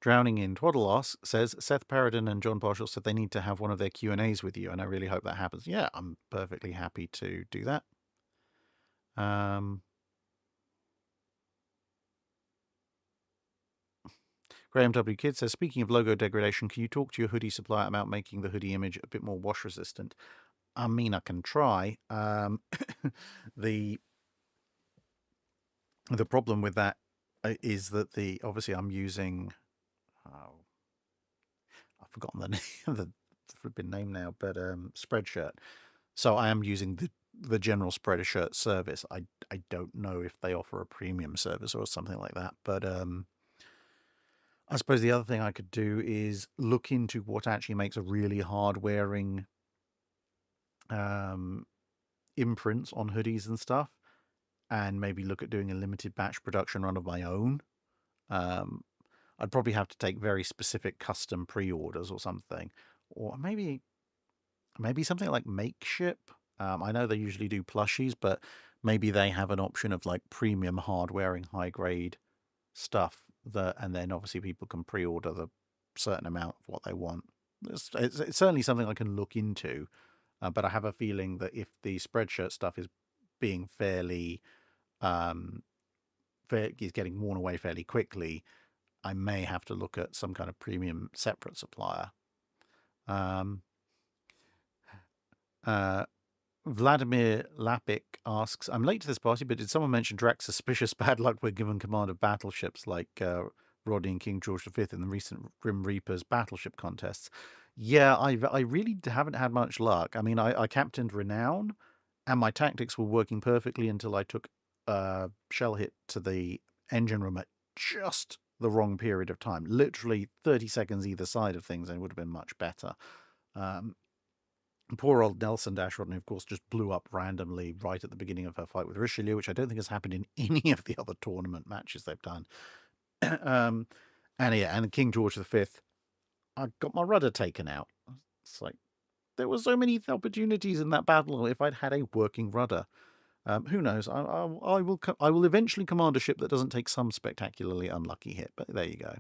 Drowning in Twaddle says, Seth Paradin and John Marshall said they need to have one of their Q&As with you, and I really hope that happens. Yeah, I'm perfectly happy to do that. Graham W. Kidd says, speaking of logo degradation, can you talk to your hoodie supplier about making the hoodie image a bit more wash resistant? I mean, I can try. The problem with that is that obviously I'm using... I've forgotten the name, the flipping name now, but Spreadshirt. So I am using the general Spreadshirt service. I don't know if they offer a premium service or something like that, but I suppose the other thing I could do is look into what actually makes a really hard-wearing imprints on hoodies and stuff, and maybe look at doing a limited batch production run of my own. I'd probably have to take very specific custom pre-orders or something, or maybe something like Makeship. I know they usually do plushies, but maybe they have an option of like premium hard-wearing, high-grade stuff and then obviously people can pre-order the certain amount of what they want. It's certainly something I can look into, but I have a feeling that if the Spreadshirt stuff is being fairly is getting worn away fairly quickly, I may have to look at some kind of premium separate supplier. Vladimir Lapik asks, I'm late to this party, but did someone mention Drax's suspicious bad luck when given command of battleships like Rodney and King George V in the recent Grim Reapers battleship contests? Yeah, I really haven't had much luck. I mean, I captained Renown, and my tactics were working perfectly until I took a shell hit to the engine room at just the wrong period of time. Literally 30 seconds either side of things, and it would have been much better. Poor old Nelson Rodney, of course, just blew up randomly right at the beginning of her fight with Richelieu, which I don't think has happened in any of the other tournament matches they've done. And King George V, I got my rudder taken out. It's like, there were so many opportunities in that battle if I'd had a working rudder. Who knows? I will eventually command a ship that doesn't take some spectacularly unlucky hit, but there you go.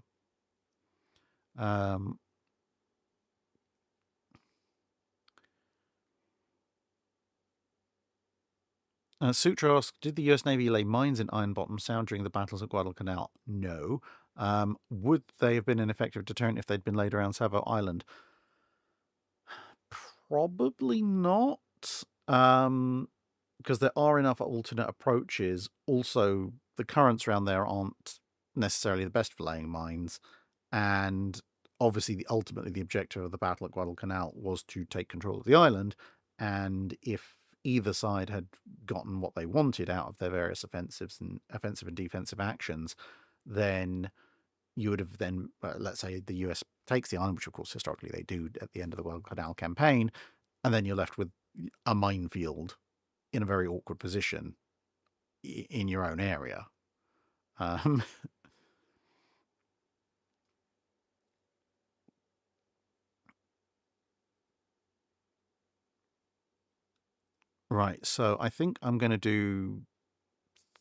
Sutra asks, did the US Navy lay mines in Iron Bottom Sound during the battles at Guadalcanal? No. Would they have been an effective deterrent if they'd been laid around Savo Island? Probably not, because there are enough alternate approaches. Also, the currents around there aren't necessarily the best for laying mines, and obviously, ultimately, the objective of the battle at Guadalcanal was to take control of the island, and if either side had gotten what they wanted out of their various offensive and defensive actions, then you would have then, let's say the US takes the island, which of course historically they do at the end of the Guadalcanal campaign, and then you're left with a minefield in a very awkward position in your own area. Right, so I think I'm going to do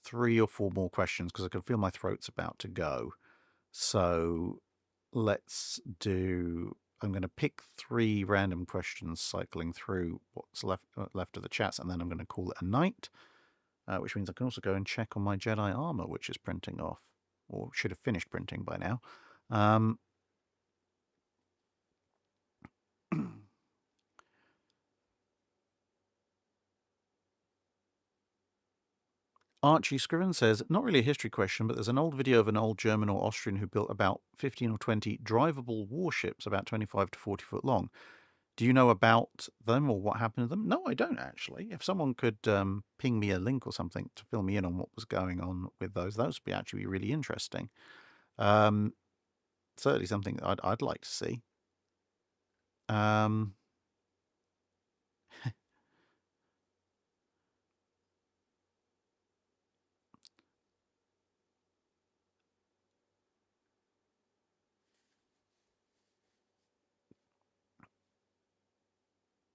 3 or 4 more questions because I can feel my throat's about to go. So let's do, I'm going to pick 3 random questions cycling through what's left of the chats, and then I'm going to call it a night, which means I can also go and check on my Jedi armor, which is printing off, or should have finished printing by now. Archie Scriven says, not really a history question, but there's an old video of an old German or Austrian who built about 15 or 20 drivable warships about 25 to 40 foot long. Do you know about them or what happened to them? No, I don't actually. If someone could ping me a link or something to fill me in on what was going on with those would be actually really interesting. Certainly something that I'd like to see.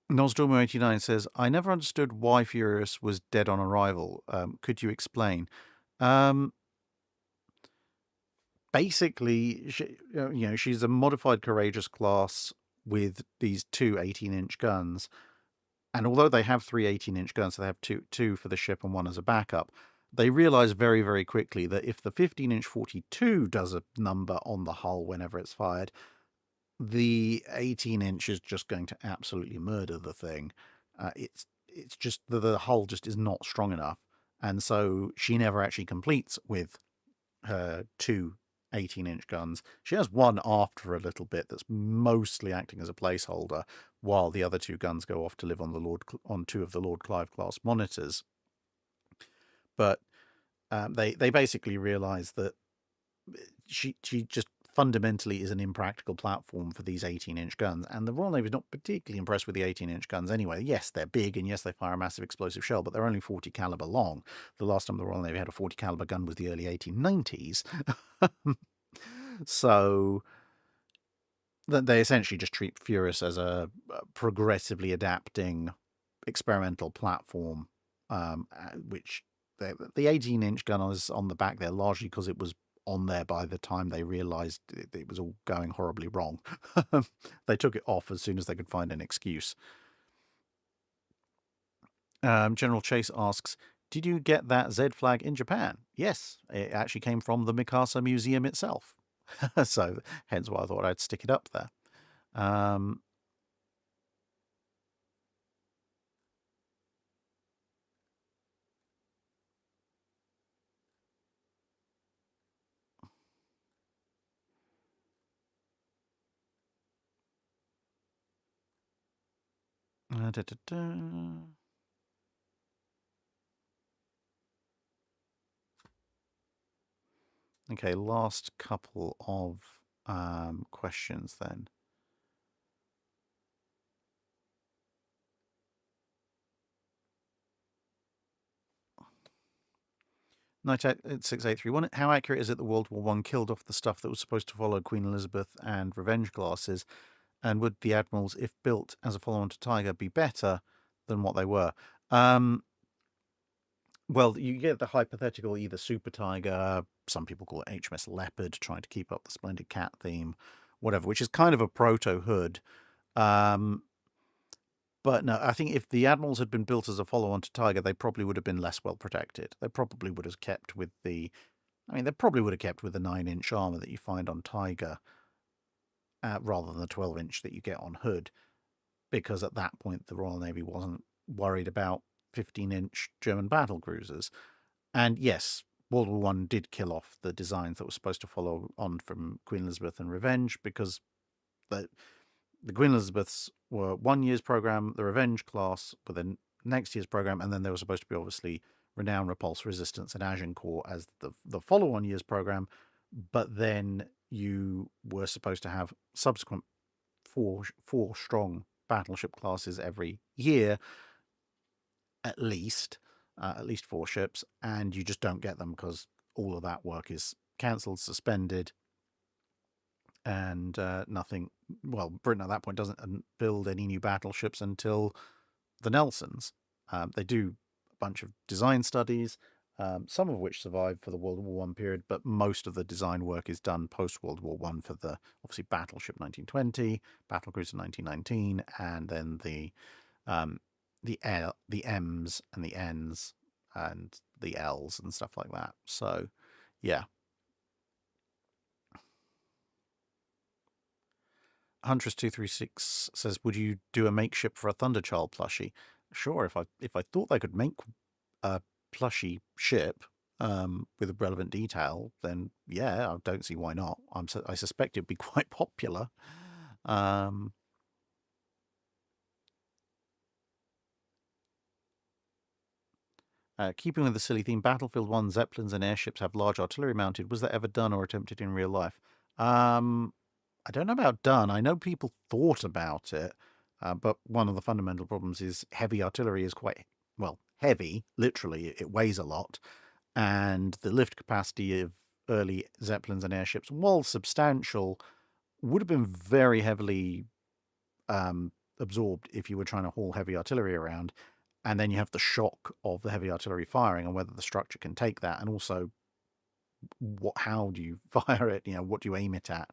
Nosdormo89 says, I never understood why Furious was dead on arrival. Could you explain? Basically, she's a modified Courageous class with these 2 18-inch guns. And although they have 3 18-inch guns, so they have two for the ship and 1 as a backup, they realize very, very quickly that if the 15-inch 42 does a number on the hull whenever it's fired, the 18-inch is just going to absolutely murder the thing. It's just the hull just is not strong enough, and so she never actually completes with her 2 18-inch guns. She has 1 aft for a little bit that's mostly acting as a placeholder, while the other 2 guns go off to live on 2 of the Lord Clive class monitors. But they basically realize that she just fundamentally is an impractical platform for these 18-inch guns, and the Royal Navy is not particularly impressed with the 18-inch guns anyway. Yes, they're big, and yes, they fire a massive explosive shell, but they're only 40 caliber long. The last time the Royal Navy had a 40 caliber gun was the early 1890s. So they essentially just treat Furious as a progressively adapting experimental platform, which the 18-inch gun is on the back there largely because it was on there by the time they realised it was all going horribly wrong. They took it off as soon as they could find an excuse. General Chase asks, did you get that Z flag in Japan? Yes, it actually came from the Mikasa Museum itself. So hence why I thought I'd stick it up there. Okay, last couple of questions then. Night 6831. How accurate is it that World War I killed off the stuff that was supposed to follow Queen Elizabeth and Revenge classes? And would the admirals, if built as a follow-on to Tiger, be better than what they were? Well, you get the hypothetical either Super Tiger, some people call it HMS Leopard, trying to keep up the Splendid Cat theme, whatever, which is kind of a proto-hood. But no, I think if the admirals had been built as a follow-on to Tiger, they probably would have been less well protected. They probably would have kept with the, they probably would have kept with the 9-inch armor that you find on Tiger, rather than the 12-inch that you get on Hood, because at that point the Royal Navy wasn't worried about 15-inch German battle cruisers. And yes, World War I did kill off the designs that were supposed to follow on from Queen Elizabeth and Revenge, because the Queen Elizabeths were 1 year's program, the Revenge class were the next year's program, and then there was supposed to be obviously Renown, Repulse, Resistance, and Agincourt as the follow-on year's program. But then you were supposed to have subsequent four strong battleship classes every year, at least 4 ships, and you just don't get them because all of that work is cancelled, suspended, and nothing. Well, Britain at that point doesn't build any new battleships until the Nelsons. They do a bunch of design studies, some of which survive for the World War I period, but most of the design work is done post World War I for the obviously Battleship 1920, Battlecruiser 1919, and then the M's and the N's and the L's and stuff like that. So, yeah. Huntress236 says, would you do a makeshift for a Thunderchild plushie? Sure, if I thought they could make a plushie ship with a relevant detail, then yeah, I don't see why not. I suspect it'd be quite popular. Keeping with the silly theme, Battlefield 1 Zeppelins and airships have large artillery mounted. Was that ever done or attempted in real life? I don't know about done. I know people thought about it, but one of the fundamental problems is heavy artillery is quite, well, heavy, literally. It weighs a lot. And the lift capacity of early Zeppelins and airships, while substantial, would have been very heavily absorbed if you were trying to haul heavy artillery around. And then you have the shock of the heavy artillery firing and whether the structure can take that. And also, how do you fire it? What do you aim it at?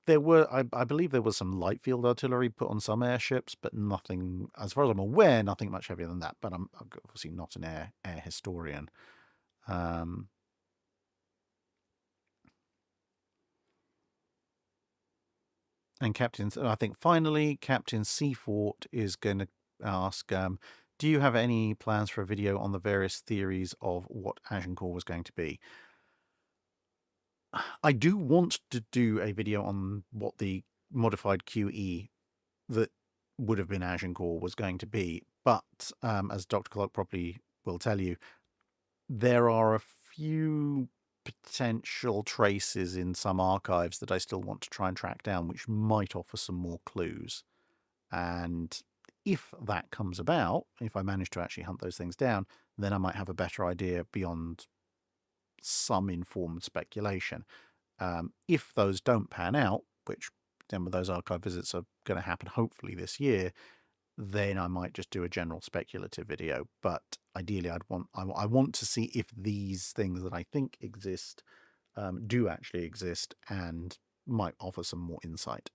There were, I believe there was some light field artillery put on some airships, but nothing, as far as I'm aware, nothing much heavier than that. But I'm obviously not an air historian. And I think finally, Captain Seafort is going to ask, do you have any plans for a video on the various theories of what Agincourt was going to be? I do want to do a video on what the modified QE that would have been Agincourt was going to be, but as Dr. Clark probably will tell you, there are a few potential traces in some archives that I still want to try and track down, which might offer some more clues. And if that comes about, if I manage to actually hunt those things down, then I might have a better idea beyond some informed speculation. If those don't pan out, which some of those archive visits are going to happen hopefully this year, then I might just do a general speculative video. But ideally, I want to see if these things that I think exist do actually exist and might offer some more insight.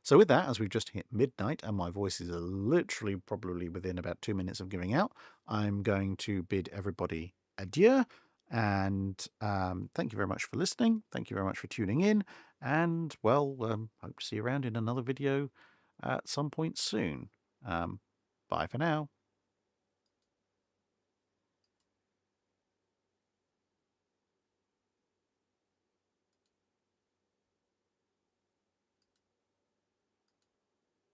So with that, as we've just hit midnight and my voice is literally probably within about 2 minutes of giving out, I'm going to bid everybody adieu. And thank you very much for listening. Thank you very much for tuning in. And, well, hope to see you around in another video at some point soon. Bye for now.